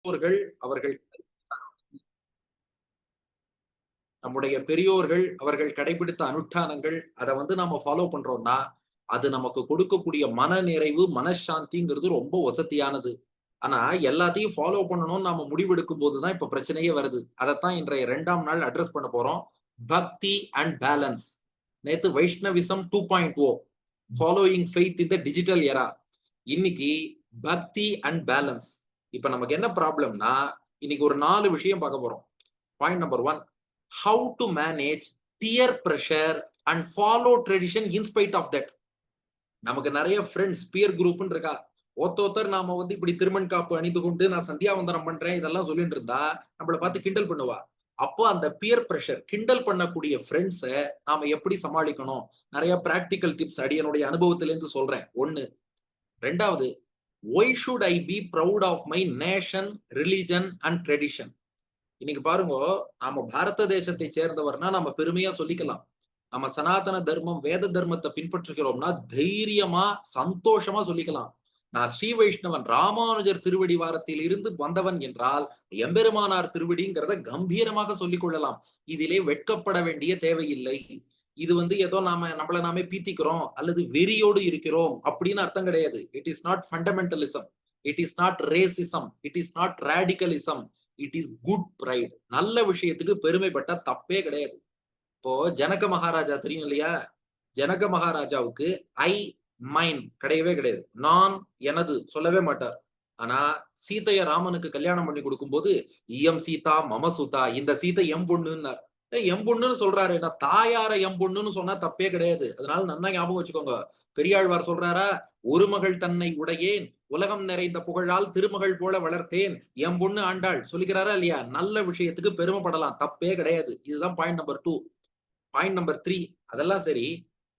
அவர்கள் நம்முடைய பெரியோர்கள் அவர்கள் கடைபிடித்த அனுஷ்டானங்கள் அதை நாம ஃபாலோ பண்றோம்னா அது நமக்கு கொடுக்கக்கூடிய மன நிறைவு மனசாந்திங்கிறது ரொம்ப வசதியானது. ஆனா எல்லாத்தையும் ஃபாலோ பண்ணணும்னு நாம முடிவெடுக்கும் போதுதான் இப்ப பிரச்சனையே வருது. அதைத்தான் இன்றைய 2ஆம் நாள் அட்ரஸ் பண்ண போறோம். பக்தி அண்ட் பேலன்ஸ். நேத்து Vaishnavism 2.0 following faith in the digital era. இன்னைக்கு பக்தி அண்ட் பேலன்ஸ். இப்ப நமக்கு என்ன ப்ராப்ளம்னா இன்னைக்கு ஒரு 4 விஷயம் பார்க்க போறோம். Point number 1, how to manage peer pressure and follow tradition in spite of that. நமக்கு நிறைய ஃப்ரெண்ட்ஸ் பியர் குரூப்னு இருக்கா. ஒருத்தர் நாம இப்படி திருமண் காப்பு அணிந்து கொண்டு நான் சந்தியாவந்தனம் பண்றேன் இதெல்லாம் சொல்லிட்டு இருந்தா நம்மளை பார்த்து கிண்டல் பண்ணுவா. அப்போ அந்த பியர் பிரஷர் கிண்டல் பண்ணக்கூடிய ஃப்ரெண்ட்ஸை நாம எப்படி சமாளிக்கணும், நிறைய பிராக்டிக்கல் டிப்ஸ் அடியனுடைய அனுபவத்திலேருந்து சொல்றேன். ஒண்ணு. ரெண்டாவது, why should I be proud of my nation, religion and tradition. இன்னைக்கு பாருங்க, நாம பாரத தேசத்தை சேர்ந்தவர்னா நம்ம பெருமையா சொல்லிக்கலாம். நம்ம சனாதன தர்மம் வேத தர்மத்தை பின்பற்றுகிறோம்னா தைரியமா சந்தோஷமா சொல்லிக்கலாம். நான் ஸ்ரீ வைஷ்ணவன் ராமானுஜர் திருவடி வாரத்தில் இருந்து வந்தவன் என்றால் எம்பெருமானார் திருவடிங்கிறத கம்பீரமாக சொல்லிக் கொள்ளலாம். இதிலே வெட்கப்பட வேண்டிய தேவையில்லை. இது ஏதோ நம்மள நாமே பீத்திக்கிறோம் அல்லது வெறியோடு இருக்கிறோம் அப்படின்னு அர்த்தம் கிடையாது. It is not fundamentalism, it is not racism, it is not radicalism, it is good pride. நல்ல விஷயத்துக்கு பெருமைப்பட்ட தப்பே கிடையாது. இப்போ ஜனக மகாராஜா தெரியும் இல்லையா? ஜனக மகாராஜாவுக்கு ஐ மைன் கிடையவே கிடையாது. நான் எனது சொல்லவே மாட்டார். ஆனா சீதைய ராமனுக்கு கல்யாணம் பண்ணி கொடுக்கும் போது இயம் சீதா மம சுதா, இந்த சீதை எம் பொண்ணுன்னார். எம் பொண்ணுன்னு சொல்றாரு, நான் தாயார எம் பொண்ணுன்னு சொன்னா தப்பே கிடையாது. அதனால நல்லா ஞாபகம் வச்சுக்கோங்க. பெரியாழ்வார் சொல்றாரா, ஒரு மகள் தன்னை உடையேன் உலகம் நிறைந்த புகழால் திருமகள் போல வளர்த்தேன் எம் பொண்ணு ஆண்டாள் சொல்லிக்கிறாரா இல்லையா? நல்ல விஷயத்துக்கு பெருமைப்படலாம், தப்பே கிடையாது. இதுதான் பாயிண்ட் நம்பர் 2. பாயிண்ட் நம்பர் 3, அதெல்லாம் சரி.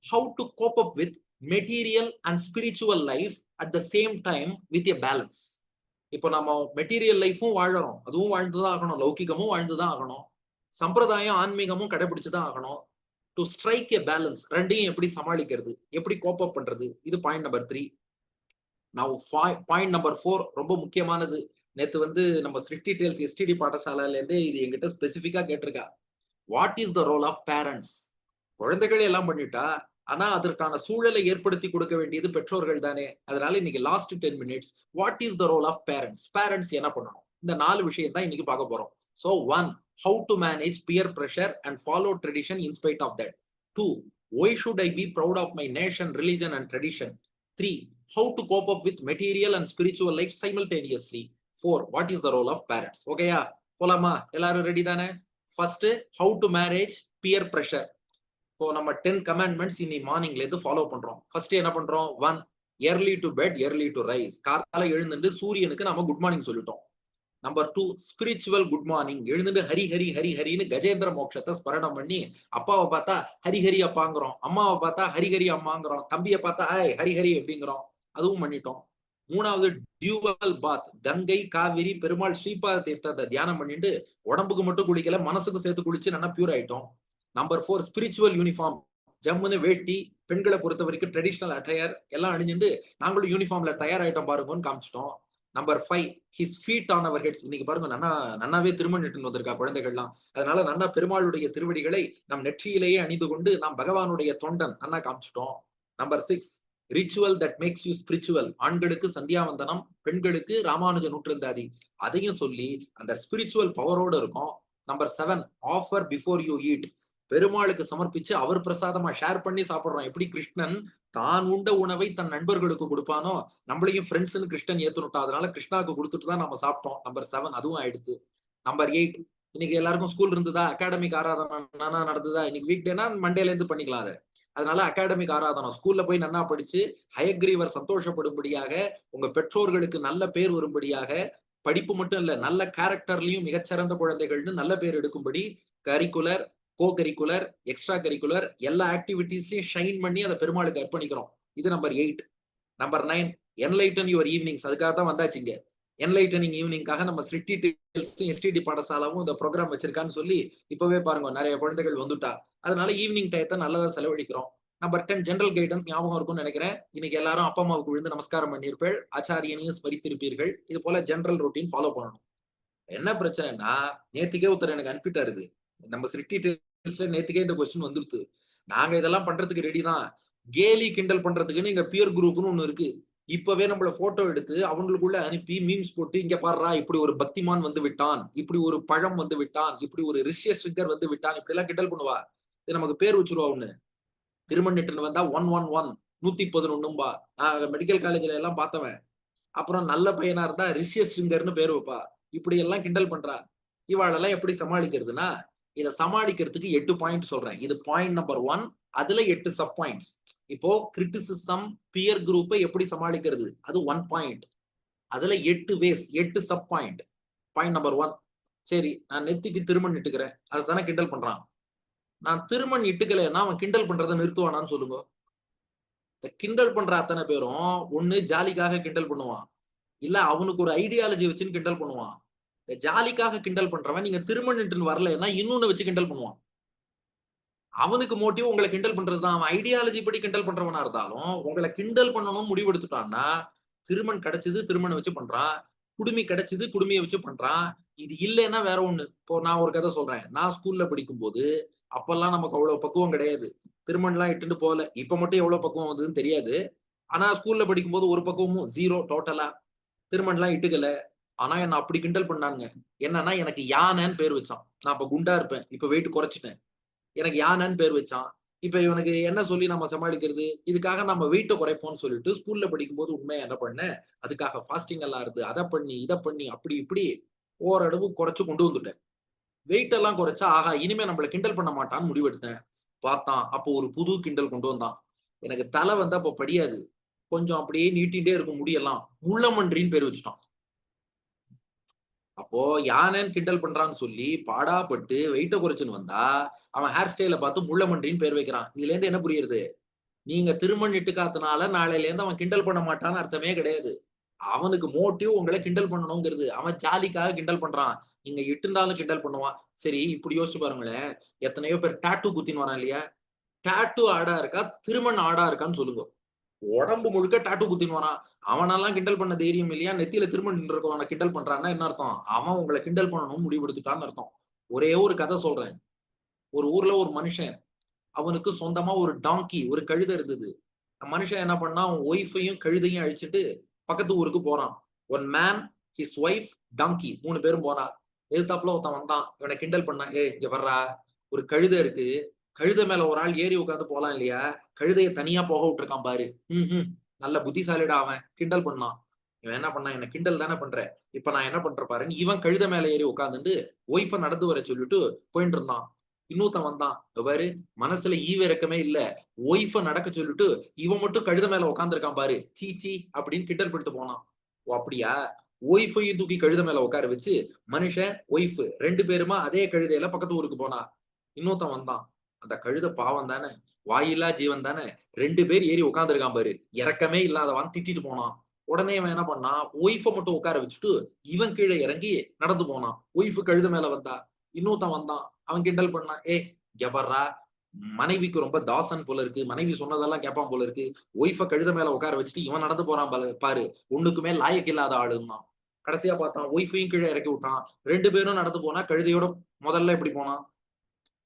how to cope up with material and spiritual life at the same time with a balance. இப்போ நம்ம மெட்டீரியல் லைஃபும் வாழறோம், அதுவும் வாழ்ந்துதான் ஆகணும், லௌகிகமும் வாழ்ந்துதான் ஆகணும், சம்பிரதாயம் ஆன்மீகமும் கடைபிடிச்சுதான் ஆகணும். டு ஸ்ட்ரைக் எ பேலன்ஸ், ரெண்டையும் எப்படி சமாளிக்கிறது, எப்படி கோப் அப் பண்றது, இது பாயிண்ட் நம்பர் 3. நான் பாயிண்ட் நம்பர் 4 ரொம்ப முக்கியமானது. நேத்து நம்ம சிட்டி டேல்ஸ் எஸ்டிடி பாடசாலையில இருந்தே இது எங்கிட்ட ஸ்பெசிபிக்கா கேட்டிருக்கா. What is the role of parents? குழந்தைகள் எல்லாம் பண்ணிட்டா, ஆனா அதற்கான சூழலை ஏற்படுத்தி கொடுக்க வேண்டியது பெற்றோர்கள் தானே. அதனால இன்னைக்கு last 10 minutes what is the role of parents, parents என்ன பண்ணணும், இந்த 4 விஷயம் தான் இன்னைக்கு பார்க்க போறோம். So 1, how to manage peer pressure and follow tradition in spite of that. 2, why should I be proud of my nation, religion and tradition. 3, how to cope up with material and spiritual life simultaneously. 4, what is the role of parents. ஓகேயா? போலாமா? எல்லாரும் ready தானே? First, how to manage peer pressure. இப்போ நம்ம 10 commandments இன்னி மார்னிங்ல இருந்து follow பண்றோம். ஃபர்ஸ்ட் என்ன பண்றோம்? 1, early to bed early to rise. காலையில எழுந்துட்டு சூரியனுக்கு நம்ம குட் மார்னிங் சொல்லிட்டோம். Number 2, spiritual good morning. எழுந்துட்டு ஹரி ஹரி ஹரி ஹரின்னு கஜேந்திர மோட்சத்தை ஸ்மரணம் பண்ணி, அப்பாவை பார்த்தா ஹரிஹரி அப்பாங்கிறோம், அம்மாவை பார்த்தா ஹரிஹரி அம்மாங்கிறோம், தம்பியை பார்த்தா ஹரிஹரி அப்படிங்கிறோம், அதுவும் பண்ணிட்டோம். 3வது, டியூவல் பாத். கங்கை காவிரி பெருமாள் ஸ்ரீபாத தீர்த்தத்தை தியானம் பண்ணிட்டு உடம்புக்கு மட்டும் குளிக்கல, மனசுக்கு சேர்த்து குளிச்சு நல்லா பியூர் ஆயிட்டோம். Number 4, spiritual uniform. ஜம்முன்னு வேட்டி, பெண்களை பொறுத்த வரைக்கும் ட்ரெடிஷனல் அட்டையர் எல்லாம் அணிஞ்சுட்டு நாங்களும் யூனிஃபார்ம்ல தயாராயிட்டோம் பாருங்கன்னு காமிச்சிட்டோம். Number 5, his feet on our heads. இன்னைக்கு பாருங்க, நன்னாவே திருமணிட்டு வந்திருக்கா குழந்தைகள்லாம். அதனால நன்னா பெருமாளுடைய திருவடிகளை நம் நெற்றியிலேயே அணிந்து கொண்டு நாம் பகவானுடைய தொண்டன் நன்னா காமிச்சிட்டோம். Number 6, ritual that makes you spiritual. ஆண்களுக்கு சந்தியாவந்தனம், பெண்களுக்கு ராமானுஜ நூற்றந்தாதி, அதையும் சொல்லி அந்த ஸ்பிரிச்சுவல் பவரோடு இருக்கும். Number 7, offer before you eat. பெருமாளுக்கு சமர்ப்பிச்சு அவர் பிரசாதமா ஷேர் பண்ணி சாப்பிடுறோம். எப்படி கிருஷ்ணன் தான் உண்ட உணவை தன் நண்பர்களுக்கு கொடுப்பானோ, நம்மளையும் ஃப்ரெண்ட்ஸ்னு கிருஷ்ணன் ஏத்துனுட்டா, அதனால கிருஷ்ணாவுக்கு கொடுத்துட்டு தான் நம்ம சாப்பிட்டோம். நம்பர் 7 அதுவும் ஆயிடுத்து. நம்பர் 8, இன்னைக்கு எல்லாருக்கும் ஸ்கூல் இருந்ததா, அகாடமிக் ஆராதனை நடந்ததா? இன்னைக்கு வீக் டேனா மண்டேல இருந்து பண்ணிக்கலாம் அதை. அதனால அகாடமிக் ஆராதனம் ஸ்கூல்ல போய் நன்னா படிச்சு ஹயக்ரீவர் சந்தோஷப்படும்படியாக, உங்க பெற்றோர்களுக்கு நல்ல பேர் வரும்படியாக, படிப்பு மட்டும் இல்ல நல்ல கேரக்டர்லயும் மிகச்சிறந்த குழந்தைகள்னு நல்ல பேர் எடுக்கும்படி curricular, co curricular, extra curricular எல்லா ஆக்டிவிட்டிஸ்லயும் ஷைன் பண்ணி அதை பெருமாளுக்கு அர்ப்பணிக்கிறோம். இது number 8. Number 9, enlighten your evenings. அதுக்காக தான் வந்தாச்சுங்க. என்லைட்டனிங் ஈவினிங்காக நம்ம சிட்டி டேல்ஸும் எஸ்டிடி பாடசாலாவும் இந்த ப்ரோக்ராம் வச்சிருக்கான்னு சொல்லி இப்பவே பாருங்க நிறைய குழந்தைகள் வந்துட்டா. அதனால ஈவினிங் டயத்தை நல்லதா செலவழிக்கிறோம். Number 10, general guidance. ஞாபகம் இருக்கும்னு நினைக்கிறேன். இன்னைக்கு எல்லாரும் அப்பா அம்மாவுக்கு விழுந்து நமஸ்காரம் பண்ணியிருப்பேன், ஆச்சாரியனையும் ஸ்மரித்திருப்பீர்கள். இது போல ஜெனரல் ரொட்டீன் ஃபாலோ பண்ணணும். என்ன பிரச்சனைன்னா, நேத்துக்கே ஒருத்தர் எனக்கு அனுப்பிட்டாரு இது. நம்ம சிட்டி டெல்ஸ்ல நேத்துக்கே இந்த கொஸ்டின் வந்துருத்து. நாங்க இதெல்லாம் பண்றதுக்கு ரெடி தான். கேலி கிண்டல் பண்றதுக்குன்னு எங்க பியர் குரூப்ன்னு ஒண்ணு இருக்கு. இப்பவே நம்மள போட்டோ எடுத்து அவங்களுக்குள்ள அனுப்பி மீம்ஸ் போட்டு, "இங்க பார்றா இப்படி ஒரு பக்திமான் வந்து விட்டான். இப்படி ஒரு பழம் வந்து விட்டான். இப்படி ஒரு ரிஷியஸ் ஃபிகர் வந்து விட்டான்." இப்படிலாம் கிண்டல் பண்ணுவா. இது நமக்கு பேர் வச்சுருவா ஒண்ணு. திருமண் வந்தா 111 111 நான் மெடிக்கல் காலேஜ்ல எல்லாம் பார்த்தவன். அப்புறம் நல்ல பையனா இருந்தா ரிஷியஸ் ஃபிங்கர்ன்னு பேர் வைப்பா. இப்படி எல்லாம் கிண்டல் பண்றா. இவாளெல்லாம் எப்படி சமாளிக்கிறதுன்னா, இத சமாளிக்கிறதுக்கு 8 பாயிண்ட் சொல்றேன். இது பாயிண்ட் நம்பர் 1. அதுல 8 சப் பாயிண்ட்ஸ். இப்போ கிரிட்டிசிசம், பியர் குரூப்ப எப்படி சமாளிக்கிறது? அது 1 பாயிண்ட். அதுல 8 ways, 8 sub point. Point number 1. சரி, நான் நெத்திக்கு திருமண் இட்டுக்கிறேன். அதத்தானே கிண்டல் பண்றான். நான் திருமண் இட்டுக்கலைன்னா அவன் கிண்டல் பண்றத நிறுத்துவானான்னு சொல்லுங்க. இந்த கிண்டல் பண்ற அத்தன பேரும் ஒண்ணு ஜாலிக்காக கிண்டல் பண்ணுவான். இல்ல அவனுக்கு ஒரு ஐடியாலஜி வச்சுன்னு கிண்டல் பண்ணுவான். இந்த ஜாலிக்காக கிண்டல் பண்றவன் நீங்க திருமணம்ன்னு வரலைன்னா இன்னொன்னு வச்சு கிண்டல் பண்ணுவான். அவனுக்கு மோட்டிவ் உங்கள கிண்டல் பண்றது தான். அவன் ஐடியாலஜி படி கிண்டல் பண்றவனா இருந்தாலும், உங்கள கிண்டல் பண்ணணும்னு முடிவெடுத்துட்டான்னா, திருமண் கிடைச்சது திருமண வச்சு பண்றான். குடுமி கிடைச்சது குடுமிய வச்சு பண்றான். இது இல்லன்னா வேற ஒண்ணு. இப்போ நான் ஒரு கதை சொல்றேன். நான் ஸ்கூல்ல படிக்கும்போது, அப்பல்லாம் நமக்கு அவ்வளவு பக்குவம் கிடையாது. திருமண்லாம் இட்டுட்டு போல. இப்ப மட்டும் எவ்வளவு பக்குவம் வந்ததுன்னு தெரியாது. ஆனா ஸ்கூல்ல படிக்கும்போது ஒரு பக்குவமும் 0 டோட்டலா. திருமண்லாம் இட்டுக்கல. ஆனா என்ன அப்படி கிண்டல் பண்ணானுங்க. என்னன்னா எனக்கு யானைன்னு பேர் வச்சான். நான் அப்ப குண்டா இருப்பேன். இப்ப வெயிட் குறைச்சுட்டேன். எனக்கு யானைன்னு பேர் வச்சான். இப்ப இவனுக்கு என்ன சொல்லி நம்ம சமாளிக்கிறது? இதுக்காக நம்ம வெயிட்ட குறைப்போம்ன்னு சொல்லிட்டு ஸ்கூல்ல படிக்கும்போது உண்மையா என்ன பண்ணேன், அதுக்காக ஃபாஸ்டிங் எல்லாம் இருந்து அத பண்ணி, இத பண்ணி அப்படி இப்படி ஓரளவு குறைச்சு கொண்டு வந்துட்டேன். வெயிட் எல்லாம் குறைச்சா, ஆஹா இனிமே நம்மள கிண்டல் பண்ண மாட்டான்னு முடிவெடுத்தேன். பார்த்தான். அப்போ ஒரு புது கிண்டல் கொண்டு வந்தான். எனக்கு தல வந்து அப்ப படியாது. கொஞ்சம் அப்படியே நீட்டின்டே இருக்கும் முடியெல்லாம். முள்ளமன்றின்னு பேர் வச்சுட்டான். அப்போ யானைன்னு கிண்டல் பண்றான்னு சொல்லி பாடாப்பட்டு வெயிட்ட குறைச்சுன்னு வந்தா, அவன் ஹேர் ஸ்டைல பார்த்து முள்ளமன்றின்னு பேர் வைக்கிறான். இதுல இருந்து என்ன புரியுது? நீங்க திருமண் இட்டுக்காத்துனால நாளையில இருந்து அவன் கிண்டல் பண்ண மாட்டான்னு அர்த்தமே கிடையாது. அவனுக்கு மோட்டிவ் உங்கள கிண்டல் பண்ணணும்ங்கிறது. அவன் ஜாலிக்காக கிண்டல் பண்றான். நீங்க இட்டுருந்தாலும் கிண்டல் பண்ணுவான். சரி இப்படி யோசிச்சு பாருங்களேன். எத்தனையோ பேர் டாட்டூ குத்தின்னு வரான் இல்லையா? டாட்டூ ஆடா இருக்கா? திருமண் ஆடா இருக்கான்னு சொல்லுங்க. உடம்பு முழுக்க டாட்டூ குத்தின்னு வரான். அவனெல்லாம் கிண்டல் பண்ண தைரியம் இல்லையா? நெத்தியில திருமண் இருக்கவன கிண்டல் பண்றான்னா என்ன அர்த்தம்? அவன் உங்கள கிண்டல் பண்ணணும்னு முடிவெடுத்துட்டான்னு அர்த்தம். ஒரே ஒரு கதை சொல்றேன். ஒரு ஊர்ல ஒரு மனுஷன். அவனுக்கு சொந்தமா ஒரு டாங்கி, ஒரு கழுதை இருந்தது. மனுஷன் என்ன பண்ணான், அவன் ஒய்ஃபையும், கழுதையும் அழிச்சுட்டு பக்கத்து ஊருக்கு போறான். ஒன் மேன், ஹிஸ் ஒய்ஃப், டாங்கி 3 பேரும் போறா. எதுத்தாப்புல ஒருத்தன் வந்தான். இவன கிண்டல் பண்ணான். "ஏய் இங்க பார்றா, ஒரு கழுதை இருக்கு. கழுதை மேல ஒரு ஆள் ஏறி உட்கார்ந்து போலாம் இல்லையா? கழுதைய தனியா போக விட்டுருக்கான் பாரு." ம்ஹ்ம். நல்ல புத்திசாலிடா அவன். கிண்டல் பண்ணான். இவன் என்ன பண்ணான், "என்ன கிண்டல் தானே பண்ற. இப்ப நான் என்ன பண்றேன் பாருன்னு" இவன் கழுதை மேல ஏறி உட்கார்ந்துட்டு, ஒய்ஃப நடந்து வர சொல்லிட்டு போயிட்டு இருந்தான். இன்னொருத்தன் வந்தான். "இதோ பாரு, மனசுல ஈவு இரக்கமே இல்ல. ஒய்ஃப நடக்க சொல்லிட்டு, இவன் மட்டும் கழுதை மேல உட்கார்ந்திருக்கான் பாரு. சீ சீ அப்படின்னு கிண்டல் பண்ணிட்டு போனான். ஓ அப்படியா? ஒய்ஃபையும் தூக்கி கழுதை மேல உட்கார வச்சு, மனுஷன், ஒய்ஃப் 2 பேருமா அதே கழுதையில பக்கத்து ஊருக்கு போனா. இன்னொருத்தன் வந்தான். அந்த கழுதை பாவம் தானே, வாயில்லா ஜீவன் தானே, 2 பேர் ஏறி உட்கார்ந்திருக்கான் பாரு. இரக்கமே இல்லாதவன் திட்டிட்டு போனான். உடனே இவன் என்ன பண்ணான், ஒய்ஃப மட்டும் உட்கார வச்சுட்டு, இவன் கீழ இறங்கி நடந்து போனான். ஒய்ஃப் கழுதை மேல வந்தா. இன்னொருத்தன் வந்தான். அவன் கிண்டல் பண்ணான். "ஏய் இங்க பார்றா, மனைவிக்கு ரொம்ப தாசன் போல இருக்கு. மனைவி சொன்னதெல்லாம் கேட்பான் போல இருக்கு. ஒய்ஃப கழுதை மேல உட்கார வச்சுட்டு இவன் நடந்து போறான் பாரு. ஒண்ணுக்குமே லாயக்கு இல்லாத ஆளுன்னான். கடைசியா பார்த்தான். ஒய்ஃபையும் கீழ இறக்கி விட்டான். 2 பேரும் நடந்து போனா கழுதையோட முதல்ல எப்படி போனான்?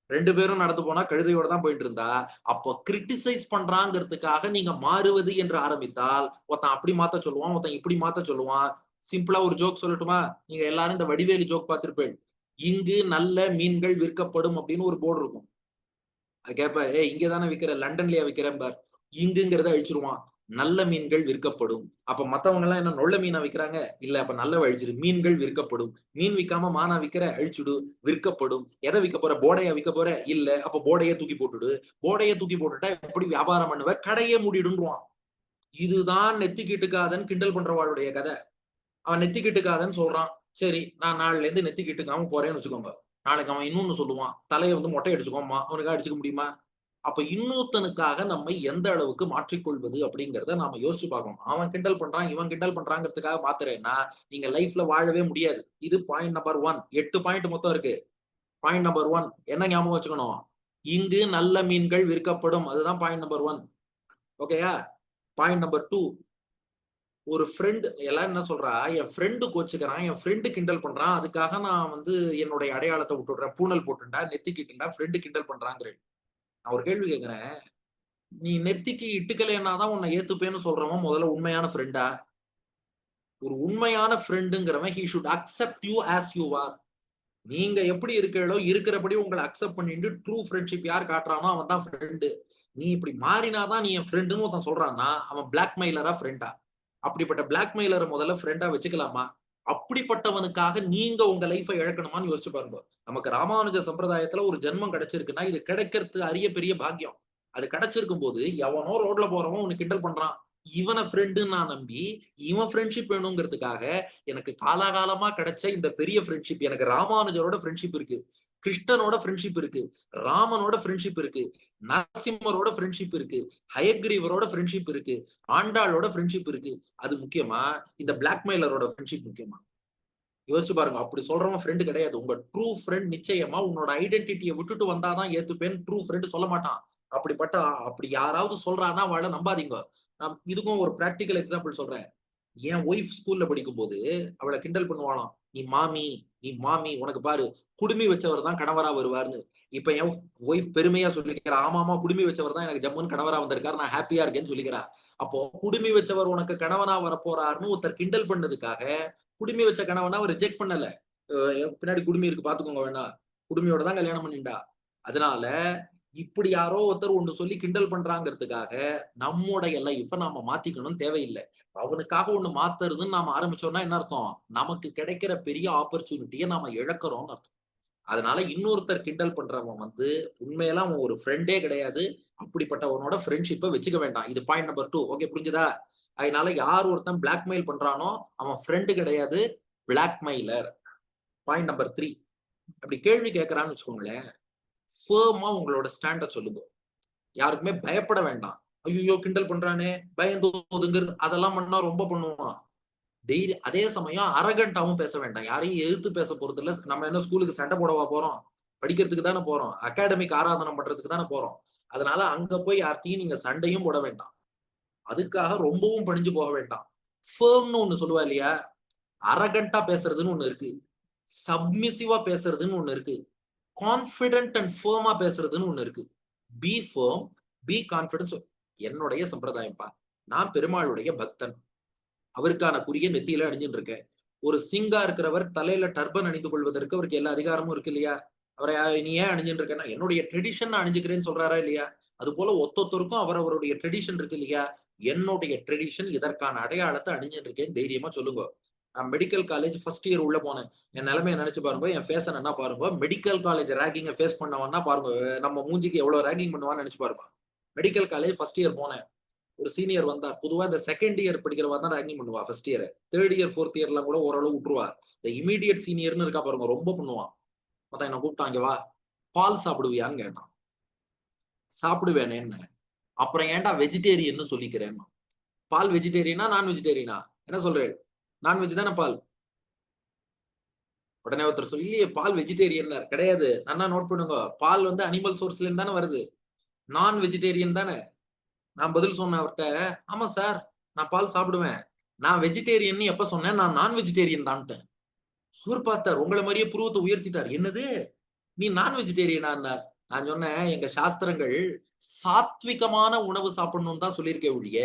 2 பேரும் நடந்து போனா கழுதையோட தான் போயிட்டு இருந்தா, அப்போ கிரிட்டிசைஸ் பண்றாங்கிறதுக்காக நீங்க மாறுவது என்று ஆரம்பித்தால், ஒருத்தன் அப்படி மாத்த சொல்லுவான், ஒருத்தன் இப்படி மாத்த சொல்லுவான். சிம்பிளா ஒரு ஜோக் சொல்லட்டுமா? நீங்க எல்லாரும் இந்த வடிவேலு ஜோக் பார்த்திருப்பீர்கள். "இங்கு நல்ல மீன்கள் விற்கப்படும்" அப்படின்னு ஒரு போர்டு இருக்கும். கேட்பாரு, "ஏய் இங்க தானே விக்கிற, லண்டன்லயா விக்கிறேன்பார்." இங்குங்கிறத அழிச்சுருவான். நல்ல மீன்கள் விற்கப்படும். அப்ப மத்தவங்கலாம் என்ன நொள்ள மீனா விக்கிறாங்க? இல்ல அப்ப நல்லவ அழிச்சிரு. மீன்கள் விற்கப்படும். மீன் விக்காம மானா விக்கிற? அழிச்சுடு. விற்கப்படும். எத விக்க போற? போடையா விக்க போற? இல்ல. அப்ப போடைய தூக்கி போட்டுடு. போடைய தூக்கி போட்டுட்டா எப்படி வியாபாரம் பண்ணுவ? கடைய மூடிடுன்றுவான். இதுதான் நெத்திக்கு இட்டுக்காதன்னு கிண்டல் பண்றவாளுடைய கதை. அவன் நெத்திக்கு இட்டுக்காதன்னு சொல்றான். சரி, நான் நாளைல இருந்து நெத்திக்கு இட்டுக்காம போறேன்னு வச்சுக்கோங்க. நாளைக்கு அவன் இன்னொன்னு சொல்லுவான். தலைய வந்து மொட்டை அடிச்சுக்கோம்பான். அவனுக்காக அடிச்சுக்க முடியுமா? அப்ப இன்னொருத்தனுக்காக நம்மை எந்த அளவுக்கு மாற்றிக்கொள்வது அப்படிங்கிறத நாம யோசிச்சு பார்க்கணும். அவன் கிண்டல் பண்றான், இவன் கிண்டல் பண்றாங்கிறதுக்காக மாத்துறேன்னா, நீங்க லைஃப்ல வாழவே முடியாது. இது பாயிண்ட் நம்பர் 1. 8 பாயிண்ட் மொத்தம் இருக்கு. பாயிண்ட் நம்பர் 1 என்ன ஞாபகம் வச்சுக்கணும்? இங்கு நல்ல மீன்கள் விற்கப்படும். அதுதான் பாயிண்ட் நம்பர் 1. ஓகேயா? பாயிண்ட் நம்பர் 2 ஒரு ஃப்ரெண்ட் எல்லாரும் என்ன சொல்றா, என் ஃப்ரெண்ட் கோச்சுக்கிறான், என் ஃப்ரெண்ட் கிண்டல் பண்றான். அதுக்காக நான் வந்து என்னுடைய அடையாளத்த விட்டுடுறேன். பூணல் போட்டுண்டா, நெத்திக்கிட்டுண்டா, ஃப்ரெண்ட் கிண்டல் பண்றாங்கிறேன். நான் ஒரு கேள்வி கேட்கிறேன். நீ நெத்திக்கு இட்டுக்கலைன்னா தான் உன்ன ஏத்துப்பேன்னு சொல்றவன் முதல்ல உண்மையான ஃப்ரெண்டா? ஒரு உண்மையான ஃப்ரெண்டுங்கிறவன் he should accept you as you are. நீங்க எப்படி இருக்கீங்களோ இருக்கிறபடி உங்கள அக்செப்ட் பண்ணிட்டு ட்ரூ ஃப்ரெண்ட்ஷிப் யார் காட்டுறானோ அவன் தான் ஃப்ரெண்டு. நீ இப்படி மாறினா தான் நீ என் ஃப்ரெண்டுன்னு ஒருத்தன் சொல்றான்னா, அவன் பிளாக்மெயிலரா ஃப்ரெண்டா? அப்படிப்பட்ட பிளாக்மெயிலர முதல்ல ஃப்ரெண்டா வச்சுக்கலாமா? அப்படிப்பட்டவனுக்காக நீங்க உங்க லைஃப இழக்கணுமான்னு யோசிச்சு பாருங்க. நமக்கு ராமானுஜ சம்பிரதாயத்துல ஒரு ஜென்மம் கிடைச்சிருக்குன்னா, இது கிடைக்கிறது அரிய பெரிய பாக்கியம். அது கிடைச்சிருக்கும்போது, எவனோ ரோட்ல போறவன் உன்ன கிண்டல் பண்றான். இவன ஃப்ரெண்டுன்னு நான் நம்பி, இவன் ஃப்ரெண்ட்ஷிப் வேணுங்கிறதுக்காக, எனக்கு காலாகாலமா கிடைச்ச இந்த பெரிய ஃப்ரெண்ட்ஷிப் எனக்கு ராமானுஜரோட ஃப்ரெண்ட்ஷிப் இருக்கு. கிருஷ்ணனோட ஃப்ரெண்ட்ஷிப் இருக்கு. ராமனோட ஃப்ரெண்ட்ஷிப் இருக்கு. நரசிம்மரோட ஃப்ரெண்ட்ஷிப் இருக்கு. ஹயக்ரீவரோட ஃப்ரெண்ட்ஷிப் இருக்கு. ஆண்டாளோட ஃப்ரெண்ட்ஷிப் இருக்கு. அது முக்கியமா? இந்த பிளாக்மெயிலரோட ஃப்ரெண்ட்ஷிப் முக்கியமா? யோசிச்சு பாருங்க. அப்படி சொல்றவன் ஃப்ரெண்ட் கிடையாது. உங்க ட்ரூ ஃப்ரெண்ட் நிச்சயமா உன்னோட ஐடென்டிட்டிய விட்டுட்டு வந்தா தான் ஏத்துப்பேன்னு ட்ரூ ஃப்ரெண்ட் சொல்ல மாட்டான். அப்படிப்பட்ட அப்படி யாராவது சொல்றான்னா அவள நம்பாதீங்க. நான் இதுக்கும் ஒரு பிராக்டிகல் எக்ஸாம்பிள் சொல்றேன். என் ஒய்ஃப் ஸ்கூல்ல படிக்கும்போது அவள கிண்டல் பண்ணுவாளாம். "நீ மாமி, நீ மாமி உனக்கு பாரு குடுமி வச்சவர் தான் கணவரா வருவார்ன்னு." இப்ப என் ஒய்ஃப் பெருமையா சொல்லிக்கிறா, "ஆமாமா குடுமி வச்சவர் தான் எனக்கு ஜம்முன்னு கணவரா வந்திருக்காரு. நான் ஹேப்பியா இருக்கேன்னு" சொல்லிக்கிறா. அப்போ குடுமி வச்சவர் உனக்கு கணவனா வரப்போறார்ன்னு ஒருத்தர் கிண்டல் பண்ணதுக்காக, குடுமி வச்ச கணவன அவ ரிஜெக்ட் பண்ணல. பின்னாடி குடுமி இருக்கு பாத்துக்கோங்க வேணா. குடுமியோட தான் கல்யாணம் பண்ணிண்டா. அதனால இப்படி யாரோ ஒருத்தர் ஒண்ணு சொல்லி கிண்டல் பண்றாங்கிறதுக்காக, நம்முடைய லைஃப நாம மாத்திக்கணும்னு தேவையில்ல. அவனுக்காக ஒண்ணு மாத்துறதுன்னு நாம ஆரம்பிச்சோம்னா என்ன அர்த்தம்? நமக்கு கிடைக்கிற பெரிய ஆப்பர்ச்சுனிட்டிய நாம இழக்கிறோம்னு அர்த்தம். அதனால இன்னொருத்தர் கிண்டல் பண்றவன் வந்து உண்மையில அவன் ஒரு ஃப்ரெண்டே கிடையாது. அப்படிப்பட்டவனோட ஃப்ரெண்ட்ஷிப்ப வச்சுக்க வேண்டாம். இது பாயிண்ட் நம்பர் 2. ஓகே புரிஞ்சுதா? அதனால யார் ஒருத்தன் பிளாக்மெயில் பண்றானோ, அவன் ஃப்ரெண்ட் கிடையாது. பிளாக்மெயிலர். Point number 3. அப்படி கேள்வி கேட்கறான்னு வச்சுக்கோங்களேன், ஃபர்மா உங்களோட ஸ்டாண்ட சொல்லுங்க. யாருக்குமே பயப்பட வேண்டாம். ஐய்யயோ! கிண்டல் பண்றானே, பயந்து ஒதுங்குறது அதெல்லாம் பண்ணா ரொம்ப பண்ணுவான். அதே சமயம் அரகன்ட்டாவும் பேச வேண்டாம். யாரையும் எதிர்த்து பேச போறதில்ல. நம்ம என்ன ஸ்கூலுக்கு சண்டை போடவா போறோம்? படிக்கிறதுக்கு தானே போறோம். அகாடமிக் ஆராதனம் பண்றதுக்கு தானே போறோம். அதனால அங்க போய் யார்ட்டயும் நீங்க சண்டையும் போட வேண்டாம். அதுக்காக ரொம்பவும் பணிஞ்சு போக வேண்டாம். ஃபர்ம்ன்னு ஒண்ணு சொல்லுவா இல்லையா? அரகன்ட்டா பேசுறதுன்னு ஒண்ணு இருக்கு. சப்மிசிவா பேசுறதுன்னு ஒண்ணு இருக்கு. கான்ஃபிடென்ட் அண்ட் ஃபர்மா பேசுறதுன்னு ஒண்ணு இருக்கு. பி ஃபர்ம், பி கான்ஃபிடன்ஸ் என்னுடைய சம்பிரதாயம்ப்பா. நான் பெருமாளுடைய பக்தன். அவருக்கான குறிய நெத்தியில அணிஞ்சுட்டு இருக்கேன். ஒரு சிங்கா இருக்கிறவர் தலையில டர்பன் அணிந்து கொள்வதற்கு அவருக்கு எல்லா அதிகாரமும் இருக்கு இல்லையா? அவரை நீ ஏன் அணிஞ்சுட்டு இருக்கேன்னா, என்னுடைய ட்ரெடிஷன் நான் அணிஞ்சுக்கிறேன்னு சொல்றாரா இல்லையா? அதுபோல ஒத்தொத்தருக்கும் அவரவருடைய ட்ரெடிஷன் இருக்கு இல்லையா? என்னுடைய ட்ரெடிஷன் இதற்கான அடையாளத்த அணிஞ்சுட்டு இருக்கேன்னு தைரியமா சொல்லுங்க. நான் மெடிக்கல் காலேஜ் ஃபர்ஸ்ட் இயர் உள்ள போனேன். என் நிலைமைய நெனச்சு பாருங்க. என் ஃபேஸ நன்னா பாருங்க. மெடிக்கல் காலேஜ் ராகிங்க ஃபேஸ் பண்ணவன்னா பாருங்க. நம்ம மூஞ்சிக்கு எவ்வளவு ராகிங் பண்ணுவான்னு நெனச்சு பாருங்க. மெடிக்கல் காலேஜ் ஃபர்ஸ்ட் இயர் போனேன். ஒரு சீனியர் வந்தா. பொதுவா இந்த செகண்ட் இயர் படிக்கிறவ தான் ராகிங் பண்ணுவா first year. Third year, fourth இயர்லாம் கூட ஓரளவு விட்டுருவா. இந்த இமிடியேட் சீனியர்ன்னு இருக்கா பாருங்க. ரொம்ப பண்ணுவான். மொத்தம் என்ன கூப்பிட்டான், "இங்க வா. பால் சாப்பிடுவியான்னு?" கேட்டான். சாப்பிடுவேனேன்னேன். அப்புறம் ஏன்டா வெஜிடேரியன்னு சொல்லிக்கிறேன்னான். பால் வெஜிடேரியனா? நான் வெஜிடேரியனா? என்ன சொல்றேள்? நான்வெஜ் தானே பால். உடனே ஒருத்தர் சொல்லி, "இல்லையே பால் வெஜிடேரியன்னார்." கிடையாது. நன்னா நோட் பண்ணுங்க. பால் வந்து அனிமல் சோர்ஸ்ல இருந்து தானே வருது. நான் வெஜிடேரியன் தானே. நான் பதில் சொன்னேன் அவர்ட்ட, "ஆமா சார். நான் பால் சாப்பிடுவேன். நான் வெஜிடேரியன்னு எப்ப சொன்னேன்? நான் நான் வெஜிடேரியன் தான்ட்டேன்." அவரு பார்த்தார். உங்கள மாரியே புருவத்த உயர்த்திட்டார். "என்னது? நீ நான் வெஜிடேரியனான்னார்." நான் சொன்னேன், "எங்க சாஸ்திரங்கள் சாத்விகமான உணவு சாப்பிடணும்னு தான் சொல்லியிருக்கே ஒழிய,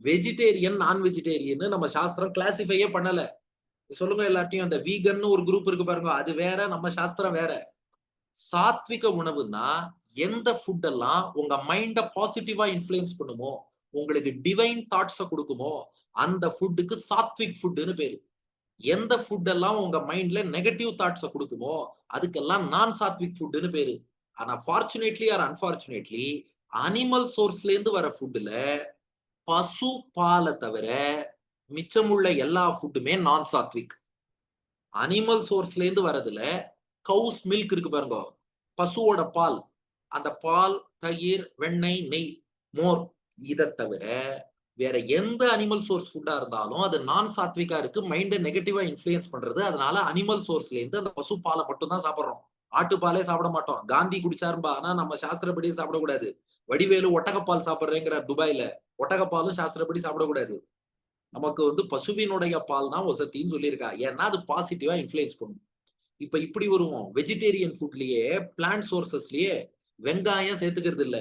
வெஜிடேரியன், நான் வெஜிடேரியன்னு நம்ம சாஸ்திரம் கிளாசிஃபையே பண்ணல." சொல்லுங்க எல்லார்ட்டயும் அந்த வீகன்னு ஒரு குரூப் இருக்கு பாருங்க. அது வேற, நம்ம சாஸ்திரம் வேற. சாத்விக உணவுன்னா, எந்த ஃபுட் எல்லாம் உங்க மைண்ட பாசிட்டிவா இன்ஃப்ளூயன்ஸ் பண்ணுமோ, உங்களுக்கு டிவைன் தாட்ஸ குடுக்குமோ, அந்த ஃபுட்டுக்கு சாத்விக் ஃபுட்ன்னு பேரு. எந்த ஃபுட் எல்லாம் உங்க மைண்ட்ல நெகட்டிவ் தாட்ஸ குடுக்குமோ, அதுக்கெல்லாம் நான் சாத்விக் ஃபுட்ன்னு பேரு. ஆனா ஃபார்ச்சுனேட்லி ஆர் அன்பார்ச்சுனேட்லி, அனிமல் சோர்ஸ்ல இருந்து வர ஃபுட்ல பசு பால தவிர, மிச்சமுள்ள எல்லா ஃபுட்டுமே நான் சாத்விக். அனிமல் சோர்ஸ்ல இருந்து வரதுல கவுஸ் மில்க் இருக்கு பாருங்க. பசுவோட பால். அந்த பால், தயிர், வெண்ணெய், நெய், மோர் இத தவிர வேற எந்த அனிமல் சோர்ஸ் ஃபுட்டா இருந்தாலும் அது நான் சாத்விகா இருக்கு. மைண்ட நெகட்டிவா இன்ஃப்ளூயன்ஸ் பண்றது. அதனால அனிமல் சோர்ஸ்ல இருந்து அந்த பசு பால மட்டும் தான் சாப்பிடுறோம். ஆட்டுப்பாலே சாப்பிட மாட்டோம். காந்தி குடிச்சாரும்பா. ஆனா நம்ம சாஸ்திரப்படி சாப்பிடக்கூடாது. வடிவேலு ஒட்டகப்பால் சாப்பிடுறேங்கிறார் துபாய்ல. ஒட்டகப்பாலும் சாஸ்திரப்படி சாப்பிடக்கூடாது. நமக்கு வந்து பசுவினுடைய பால் தான் வசத்தின்னு சொல்லியிருக்கா. ஏன்னா அது பாசிட்டிவா இன்ஃப்ளூயன்ஸ் பண்ணும். இப்ப இப்படி வருவோம். வெஜிடேரியன் ஃபுட்லயே, பிளான்ட் சோர்சஸ்லயே வெங்காயம் சேர்த்துக்கிறது இல்ல.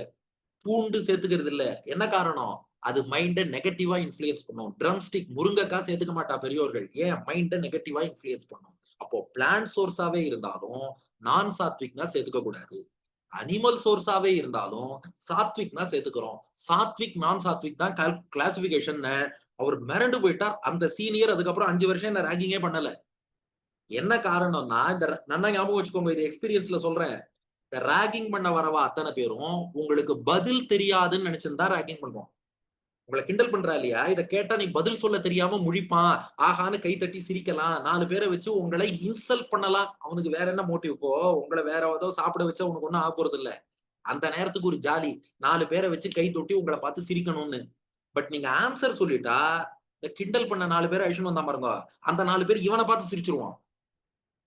பூண்டு சேர்த்துக்கிறது இல்ல. என்ன காரணம்? அது மைண்ட நெகட்டிவா இன்ஃப்ளூயன்ஸ் பண்ணும். ட்ரம் ஸ்டிக் முருங்கக்காய் சேர்த்துக்க மாட்டா பெரியோர்கள். ஏன்? மைண்ட நெகட்டிவா இன்ஃப்ளூயன்ஸ் பண்ணும். அப்போ பிளான்ட் சோர்ஸாவே இருந்தாலும், நான் சாத்விக்னா சேர்த்துக்க கூடாது. அனிமல் சோர்ஸாவே இருந்தாலும், சாத்விக்னா சேர்த்துக்கிறோம். சாத்விக், நான் சாத்விக் தான் கிளாசிஃபிகேஷன்னு அவர் மிரண்டு போயிட்டார். அந்த சீனியர் அதுக்கப்புறம் 5 வருஷம் என்ன ராகிங்கே பண்ணல. என்ன காரணம்னா, இந்த நல்லா ஞாபகம் வச்சுக்கோங்க. இது எக்ஸ்பீரியன்ஸ்ல சொல்றேன். இந்த ராகிங் பண்ண வரவா அத்தன பேரும், உங்களுக்கு பதில் தெரியாதுன்னு நெனச்சிருந்தா ராகிங் பண்றோம். உங்கள கிண்டல் பண்றா இல்லையா? இத கேட்டா நீ பதில் சொல்ல தெரியாம முழிப்பான். ஆஹான்னு கை தட்டி சிரிக்கலாம். 4 பேர வச்சு உங்கள இன்சல்ட் பண்ணலாம். அவனுக்கு வேற என்ன மோட்டிவ் இப்போ? உங்கள வேற ஏதோ சாப்பிட வச்சா உனக்கு ஒண்ணும் ஆகப்போறதில்ல. அந்த நேரத்துக்கு ஒரு ஜாலி. 4 பேர வச்சு கை தொட்டி உங்கள பார்த்து சிரிக்கணும்னு. பட் நீங்க ஆன்ஸர் சொல்லிட்டா, இந்த கிண்டல் பண்ண 4 பேர அழிச்சுன்னு வந்தான் பாருங்க. அந்த 4 பேர் இவன பார்த்து சிரிச்சுருவான்.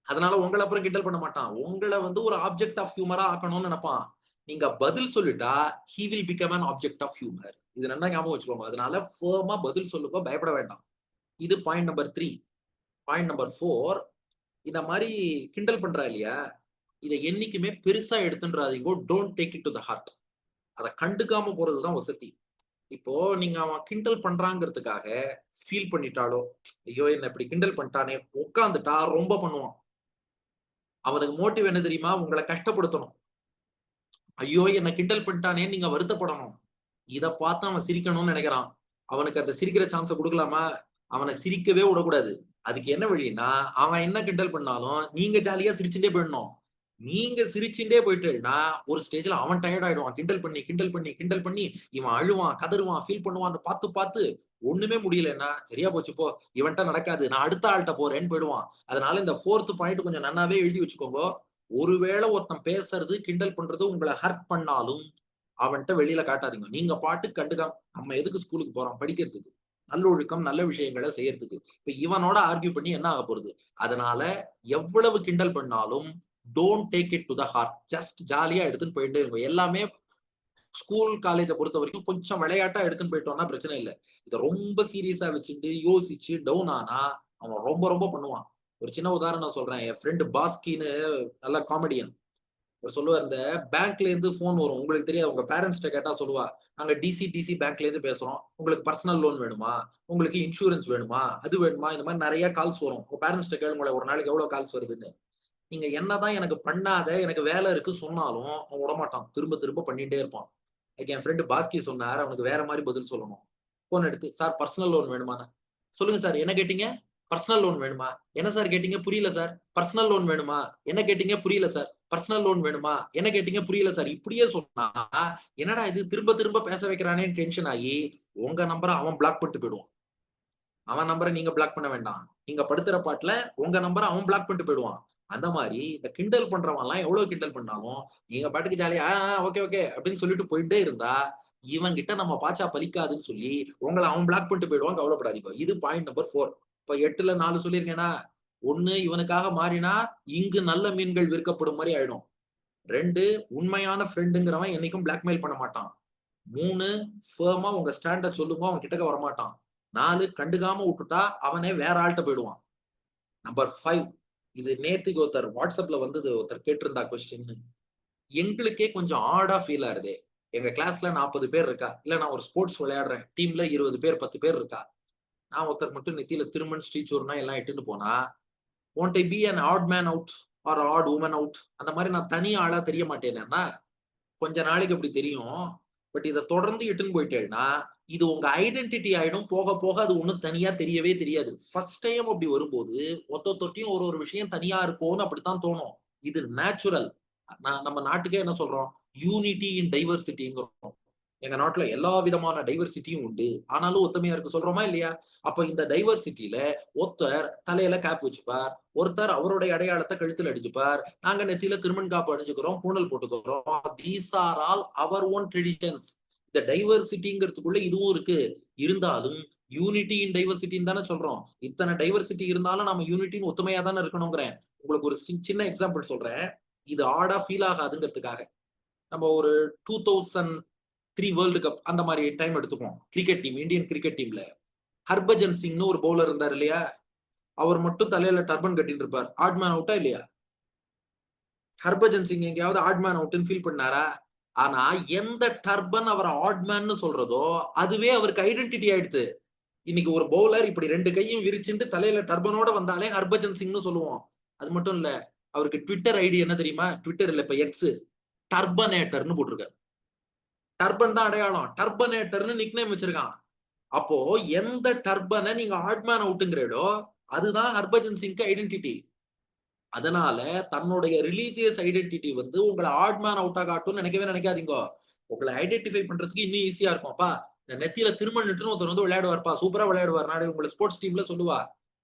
அதனால உங்கள அப்புறம் கிண்டல் பண்ண மாட்டான். உங்கள வந்து ஒரு ஆப்ஜெக்ட் ஆஃப் ஹியூமரா ஆக்கணும்னு நெனப்பான். நீங்க பதில் சொல்லிட்டா, he will become an object of humour. இது நல்லா ஞாபகம் வச்சுக்கோங்க. அதனால ஃபர்மா பதில் சொல்லுங்க. பயப்பட வேண்டாம். இது பாயிண்ட் நம்பர் 3. பாயிண்ட் நம்பர் 4 இந்த மாரி கிண்டல் பண்றா இல்லையா? இத என்னைக்குமே பெருசா எடுத்துன்றாதீங்கோ. Don't take it to the heart. அத கண்டுக்காம போறது தான் வசதி. இப்போ நீங்க அவன் கிண்டல் பண்றாங்கிறதுக்காக ஃபீல் பண்ணிட்டாலோ, ஐயோ! என்ன இப்படி கிண்டல் பண்ணிட்டானே, உட்கார்ந்துட்டா ரொம்ப பண்ணுவான். அவனுக்கு மோட்டிவ் என்ன தெரியுமா? உங்கள கஷ்டப்படுத்தணும். ஐயோ! என்ன கிண்டல் பண்ணிட்டானேன்னு நீங்க வருத்தப்படணும். இத பார்த்து அவன் சிரிக்கணும்னு நெனைக்கிறான். அவனுக்கு அந்த சிரிக்கிற சான்ஸ குடுக்கலாமா? அவன சிரிக்கவே விடக்கூடாது. அதுக்கு என்ன வழின்னா, அவன் என்ன கிண்டல் பண்ணாலும், நீங்க ஜாலியா சிரிச்சுட்டே போயிடணும். நீங்க சிரிச்சுண்டே போயிட்டேன்னா, ஒரு ஸ்டேஜ்ல அவன் டயர்ட் ஆயிடுவான். கிண்டல் பண்ணி, கிண்டல் பண்ணி, கிண்டல் பண்ணி, இவன் அழுவான், கதறுவான், ஃபீல் பண்ணுவான்னு பார்த்து, பார்த்து ஒண்ணுமே முடியலன்னா, சரியா போச்சு போ. இவன்ட்ட நடக்காது. நான் அடுத்த ஆள்ட்ட போறேன்னு போயிடுவான். அதனால இந்த 4த் பாயிண்ட் கொஞ்சம் நன்னாவே எழுதி வச்சுக்கோங்க. ஒருவேள ஒருத்தன் பேசுறது, கிண்டல் பண்றது உங்கள ஹர்ட் பண்ணாலும், அவன்ட்ட வெளியில காட்டாதீங்க. நீங்க பாட்டுக்கு கண்டுக்காம நம்ம எதுக்கு ஸ்கூலுக்கு போறோம்? படிக்கிறதுக்கு. நல்லொழுக்கம், நல்ல விஷயங்கள செய்யறதுக்கு. இப்ப இவனோட ஆர்க்யூ பண்ணி என்ன ஆகப் போறது? அதனால எவ்வளவு கிண்டல் பண்ணாலும், don't take it to the heart. Just ஜாலியா எடுத்துன்னு போயிட்டே இருங்க. எல்லாமே ஸ்கூல், காலேஜ பொறுத்தவரைக்கும் கொஞ்சம் விளையாட்டா எடுத்துன்னு போயிட்டோம்னா பிரச்சனை இல்ல. இத ரொம்ப சீரியஸா வச்சுட்டு, யோசிச்சு டவுன் ஆனா, அவன் ரொம்ப ரொம்ப பண்ணுவான். ஒரு சின்ன உதாரணம் சொல்றேன். என் ஃப்ரெண்ட் பாஸ்கின்னு நல்ல காமெடியன். அவர் சொல்லுவார், இந்த பேங்க்ல இருந்து ஃபோன் வரும். உங்களுக்கு தெரியாது. உங்க பேரன்ட்ஸ்ட்ட கேட்டா சொல்லுவா. நாங்க டிசி பேங்க்ல இருந்து பேசுறோம். உங்களுக்கு பர்சனல் லோன் வேணுமா? உங்களுக்கு இன்சூரன்ஸ் வேணுமா? அது வேணுமா? இந்த மாரி நெறைய கால்ஸ் வரும். உங்க பேரன்ட்ஸ்ட்ட கேளுங்களேன், ஒரு நாளைக்கு எவ்வளோ கால்ஸ் வருதுன்னு. நீங்க என்னதான் எனக்கு பண்ணாத, எனக்கு வேலை இருக்கு சொன்னாலும், அவன் விடமாட்டான். திரும்ப திரும்ப பண்ணிட்டே இருப்பான். லைக் என் ஃப்ரெண்ட் பாஸ்கி சொன்னார். அவனுக்கு வேற மாரி பதில் சொல்லணும். ஃபோன் எடுத்து, "சார் பர்சனல் லோன் வேணுமான்னு." "சொல்லுங்க சார், என்ன கேட்டீங்க?" "பர்சனல் லோன் வேணுமா?" "என்ன சார் கேட்டீங்க? புரியல சார்." "பர்சனல் லோன் வேணுமா?" "என்ன கேட்டீங்க? புரியல சார்." "பர்சனல் லோன் வேணுமா?" "என்ன கேட்டீங்க? புரியல சார்." இப்படியே சொன்னா, என்னடா இது திரும்ப திரும்ப பேச வைக்கிறானேன்னு டென்ஷன் ஆயி, உங்க நம்பர அவன் பிளாக் பண்ணிட்டு போயிடுவான். அவன் நம்பர நீங்க பிளாக் பண்ண வேண்டாம். நீங்க படுத்துற பாட்டுல உங்க நம்பர அவன் பிளாக் பண்ணிட்டு போயிடுவான். அந்த மாரி இந்த கிண்டல் பண்றவன்லாம் எவ்வளவு கிண்டல் பண்ணாலும், நீங்க பாட்டுக்கு ஜாலியா ஓகே, ஓகே அப்படின்னு சொல்லிட்டு போயிட்டே இருந்தா, இவன் கிட்ட நம்ம பாச்சா பலிக்காதுன்னு சொல்லி, உங்கள அவன் பிளாக் பண்ணிட்டு போயிடுவான். கவலைப்படாதீங்க. இது பாயிண்ட் நம்பர் 4. இப்ப 8ல 4 சொல்லியிருக்கேனா, 1 இவனுக்காக மாறினா, இங்கு நல்ல மீன்கள் விற்கப்படும் மாரி ஆயிடும். 2 உண்மையான ஃப்ரெண்டுங்கிறவன் என்னைக்கும் பிளாக்மெயில் பண்ண மாட்டான். 3 ஃபர்மா உங்க ஸ்டாண்ட சொல்லுங்க. அவன் கிட்டக்க வரமாட்டான். 4 கண்டுக்காம வுட்டுட்டா, அவனே வேற ஆள்ட்ட போயிடுவான். நம்பர் 5 இது நேத்துக்கு ஒருத்தர் WhatsAppல வந்தது. ஒருத்தர் கேட்டிருந்தா கொஸ்டின். எங்களுக்கே கொஞ்சம் ஆடா ஃபீல் ஆகுதே. எங்க கிளாஸ்ல 40 பேர் இருக்கா. இல்ல நான் ஒரு ஸ்போர்ட்ஸ் விளையாடுறேன். டீம்ல 20 பேர், 10 பேர் இருக்கா. நான் ஒருத்தர் மட்டும் நெத்தியில திருமண், ஸ்ரீசூர்ணம் எல்லாம் இட்டுன்னு போனா, "won't I be an odd man out or odd woman out?" அந்த மாரி நான் தனி ஆளா தெரிய மாட்டேனேன்னா, கொஞ்ச நாளைக்கு அப்படி தெரியும். பட் இத தொடர்ந்து இட்டுன்னு போயிட்டேன்னா, இது உங்க ஐடென்டிட்டி ஆயிடும். போக, போக அது ஒண்ணும் தனியா தெரியவே தெரியாது. ஃபர்ஸ்ட் டைம் அப்படி வரும்போது, ஒருத்தர்ட்டயும் ஒரு ஒரு விஷயம் தனியா இருக்கோன்னு அப்படித்தான் தோணும். இது நேச்சுரல். நம்ம நாட்டுக்கே என்ன சொல்றோம்? யூனிட்டி இன் டைவர்சிட்டிங்கிறோம். எங்க நாட்டுல எல்லா விதமான டைவர்சிட்டியும் உண்டு. ஆனாலும் ஒத்துமையா இருக்க சொல்றோமா இல்லையா? அப்ப இந்த டைவர்சிட்டில ஒருத்தர் தலையில கேப் வச்சுப்பார். ஒருத்தர் அவருடைய அடையாளத்த கழுத்துல அடிச்சுப்பார். நாங்க நெத்தியில திருமண் காப்பு அணிஞ்சுக்கிறோம், பூணல் போட்டுக்கிறோம். These are all our own traditions. இந்த டைவர்சிட்டிங்கிறதுக்குள்ள இதுவும் இருக்கு. இருந்தாலும் யூனிட்டி இன் டைவர்சிட்டின்னு தானே சொல்றோம். இத்தனை டைவர்சிட்டி இருந்தாலும் நம்ம யூனிட்டின்னு ஒத்துமையா தானே இருக்கணுங்கிறேன். உங்களுக்கு ஒரு சின்ன எக்ஸாம்பிள் சொல்றேன். இது ஆடா ஃபீல் ஆகாதுங்கிறதுக்காக. நம்ம ஒரு 2003 வேர்ல்டு கப் அந்த மாரி டைம் எடுத்துப்போம். கிரிக்கெட் டீம், இந்தியன் கிரிக்கெட் டீம்ல. ஹர்பஜன் சிங்னு ஒரு பவுலர் இருந்தார் இல்லையா? அவர் மட்டும் தலையில டர்பன் கட்டிட்டு இருப்பார். ஆட் மேன் அவுட்டா இல்லையா? ஹர்பஜன் சிங் எங்கேயாவது ஆட் மேன் அவுட்ன்னு ஃபீல் பண்ணாரா? ஆனா எந்த டர்பன் அவர ஆட் மேன்னு சொல்றதோ, அதுவே அவருக்கு ஐடென்டிட்டி ஆயிடுத்து. இன்னைக்கு ஒரு பவுலர் இப்படி 2 கையும் விரிச்சுண்டு தலையில டர்பனோட வந்தாலே ஹர்பஜன் சிங்னு சொல்லுவோம். அது மட்டும் இல்ல. அவருக்கு ட்விட்டர் ஐடி என்ன தெரியுமா? ட்விட்டர் இல்ல இப்ப எக்ஸ். டர்பனேட்டர்ன்னு போட்டிருக்காரு. டர்பன் தான் அடையாளம். டர்பனேட்டர்ன்னு நிக்நேம் வச்சிருக்கான். அப்போ எந்த டர்பன நீங்க ஆட் மேன் அவுட்ங்கிறீடோ, அதுதான் ஹர்பஜன் சிங்க்கு ஐடென்டிட்டி. அதனால தன்னுடைய ரிலிஜியஸ் ஐடென்டிட்டி வந்து உங்கள ஆட் மேன் அவுட்டா காட்டும்னு நினைக்கவே நினைக்காதீங்கோ. உங்கள ஐடென்டிஃபை பண்றதுக்கு இன்னும் ஈஸியா இருக்கும். அப்பா இந்த நெத்தியில திருமணம்ன்னு ஒருத்தர் வந்து விளையாடுவார்ப்பா. சூப்பரா விளையாடுவார். நாளை உங்கள ஸ்போர்ட்ஸ் டீம்ல சொல்லுவா.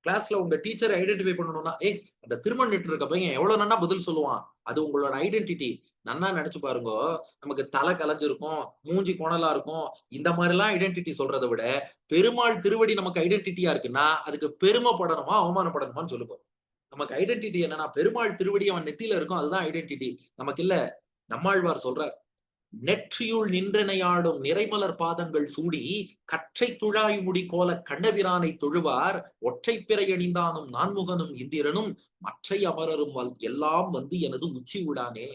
கிளாஸ்ல உங்க டீச்சர் ஐடென்டிஃபை பண்ணணும்னா, ஏய் அந்த திருமணம் இருக்க பையன் எவ்வளவு நன்னா பதில் சொல்லுவான். அது உங்களோட ஐடென்டிட்டி. நன்னா நினைச்சு பாருங்கோ. நமக்கு தலை கலஞ்சிருக்கும், மூஞ்சி கோணலா இருக்கும். இந்த மாரிலாம் ஐடென்டிட்டி சொல்றத விட, பெருமாள் திருவடி நமக்கு ஐடென்டிட்டியா இருக்குன்னா, அதுக்கு பெருமைப்படணுமா, அவமானப்படணுமான்னு சொல்லுங்க. நமக்கு ஐடென்டிட்டி என்னன்னா, பெருமாள் திருவடி அவன் நெத்தியில இருக்கும். அதுதான் ஐடென்டிட்டி. நமக்கு இல்ல. நம்மாழ்வார் சொல்றார். நெற்றியுள் நின்றனையாடும் நிறைமலர் பாதங்கள் சூடி, கற்றை துழாய் முடி கோல கண்ணபிரானை தொழுவார், ஒற்றைப் பிறை அணிந்தானும் நான்முகனும் இந்திரனும், மற்றை அமரரும் எல்லாம் வந்து எனது உச்சி விடானே.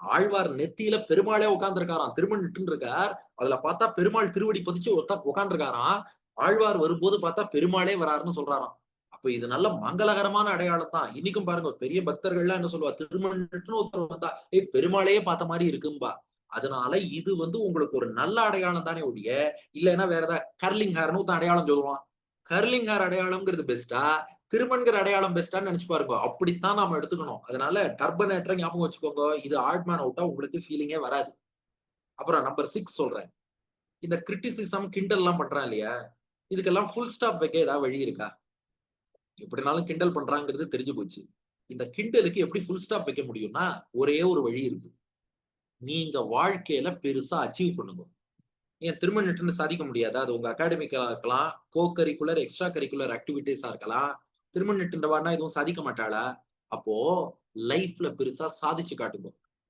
ஆழ்வார் நெத்தியில பெருமாளே உட்கார்ந்திருக்காராம். திருமணிட்டு இருக்கார். அதுல பார்த்தா பெருமாள் திருவடி பதிச்சு உட்கார்ந்திருக்காராம். ஆழ்வார் வரும்போது பார்த்தா பெருமாளே வராருன்னு சொல்றாராம். அப்ப இது நல்ல மங்களகரமான அடையாளம் தான். இன்னைக்கும் பாருங்க பெரிய பக்தர்கள்லாம் என்ன சொல்லுவா, திருமணம்னு ஒருத்தர் வந்தா, ஏய் பெருமாளையே பார்த்த மாதிரி இருக்கும்பா. அதனால இது வந்து உங்களுக்கு ஒரு நல்ல அடையாளம் தானே ஒழிய, இல்லைன்னா வேற ஏதாவது கர்லிங் ஹேர்ன்னு ஒருத்தன் அடையாளம் சொல்லுவான். கர்லிங் ஹேர் அடையாளம்ங்கிறது பெஸ்ட்டா? திருமண்கிற அடையாளம் பெஸ்ட்டான்னு நினைச்சு பாருங்க. அப்படித்தான் நாம எடுத்துக்கணும். அதனால டர்பனேட்டர ஞாபகம் வச்சுக்கோங்க. இது ஆட் மேன் அவுட்டா உங்களுக்கு ஃபீலிங்கே வராது. அப்புறம் நம்பர் 6 சொல்றேன். இந்த கிரிட்டிசிசம், கிண்டல்லாம் பண்றான் இல்லையா? இதுக்கெல்லாம் ஃபுல் ஸ்டாப் வைக்க ஏதாவது வழி இருக்கா? எப்படினாலும் கிண்டல் பண்றாங்கிறது தெரிஞ்சு போச்சு. இந்த கிண்டலுக்கு எப்படி ஃபுல் ஸ்டாப் வைக்க முடியும்னா, ஒரே ஒரு வழி இருக்கு. நீங்க வாழ்க்கையில பெருசா அச்சீவ் பண்ணுங்க. ஏன் திருமணம்ன்னு சாதிக்க முடியாதா? அது உங்க அகாடமிக்கா இருக்கலாம், கோ கரிக்குலர், எக்ஸ்ட்ரா கரிக்குலர் ஆக்டிவிட்டீஸா இருக்கலாம். திருமணம்ன்றவான்னா எதுவும் சாதிக்க மாட்டாளா? அப்போ லைஃப்ல பெருசா சாதிச்சு காட்டுங்க.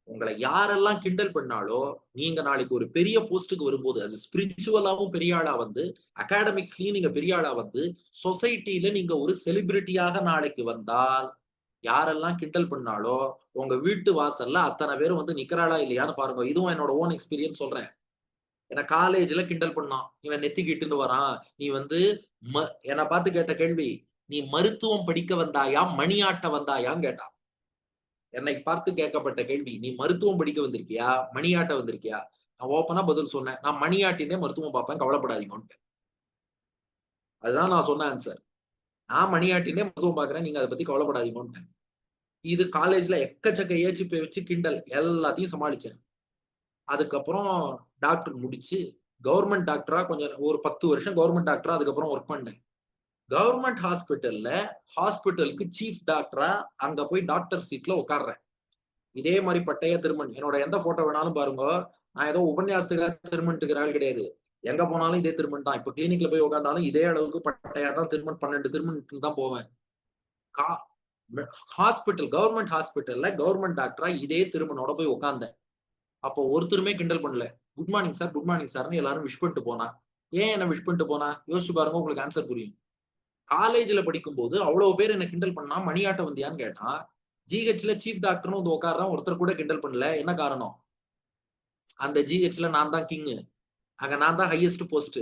உங்கள யாரெல்லாம் கிண்டல் பண்ணாலோ, நீங்க நாளைக்கு ஒரு பெரிய போஸ்ட்க்கு வரும்போது, அது ஸ்பிரிச்சுவலாவும் பெரிய ஆளா வந்து, அகாடமிக்ஸ்லயும் நீங்க பெரிய ஆளா வந்து, சொசைட்டில நீங்க ஒரு செலிபிரிட்டியாக நாளைக்கு வந்தால், யாரெல்லாம் கிண்டல் பண்ணாலோ, உங்க வீட்டு வாசல்ல அத்தன பேரும் வந்து நிக்கிறாளா இல்லையான்னு பாருங்க. இதுவும் என்னோட ஓன் எக்ஸ்பீரியன்ஸ் சொல்றேன். என்ன காலேஜ்ல கிண்டல் பண்ணான். இவன் நெத்திக்கு இட்டுன்னு வரான். நீ வந்து ம என்ன பார்த்து கேட்ட கேள்வி, "நீ மருத்துவம் படிக்க வந்தாயா? மணியாட்ட வந்தாயான்னு?" கேட்டான். என்னை பார்த்து கேட்கப்பட்ட கேள்வி, "நீ மருத்துவம் படிக்க வந்திருக்கியா? மணியாட்ட வந்திருக்கியா?" நான் ஓப்பனா பதில் சொன்னேன். "நான் மணியாட்டினே மருத்துவம் பார்ப்பேன். கவலைப்படாதீங்கன்ட்டேன்." அதுதான் நான் சொன்ன ஆன்ஸர். "நான் மணியாட்டினே மருத்துவம் பார்க்கிறேன். நீங்க அத பத்தி கவலைப்படாதீங்கன்ட்டேன்." இது காலேஜ்ல எக்கச்சக்க ஏச்சு பேச்சு, கிண்டல் எல்லாத்தையும் சமாளிச்சேன். அதுக்கப்புறம் டாக்டர் முடிச்சு, கவர்ன்மென்ட் டாக்டரா கொஞ்சம் ஒரு 10 வருஷம் கவர்ன்மென்ட் டாக்டரா அதுக்கப்புறம் வொர்க் பண்ணேன். கவர்ன்மென்ட் ஹாஸ்பிட்டல்ல, ஹாஸ்பிட்டலுக்கு சீஃப் டாக்டரா அங்க போய் டாக்டர் சீட்ல உட்கார்றேன். இதே மாரி பட்டையா திருமண். என்னோட எந்த ஃபோட்டோ வேணாலும் பாருங்கோ. நான் ஏதோ உபன்யாசத்துக்காக திருமணத்துக்கு ஆள் கிடையாது. எங்க போனாலும் இதே திருமண் தான். இப்ப கிளினிக்ல போய் உட்கார்ந்தாலும் இதே அளவுக்கு பட்டையா தான் திருமண் 12 திருமணத்துக்கு தான் போவேன். கா ஹாஸ்பிட்டல் கவர்ன்மென்ட் ஹாஸ்பிட்டல்ல கவர்ன்மென்ட் டாக்டரா இதே திருமணோட போய் உட்கார்ந்தேன். அப்போ ஒருத்தருமே கிண்டல் பண்ணல. Good morning sir, good morning சார்ன்னு எல்லாரும் விஷ் பண்ணிட்டு போனா. ஏன் என்ன விஷ் பண்ணிட்டு போனா? யோசிச்சு பாருங்க உங்களுக்கு ஆன்ஸர் புரியும். காலேஜ்ல படிக்கும்போது அவ்வளவு பேர் என்ன கிண்டல் பண்ணா, "மணியாட்ட வந்தியான்னு?" கேட்டான். ஜிஹெச்ல சீஃப் டாக்டர்ன்னு வந்து உட்கார்றான். ஒருத்தர் கூட கிண்டல் பண்ணல. என்ன காரணம்? அந்த ஜிஹெச்ல நான் தான் கிங்கு. அங்க நான் தான் ஹையஸ்ட் போஸ்ட்.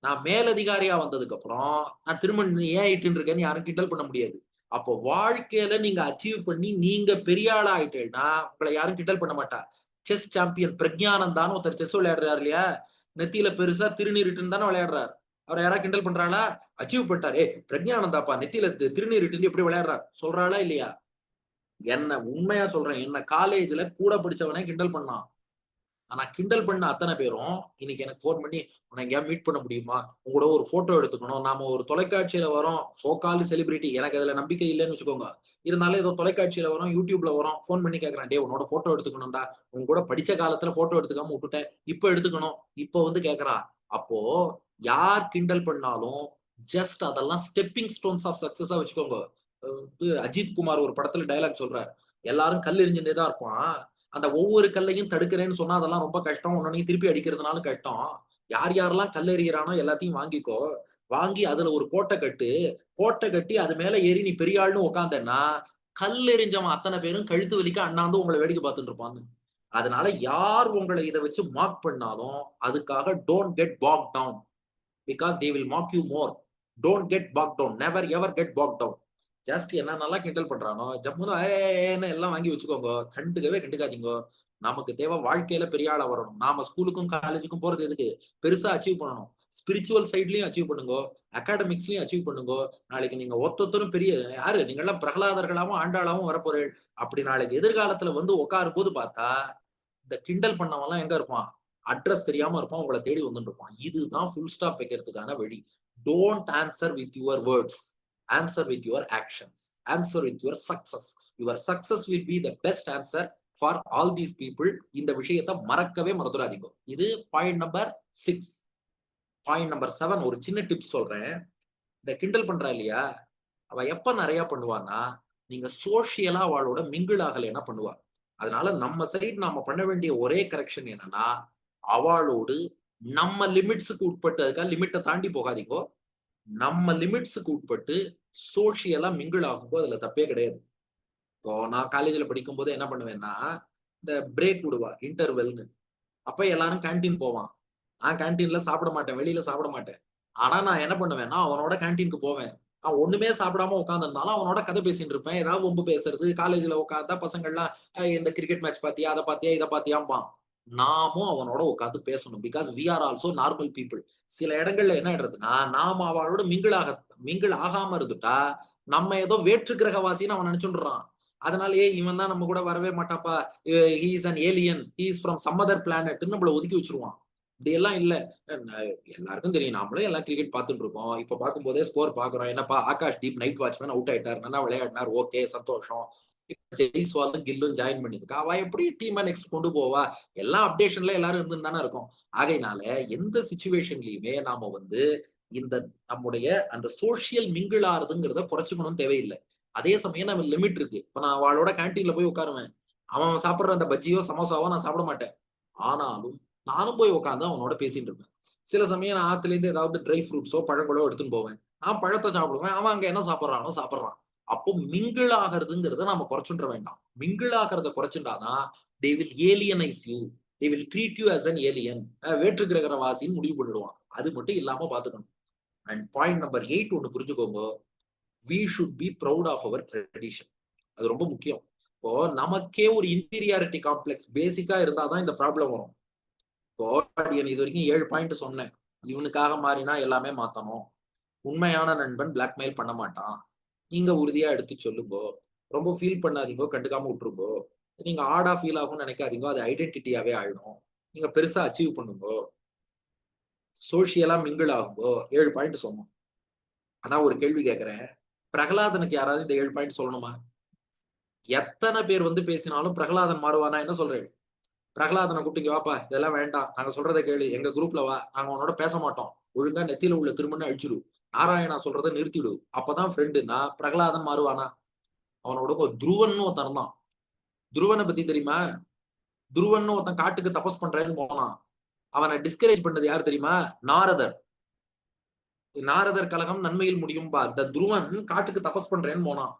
நான் மேலதிகாரியா வந்ததுக்கு அப்புறம், நான் திரும்ப ஏன் ஆயிட்டுன்னு இருக்கேன்னு யாரும் கிண்டல் பண்ண முடியாது. அப்போ வாழ்க்கையில நீங்க அச்சீவ் பண்ணி நீங்க பெரிய ஆளா ஆயிட்டீங்கன்னா, உங்கள யாரும் கிண்டல் பண்ண மாட்டா. செஸ் சாம்பியன் பிரக்ஞானந்தான்னு ஒருத்தர் செஸ் விளையாடுறாரு இல்லையா? நெத்தியில பெருசா திருநீறிட்டுன்னு தானே விளையாடுறார். அவர யாராவது கிண்டல் பண்றாளா? அச்சீவ் பண்ணிட்டாரு. "ஏய் பிரக்ஞானந்தாப்பா நெத்தியில திருநீறிட்டுன்னு எப்படி விளையாடுறார்?" சொல்றாளா இல்லையா? என்ன உண்மையா சொல்றேன். என்ன காலேஜ்ல கூட படிச்சவனே கிண்டல் பண்ணான். ஆனா கிண்டல் பண்ண அத்தன பேரும், இன்னைக்கு எனக்கு ஃபோன் பண்ணி, "உன்ன எங்கேயாவது மீட் பண்ண முடியுமா? உன் கூட ஒரு ஃபோட்டோ எடுத்துக்கணும். நாம ஒரு தொலைக்காட்சியில வரோம். So called celebrity." எனக்கு அதுல நம்பிக்கை இல்லன்னு வச்சுக்கோங்க. இருந்தாலும் ஏதோ தொலைக்காட்சியில வரோம், YouTubeல வரோம். ஃபோன் பண்ணி கேட்கிறேன். "டேய் உன்னோட ஃபோட்டோ எடுத்துக்கணும்டா. உன் கூட படிச்ச காலத்துல ஃபோட்டோ எடுத்துக்காம உட்டுட்டேன். இப்ப எடுத்துக்கணும்." இப்ப வந்து கேட்கிறா. அப்போ யார் கிண்டல் பண்ணாலும், ஜஸ்ட் அதெல்லாம் ஸ்டெப்பிங் ஸ்டோன்ஸ் ஆஃப் சக்சஸா வச்சுக்கோங்க. வந்து அஜித் குமார் ஒரு படத்துல டயலாக் சொல்றார். எல்லாரும் கல் எறிஞ்சுட்டே தான் இருப்பான். அந்த ஒவ்வொரு கல்லையும் தடுக்கிறேன்னு சொன்னா அதெல்லாம் ரொம்ப கஷ்டம். ஒன்னொன்னையும் திருப்பி அடிக்கிறதுனாலும் கஷ்டம். யார் யாரெல்லாம் கல் எறியறானோ எல்லாத்தையும் வாங்கிக்கோ. வாங்கி அதுல ஒரு கோட்டை கட்டி அது மேல ஏறி நீ பெரிய ஆள்னு உட்காந்தேன்னா கல் எறிஞ்சவன் அத்தனை பேரும் கழுத்து வலிக்க அண்ணாந்து உங்களை வேடிக்கை பார்த்துட்டு இருப்பான்னு. அதனால யார் உங்களை இதை வச்சு மார்க் பண்ணாலும் அதுக்காக don't get back down, because they will mark you more. Don't get back down, never ever get back down. Just என்ன நல்லா கிண்டல் பண்றானோ ஜம்முன்னு ஏன்னு எல்லாம் வாங்கி வச்சுக்கோங்க, கண்டுக்கவே கண்டுக்காதீங்க. நமக்கு தேவை வாழ்க்கையில பெரிய ஆளா வரணும். நாம ஸ்கூலுக்கும் காலேஜுக்கும் போறது எதுக்கு? பெருசா அச்சீவ் பண்ணணும். ஸ்பிரிச்சுவல் சைட்லயும் அச்சீவ் பண்ணுங்க, அகாடமிக்ஸ்லயும் அச்சீவ் பண்ணுங்க. நாளைக்கு நீங்க ஒருத்தரும் பெரிய யாரு நீங்க எல்லாம் பிரகலாதர்களாவும் ஆண்டாளாவும் வரப்போறேன். அப்படி நாளைக்கு எதிர்காலத்துல வந்து உட்காரும் போது பார்த்தா இந்த கிண்டல் பண்ணவன்லாம் எங்க இருப்பான்? அட்ரஸ் தெரியாம இருப்பான், உங்களை தேடி வந்துட்டு இருப்பான். இதுதான் ஃபுல் ஸ்டாப் வைக்கிறதுக்கான வழி. Don't answer with your words, answer with your actions, answer with your success. Your success will be the best answer for all these people. இந்த விஷயத்தை மறக்கவே மறந்துடாதீங்க. இது பாயிண்ட் நம்பர் 6. பாயிண்ட் நம்பர் 7 ஒரு சின்ன டிப்ஸ் சொல்றேன். இந்த கிண்டல் பண்றா இல்லையா, அவ எப்ப நிறைய பண்ணுவான்னா, நீங்க சோசியலா அவளோட மிங்கிள் ஆகலைன்னா பண்ணுவா. அதனால நம்ம சைடு நாம பண்ண வேண்டிய ஒரே கரெக்ஷன் என்னன்னா, அவளோடு நம்ம லிமிட்ஸுக்கு உட்பட்டு, அதுக்காக லிமிட்டை தாண்டி போகாதீங்கோ. நம்ம லிமிட்ஸுக்கு உட்பட்டு சோசியலா மிங்கிள் ஆகும்போது அதுல தப்பே கிடையாது. இப்போ நான் காலேஜ்ல படிக்கும் போது என்ன பண்ணுவேன்னா, இந்த பிரேக் விடுவா இன்டர்வெல்னு. அப்ப எல்லாரும் கேன்டீன் போவான். நான் கேன்டீன்ல சாப்பிட மாட்டேன், வெளியில சாப்பிட மாட்டேன். ஆனா நான் என்ன பண்ணுவேன்னா, அவனோட கேன்டீனுக்கு போவேன். அவன் ஒண்ணுமே சாப்பிடாம உட்கார்ந்திருந்தாலும் அவனோட கதை பேசிட்டு இருப்பேன். ஏதாவது வம்பு பேசுறது, காலேஜ்ல உட்கார்ந்தா பசங்கள்லாம் இந்த கிரிக்கெட் மேட்ச் பாத்தியா, அத பாத்தியா, இத பாத்தியாம்பான். நாமும் அவனோட உட்கார்ந்து பேசணும். Because we are also normal people. சில இடங்கள்ல என்ன ஆயிடுறதுன்னா, நாம அவளோட மிங்கிள் ஆகாம இருந்துட்டா, நம்ம ஏதோ வேற்று கிரகவாசின்னு அவன் நினைச்சுடுறான். அதனால இவன் தான் நம்ம கூட வரவே மாட்டான்ப்பா, he is an alien, he is from some other பிளானட்ன்னு நம்மள ஒதுக்கி வச்சிருவான். இப்படியெல்லாம் இல்ல. எல்லாருக்கும் தெரியும். நாமளும் எல்லாம் கிரிக்கெட் பார்த்துட்டு இருக்கோம். இப்ப பார்க்கும்போதே ஸ்கோர் பார்க்குறோம். என்னப்பா Akash Deep night watchman out ஆயிட்டார். நல்லா விளையாடினார். ஓகே சந்தோஷம். ஜெய்ஸ்வாலும் கில்லும் ஜாயின் பண்ணிருக்கா. அவ எப்படி டீமை நெக்ஸ்ட் கொண்டு போவா? எல்லா அப்டேஷன்ல எல்லாரும் இருந்து தானே இருக்கும். ஆகையினால எந்த சிச்சுவேஷன்லயுமே நாம வந்து இந்த நம்முடைய அந்த சோசியல் மிங்கிள் ஆறதுங்கிறத குறைச்சுக்கணும் தேவையில்லை. அதே சமயம் நம்ம லிமிட் இருக்கு. இப்ப நான் அவளோட கேன்டீன்ல போய் உட்காருவேன். அவன் சாப்பிடுற அந்த பஜ்ஜியோ சமோசாவோ நான் சாப்பிட மாட்டேன். ஆனாலும் நானும் போய் உட்கார்ந்து அவனோட பேசிட்டு இருப்பேன். சில சமயம் நான் ஆத்துல இருந்து ஏதாவது ட்ரை ஃப்ரூட்ஸோ பழங்களோ எடுத்துன்னு போவேன். நான் பழத்தை சாப்பிடுவேன். அவன் அங்க என்ன சாப்பிடுறானோ சாப்பிடுறான். அப்போ மிங்கிள் ஆகிறதுங்கிறத நாம குறைச்சுட வேண்டாம். மிங்கிள் ஆகிறத குறைச்சுட்டாதான் they will alienise you, they will treat you as an alien, வேற்று கிரகவாசின்னு முடிவு பண்ணிடுவான். அது மட்டும் இல்லாம பாத்துக்கணும். அண்ட் பாயிண்ட் நம்பர் 8 ஒன்னு புரிஞ்சுக்கோங்க. We should be proud of our tradition. அது ரொம்ப முக்கியம். இப்போ நமக்கே ஒரு இன்ஃபீரியாரிட்டி காம்ப்ளெக்ஸ் பேசிக்கா இருந்தாதான் இந்த ப்ராப்ளம் வரும். இப்போ இது வரைக்கும் 7 பாயிண்ட் சொன்னேன். இவனுக்காக மாறினா எல்லாமே மாத்தணும். உண்மையான நண்பன் பிளாக்மெயில் பண்ண மாட்டான். நீங்க உறுதியா எடுத்து சொல்லுங்கோ. ரொம்ப ஃபீல் பண்ணாதீங்கோ, கண்டுக்காம விட்டுருங்கோ. நீங்க ஆடா ஃபீல் ஆகும்னு நினைக்காதீங்கோ, அது ஐடென்டிட்டியாவே ஆயிடும். நீங்க பெருசா அச்சீவ் பண்ணுங்கோ. சோசியலா மிங்கிள் ஆகுங்கோ. 7 பாயிண்ட் சொன்னோம். ஆனா ஒரு கேள்வி கேட்கிறேன். பிரகலாதனுக்கு யாராவது இந்த 7 பாயிண்ட் சொல்லணுமா? எத்தனை பேர் வந்து பேசினாலும் பிரகலாதன் மாறுவானா? என்ன சொல்றேன்? பிரகலாதனை கூப்பிட்டு இங்க வாப்பா, இதெல்லாம் வேண்டாம், நாங்க சொல்றதை கேளு, எங்க குரூப்ல வா, நாங்க உன்னோட பேச மாட்டோம், ஒழுங்கா நெத்தியில உள்ள திருமணம் அழிச்சிடு, நாராயணா சொல்றதை நிறுத்திடு, அப்பதான் ஃப்ரெண்டுனா பிரகலாதன் மாறுவானா? அவனோட ஒரு துருவன் ஒருத்தன் இருந்தான். துருவனை பத்தி தெரியுமா? துருவன் ஒருத்தன் காட்டுக்கு தபஸ் பண்றேன்னு போனான். அவனை டிஸ்கரேஜ் பண்ணது யாரு தெரியுமா? நாரதர். நாரதர் கழகம் நன்மையில் முடியும் பா. இந்த துருவன் காட்டுக்கு தபஸ் பண்றேன்னு போனான்.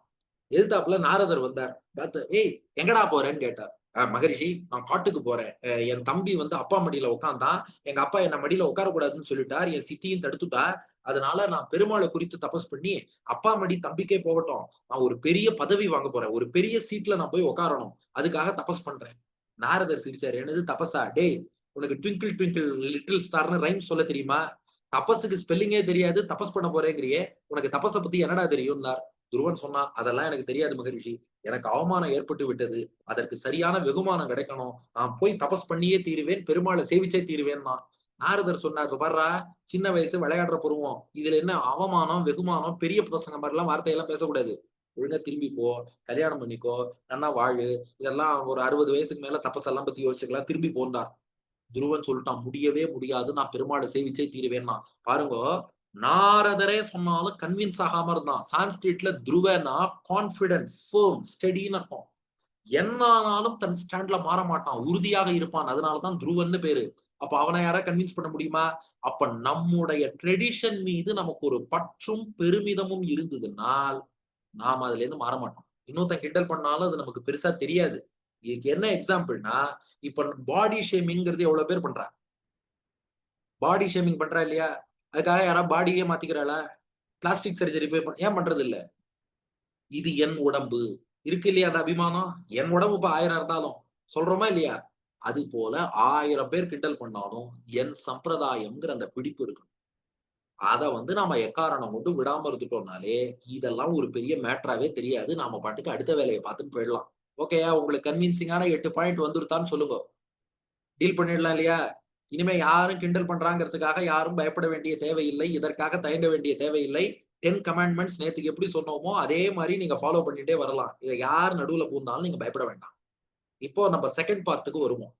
எதிர்த்தாப்புல நாரதர் வந்தார். பார்த்து ஏய் எங்கடா போறேன்னு கேட்டார். மகரிஷி நான் காட்டுக்கு போறேன். என் தம்பி வந்து அப்பா மடியில உட்கார்ந்தான். எங்க அப்பா என்ன மடியில உட்காரக்கூடாதுன்னு சொல்லிட்டார். என் சித்தியும் தடுத்துட்டா. அதனால நான் பெருமாளை குறித்து தபஸ் பண்ணி அப்பா மடி தம்பிக்கே போகட்டும், நான் ஒரு பெரிய பதவி வாங்க போறேன், ஒரு பெரிய சீட்ல நான் போய் உட்காரணும், அதுக்காக தபஸ் பண்றேன். நாரதர் சிரிச்சாரு. என்னது தபஸா? டேய் உனக்கு ட்விங்கிள் ட்விங்கிள் லிட்டில் ஸ்டார்னு ரைம் சொல்ல தெரியுமா? தபஸுக்கு ஸ்பெல்லிங்கே தெரியாது, தபஸ் பண்ண போறேங்கிறியே, உனக்கு தபஸை பத்தி என்னடா தெரியும்னார். துருவன் சொன்னா அதெல்லாம் எனக்கு தெரியாது மகரிஷி, எனக்கு அவமானம் ஏற்பட்டு விட்டது, அதற்கு சரியான வெகுமானம் கிடைக்கணும், நான் போய் தபஸ் பண்ணியே தீருவேன், பெருமாளை சேவிச்சே தீருவேன்னா. நாரதர் சொன்னார், பாரா சின்ன வயசு விளையாடுற பருவம், இதுல என்ன அவமானம் வெகுமானம், பெரிய பசங்க மாதிரிலாம் வார்த்தையெல்லாம் பேசக்கூடாது, ஒழுங்கா திரும்பி போ, கல்யாணம் பண்ணிக்கோ, நல்லா வாழு, இதெல்லாம் ஒரு 60 வயசுக்கு மேல தபஸெல்லாம் பத்தி யோசிச்சுக்கலாம், திரும்பி போண்டா. துருவன் சொல்லிட்டான், முடியவே முடியாது, நான் பெருமாளை சேவிச்சே தீருவேன்னா. பாருங்க, நாரதரே சொன்னாலும் கன்வின்ஸ் ஆகாம இருந்தான். சான்ஸ்கிரிட்ல துருவனா கான்பிடன்ட், ஃபர்ம், ஸ்டெடின்னு இருக்கும். என்னானாலும் தன் ஸ்டாண்ட்ல மாற மாட்டான், உறுதியாக இருப்பான். அதனாலதான் துருவன்னு பேரு. அப்ப அவனை யாரா கன்வின்ஸ் பண்ண முடியுமா? அப்ப நம்முடைய ட்ரெடிஷன் மீது நமக்கு ஒரு பற்றும் பெருமிதமும் இருந்ததுனால் நாம அதுல இருந்து மாற மாட்டோம். இன்னொருத்தன் கிண்டல் பண்ணாலும் அது நமக்கு பெருசா தெரியாது. இதுக்கு என்ன எக்ஸாம்பிள்னா, இப்ப பாடி ஷேமிங்கிறது எவ்வளவு பேர் பண்றாங்க? பாடி ஷேமிங் பண்றா இல்லையா? அதுக்காக யாராவது பாடியே மாத்திக்கிறாளா? பிளாஸ்டிக் சர்ஜரி போய் ஏன் பண்றது இல்ல? இது என் உடம்பு. இருக்கு இல்லையா அந்த அபிமானம்? என் உடம்பு இப்ப 1000 இருந்தாலும். சொல்றோமா இல்லையா? அது போல 1000 பேர் கிண்டல் பண்ணாலும், என் சம்பிரதாயம்ங்கிற அந்த பிடிப்பு இருக்கணும். அத நாம எக்காரணம் கொண்டும் விடாம இருந்துட்டோம்னாலே, இதெல்லாம் ஒரு பெரிய மேட்டராவே தெரியாது. நாம பாட்டுக்கு அடுத்த வேலைய பார்த்துட்டு போயிடலாம். ஓகேயா? உங்களுக்கு கன்வின்சிங்கான 8 பாயிண்ட் வந்துருத்தான்னு சொல்லுங்க. டீல் பண்ணிடலாம் இல்லையா? இனிமே யாரும் கிண்டல் பண்றாங்கிறதுக்காக யாரும் பயப்பட வேண்டிய தேவையில்லை. இதற்காக தயங்க வேண்டிய தேவையில்லை. 10 கமாண்ட்மென்ட்ஸ் நேத்துக்கு எப்படி சொன்னோமோ, அதே மாரி நீங்க ஃபாலோ பண்ணிட்டே வரலாம். இத யார் நடுவுல புகுந்தாலும் நீங்க பயப்பட வேண்டாம். இப்போ நம்ம 2ண்ட் பார்ட்டுக்கு வருவோம்.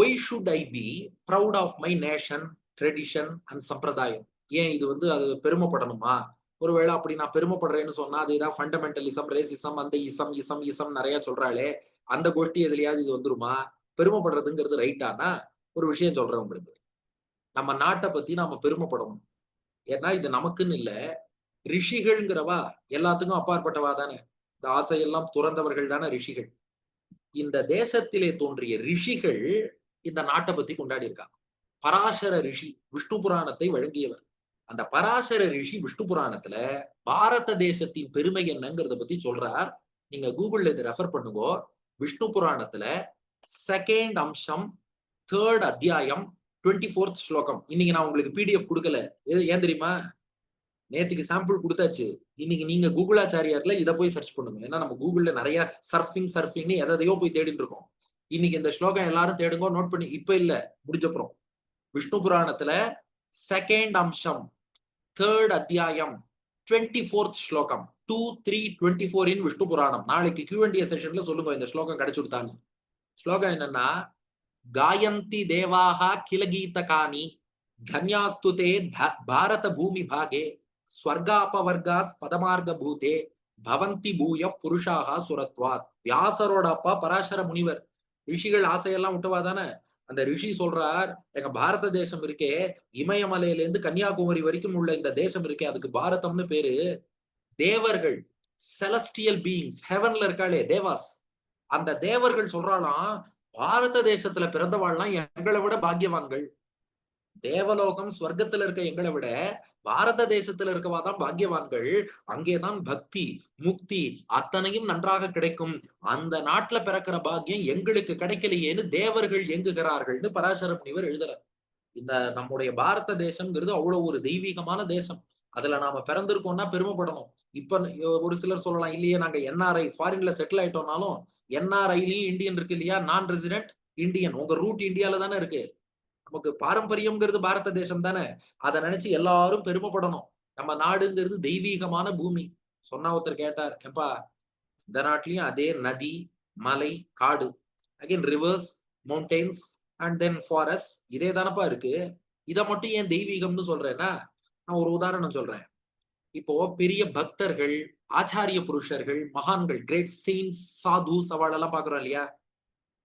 Why should I be proud of my nation, tradition and சம்பிரதாயம்? ஏன் இது அது பெருமைப்படணுமா? ஒருவேள அப்படி நான் பெருமைப்படுறேன்னு சொன்னா, அது ஏதாவது ஃபண்டமெண்டலிசம், ரேசிசம், அந்த இசம், இசம், இசம் நெறைய சொல்றாளே, அந்த கோஷ்டி எதுலயாவது இது வந்துருமா? பெருமைப்படுறதுங்கிறது ரைட்டானா? ஒரு விஷயம் சொல்றேன் உங்களுக்கு. நம்ம நாட்ட பத்தி நாம பெருமைப்படணும். ஏன்னா இது நமக்குன்னு இல்ல. ரிஷிகள்ங்கிறவா எல்லாத்துக்கும் அப்பாற்பட்டவா தானே. இந்த ஆசையெல்லாம் துறந்தவர்கள் தானே ரிஷிகள். இந்த தேசத்திலே தோன்றிய ரிஷிகள் இந்த நாட்ட பத்தி கொண்டாடி இருக்காங்க. பராசர ரிஷி விஷ்ணு புராணத்தை வழங்கியவர். அந்த பராசர ரிஷி விஷ்ணு புராணத்துல பாரத தேசத்தின் பெருமை என்னங்கிறத பத்தி சொல்றார். நீங்க கூகுள்ல இத ரெஃபர் பண்ணுங்கோ. விஷ்ணு புராணத்துல 2ண்ட் அம்சம் 3rd அத்தியாயம் 24th ஸ்லோகம். இன்னைக்கு நான் உங்களுக்கு பிடிஎஃப் குடுக்கல. ஏன் தெரியுமா? நேத்துக்கு சாம்பிள் குடுத்தாச்சு. இன்னைக்கு நீங்க கூகுளாச்சாரியார்ல இத போய் சர்ச் பண்ணுங்க. ஏன்னா நம்ம கூகுள்ல நெறைய சர்ஃபிங்ன்னு எதையோ போய் தேடிட்டு இருக்கோம். இன்னைக்கு இந்த ஸ்லோகம் எல்லாரும் தேடுங்க, நோட் பண்ணி இப்ப இல்ல, முடிஞ்சப்புறம். விஷ்ணு புராணத்துல 2ண்ட் அம்சம் 3rd அத்தியாயம் 24th ஸ்லோகம் 2, 3, 24 இன் விஷ்ணு புராணம். நாளைக்கு Q&A செஷன்ல சொல்லுங்க இந்த ஸ்லோகம் கிடைச்சுடுத்தான்னு. ஸ்லோகம் என்னன்னா, காயந்தி தேவாஹ கில கீதகானி தன்யாஸ்து தே பாரத பூமி பாகே ஸ்வர்காபவர்காஸ் பதமார்க்க பூதே பவந்தி பூய புருஷாக சுரத்வாத். வியாசரோட அப்பா பராசர முனிவர். ரிஷிகள் ஆசையெல்லாம் விட்டவா தானே. அந்த ரிஷி சொல்றார், எங்க பாரத தேசம் இருக்கே, இமயமலையில இருந்து கன்னியாகுமரி வரைக்கும் உள்ள இந்த தேசம் இருக்கே, அதுக்கு பாரதம்னு பேரு. தேவர்கள், செலஸ்டியல் பீயிங்ஸ், ஹெவன்ல இருக்காளே தேவாஸ், அந்த தேவர்கள் சொல்றாளாம், பாரத தேசத்துல பிறந்தவாள்லாம் எங்களை விட பாக்கியவான்கள். தேவலோகம் ஸ்வர்க்கத்துல இருக்க எங்களை விட பாரத தேசத்துல இருக்கவா தான் பாக்கியவான்கள். அங்கேதான் பக்தி, முக்தி அத்தனையும் நன்றாக கிடைக்கும். அந்த நாட்டுல பிறக்கிற பாக்கியம் எங்களுக்கு கிடைக்கலையேன்னு தேவர்கள் எங்குகிறார்கள்னு பராசர முனிவர் எழுதுறார். இந்த நம்முடைய பாரத தேசம்ங்கிறது அவ்வளவு ஒரு தெய்வீகமான தேசம். அதுல நாம பிறந்திருக்கோம்னா பெருமைப்படணும். இப்ப ஒரு சிலர் சொல்லலாம், இல்லையே நாங்க என்ஆர்ஐ ஃபாரின்ல செட்டில் ஆயிட்டோம்னாலும் என்ஆர்ஐலயும் இந்தியன் இருக்கு இல்லையா, நான் ரெசிடென்ட் இந்தியன். உங்க ரூட் இந்தியால தானே இருக்கு. நமக்கு பாரம்பரியம்ங்கிறது பாரத தேசம் தானே. அதை நினைச்சு எல்லாரும் பெருமைப்படணும். நம்ம நாடுங்கிறது தெய்வீகமான பூமி. சொன்னா ஒருத்தர் கேட்டார், எப்பா இந்த நாட்டிலயும் அதே நதி, மலை, காடு, again reverse, mountains and then forest, இதே தானப்பா இருக்கு. இதை மட்டும் ஏன் தெய்வீகம்னு சொல்றேன்னா, நான் ஒரு உதாரணம் சொல்றேன். இப்போ பெரிய பக்தர்கள், ஆச்சாரிய புருஷர்கள், மகான்கள், கிரேட் செயின்ஸ், சாதுஸ் அவளெல்லாம் பாக்குறோம் இல்லையா.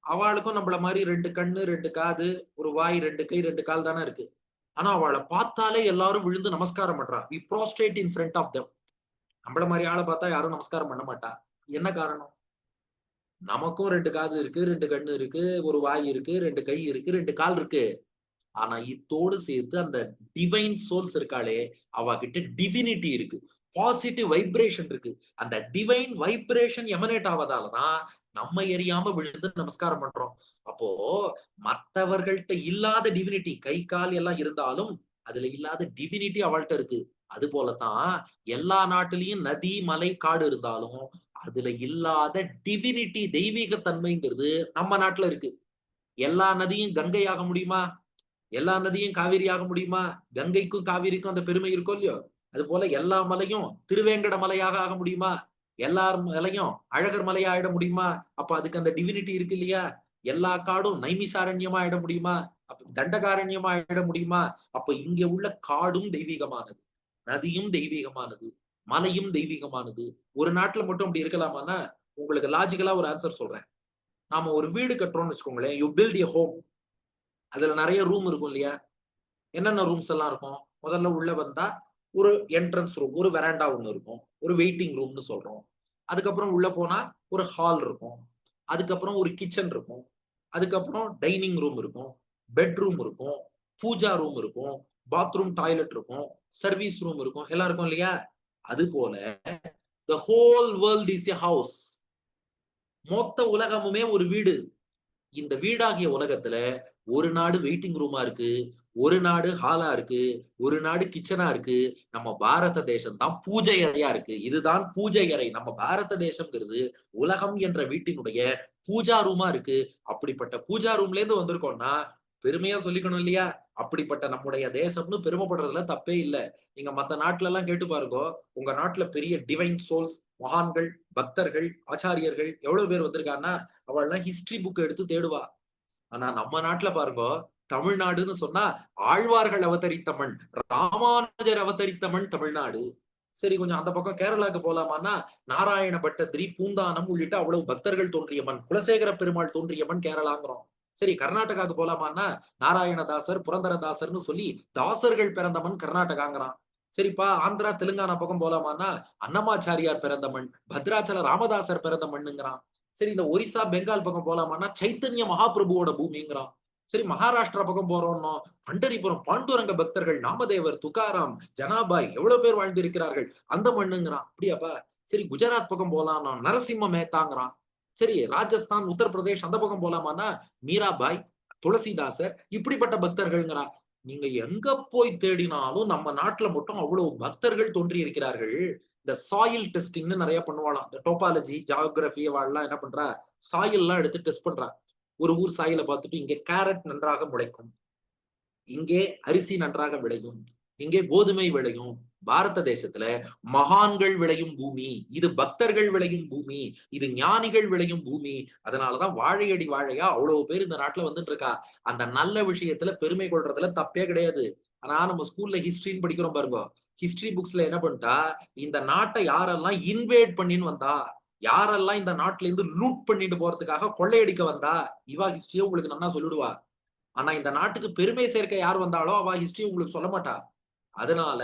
அவளுக்கும் நம்மள மாதிரி 2 கண்ணு, 2 காது, ஒரு வாய், 2 கை, 2 கால் தானே இருக்கு. ஆனா அவளை பார்த்தாலே எல்லாரும் விழுந்து நமஸ்காரம் பண்றா. We prostrate in front of them. நம்மள மாதிரி ஆளை பார்த்தா யாரும் நமஸ்காரம் பண்ண மாட்டா. என்ன காரணம்? நமக்கும் 2 காது இருக்கு, 2 கண்ணு இருக்கு, ஒரு வாய் இருக்கு, 2 கை இருக்கு, 2 கால் இருக்கு. ஆனா இத்தோடு சேர்த்து அந்த டிவைன் சோல்ஸ் இருக்காளே, அவ கிட்ட டிவினிட்டி இருக்கு, பாசிட்டிவ் வைப்ரேஷன் இருக்கு. அந்த டிவைன் வைப்ரேஷன் எமனேட் ஆவதாலதான் நம்ம எரியாம விழுந்து நமஸ்காரம் பண்றோம். அப்போ மத்தவர்கள்ட்ட இல்லாத டிவினிட்டி, கை கால் எல்லாம் இருந்தாலும் அதுல இல்லாத டிவினிட்டி அவள்கிட்ட இருக்கு. அது போலதான் எல்லா நாட்டிலையும் நதி, மலை, காடு இருந்தாலும் அதுல இல்லாத டிவினிட்டி, தெய்வீக தன்மைங்கிறது நம்ம நாட்டுல இருக்கு. எல்லா நதியும் கங்கையாக முடியுமா? எல்லா நதியும் காவிரியாக முடியுமா? கங்கைக்கும் காவிரிக்கும் அந்த பெருமை இருக்கும் இல்லையோ. அது போல எல்லா மலையும் திருவேங்கட மலையாக ஆக முடியுமா? எல்லார் மலையும் அழகர் மலையா ஆயிட முடியுமா? அப்ப அதுக்கு அந்த டிவினிட்டி இருக்கு இல்லையா. எல்லா காடும் நைமிசாரண்யமா ஆயிட முடியுமா? அப்ப தண்டகாரண்யமா ஆயிட முடியுமா? அப்ப இங்க உள்ள காடும் தெய்வீகமானது, நதியும் தெய்வீகமானது, மலையும் தெய்வீகமானது. ஒரு நாட்டுல மட்டும் அப்படி இருக்கலாமான்னா, உங்களுக்கு லாஜிக்கலா ஒரு ஆன்சர் சொல்றேன். நாம ஒரு வீடு கட்டுறோம்னு வச்சுக்கோங்களேன். You build a home. அதுல நிறைய ரூம் இருக்கும் இல்லையா? என்னென்ன ரூம்ஸ் எல்லாம் இருக்கும்? முதல்ல உள்ள வந்தா ஒரு என்ட்ரன்ஸ் ரூம், ஒரு வெராண்டா ஒண்ணு இருக்கும். ஒரு வெயிட்டிங் ரூம்னு சொல்றோம். அதுக்கப்புறம் உள்ள போனா ஒரு ஹால் இருக்கும். அதுக்கப்புறம் ஒரு கிச்சன் இருக்கும். அதுக்கப்புறம் டைனிங் ரூம் இருக்கும். பெட்ரூம் இருக்கும். பூஜா ரூம் இருக்கும். பாத்ரூம், டாய்லெட் இருக்கும். சர்வீஸ் ரூம் இருக்கும். எல்லாம் இருக்கும் இல்லையா? அதுபோல the whole world is a house. மொத்த உலகமுமே ஒரு வீடு. இந்த வீடாகிய உலகத்துல ஒரு நாடு வெயிட்டிங் ரூமா இருக்கு, ஒரு நாடு ஹாலா இருக்கு, ஒரு நாடு கிச்சனா இருக்கு. நம்ம பாரத தேசம் தான் பூஜை அறையா இருக்கு. இதுதான் பூஜை அறை. நம்ம பாரத தேசம்ங்கிறது உலகம் என்ற வீட்டினுடைய பூஜா ரூமா இருக்கு. அப்படிப்பட்ட பூஜா ரூம்ல இருந்து வந்திருக்கோம்னா பெருமையா சொல்லிக்கணும் இல்லையா? அப்படிப்பட்ட நம்முடைய தேசம்னு பெருமைப்படுறதுல தப்பே இல்ல. நீங்க மத்த நாட்டுல எல்லாம் கேட்டு பாருங்க. உங்க நாட்டுல பெரிய டிவைன் சோல்ஸ், மகான்கள், பக்தர்கள், ஆச்சாரியர்கள் எவ்வளவு பேர் வந்திருக்காங்கன்னா அவள்லாம் ஹிஸ்டரி புக் எடுத்து தேடுவா. ஆனா நம்ம நாட்டுல பாருங்க, தமிழ்நாடுன்னு சொன்னா ஆழ்வார்கள் அவதரித்த மண், ராமானுஜர் அவதரித்த மண் தமிழ்நாடு. சரி, கொஞ்சம் அந்த பக்கம் கேரளாக்கு போலாமான்னா நாராயண பட்டத்திரி, பூந்தானம் உள்ளிட்ட அவ்வளவு பக்தர்கள் தோன்றிய மண், குலசேகர பெருமாள் தோன்றிய மண் கேரளாங்கிறோம். சரி, கர்நாடகாக்கு போலாமான்னா நாராயணதாசர், புரந்தரதாசர்னு சொல்லி தாசர்கள் பிறந்த மண் கர்நாடகாங்கிறான். சரிப்பா, ஆந்திரா தெலுங்கானா பக்கம் போலாமான்னா அன்னமாச்சாரியார் பிறந்த மண், பத்ராச்சல ராமதாசர் பிறந்த மண்ணுங்கிறான். சரி, இந்த ஒரிசா பெங்கால் பக்கம் போலாமான்னா சைத்தன்ய மகாபிரபுவோட பூமிங்கிறான். சரி, மகாராஷ்டிரா பக்கம் போறோம்னோ பண்டரிபுரம் பாண்டுரங்க பக்தர்கள், நாமதேவர், துகாராம், ஜனாபாய் எவ்வளவு பேர் வாழ்ந்திருக்கிறார்கள் அந்த மண்ணுங்கிறான். அப்படியாப்பா? சரி, குஜராத் பக்கம் போலாம்னா நரசிம்ம மேத்தாங்கிறான். சரி, ராஜஸ்தான், உத்தரப்பிரதேஷ் அந்த பக்கம் போலாமான்னா மீராபாய், துளசிதாசர் இப்படிப்பட்ட பக்தர்கள்ங்கிறான். நீங்க எங்க போய் தேடினாலும் நம்ம நாட்டுல மட்டும் அவ்வளவு பக்தர்கள் தோன்றி இருக்கிறார்கள். இந்த சாயில் டெஸ்டிங்னு நிறைய பண்ணுவாளாம். இந்த டோபாலஜி, ஜியோகிராபி வாழலாம் என்ன பண்றா, சாயில் எல்லாம் எடுத்து டெஸ்ட் பண்றா. ஒரு ஊர் சாயில பார்த்துட்டு இங்கே கேரட் நன்றாக முளைக்கும், இங்கே அரிசி நன்றாக விளையும், இங்கே கோதுமை விளையும். பாரத தேசத்துல மகான்கள் விளையும் பூமி, இது பக்தர்கள் விளையும் பூமி, இது ஞானிகள் விளையும் பூமி. அதனாலதான் வாழையடி வாழையா அவ்வளவு பேர் இந்த நாட்டுல வந்துட்டு இருக்கா. அந்த நல்ல விஷயத்துல பெருமை கொள்றதுல தப்பே கிடையாது. ஆனா நம்ம ஸ்கூல்ல ஹிஸ்டரின்னு படிக்கிறோம் பாருங்க. ஹிஸ்டரி புக்ஸ்ல என்ன பண்ணிட்டா, இந்த நாட்டை யாரெல்லாம் இன்வேட் பண்ணின்னு வந்தா, யாரெல்லாம் இந்த நாட்டுல இருந்து லூட் பண்ணிட்டு போறதுக்காக கொள்ளையடிக்க வந்தா, இவா ஹிஸ்டரியை உங்களுக்கு நல்லா சொல்லிடுவா. ஆனா இந்த நாட்டுக்கு பெருமை சேர்க்க யார் வந்தாலோ அவ ஹிஸ்டரி உங்களுக்கு சொல்ல மாட்டா. அதனால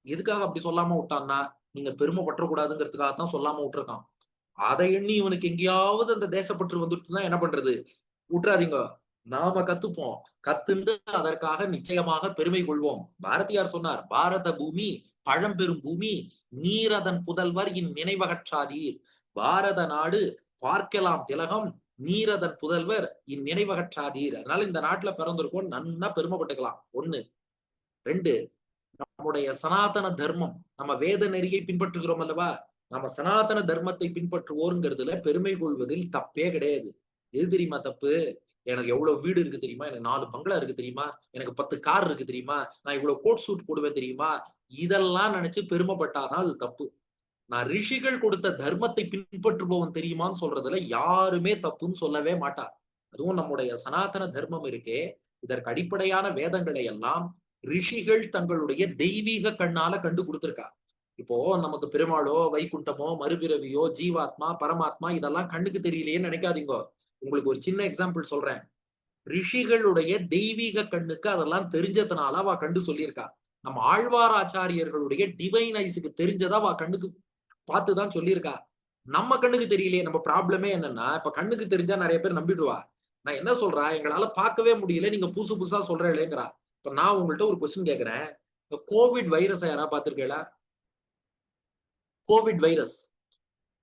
எதுக்காக அப்படி சொல்லாம விட்டான்னா, நீங்க பெருமை பற்றக்கூடாதுங்கிறதுக்காக தான் சொல்லாம விட்டுருக்கான். அதை எண்ணி இவனுக்கு எங்கேயாவது அந்த தேசப்பற்று வந்துட்டுனா என்ன பண்றது? விட்டுறாதீங்க. நாம கத்துப்போம். கத்துண்டு அதற்காக நிச்சயமாக பெருமை கொள்வோம். பாரதியார் சொன்னார், பாரத பூமி பழம்பெரும் பூமி, நீர் அதன் புதல்வர் இந்நினைவகற்றாதீர். பாரத நாடு பார்க்கலாம் திலகம், நீர் அதன் புதல்வர் இந்நினைவகற்றாதீர். அதனால இந்த நாட்டுல பிறந்திருக்கோம் நன்னா பெருமைப்பட்டுக்கலாம். ஒண்ணு. 2, நம்முடைய சனாதன தர்மம், நம்ம வேத நெறியை பின்பற்றுகிறோம் அல்லவா? நம்ம சனாதன தர்மத்தை பின்பற்றுவோருங்கிறதுல பெருமை கொள்வதில் தப்பே கிடையாது. எது தெரியுமா தப்பு? எனக்கு எவ்வளவு வீடு இருக்கு தெரியுமா? எனக்கு 4 பங்களா இருக்கு தெரியுமா? எனக்கு 10 கார் இருக்கு தெரியுமா? நான் இவ்வளவு கோட் சூட் போடுவேன் தெரியுமா? இதெல்லாம் நினைச்சு பெருமைப்பட்டாதான் அது தப்பு. நான் ரிஷிகள் கொடுத்த தர்மத்தை பின்பற்றுபவன் தெரியுமான்னு சொல்றதுல யாருமே தப்புன்னு சொல்லவே மாட்டா. அதுவும் நம்முடைய சனாதன தர்மம் இருக்கே, இதற்கு அடிப்படையான வேதங்களை எல்லாம் ரிஷிகள் தங்களுடைய தெய்வீக கண்ணால கண்டு கொடுத்திருக்கா. இப்போ நமக்கு பெருமாளோ, வைகுண்டமோ, மறுபிறவியோ, ஜீவாத்மா, பரமாத்மா இதெல்லாம் கண்ணுக்கு தெரியலையேன்னு நினைக்காதீங்க. உங்களுக்கு ஒரு சின்ன எக்ஸாம்பிள் சொல்றேன். ரிஷிகளுடைய தெய்வீக கண்ணுக்கு அதெல்லாம் தெரிஞ்சதுனால அவ கண்டு சொல்லியிருக்கா. நம்ம ஆழ்வார் ஆச்சாரியர்களுடைய டிவைன் ஐஸுக்கு தெரிஞ்சதா அவ கண்ணுக்கு பார்த்துதான் சொல்லியிருக்கா. நம்ம கண்ணுக்கு தெரியலையே. நம்ம ப்ராப்ளமே என்னன்னா, இப்ப கண்ணுக்கு தெரிஞ்சா நிறைய பேர் நம்பிடுவா. நான் என்ன சொல்றேன், எங்களால பார்க்கவே முடியல, நீங்க புதுசு புதுசா சொல்றீங்களேங்கிறா. இப்ப நான் உங்கள்ட்ட ஒரு கொஸ்டின் கேட்கிறேன். இந்த கோவிட் வைரஸ் யாராவது பார்த்திருக்கீங்களா? கோவிட் வைரஸ்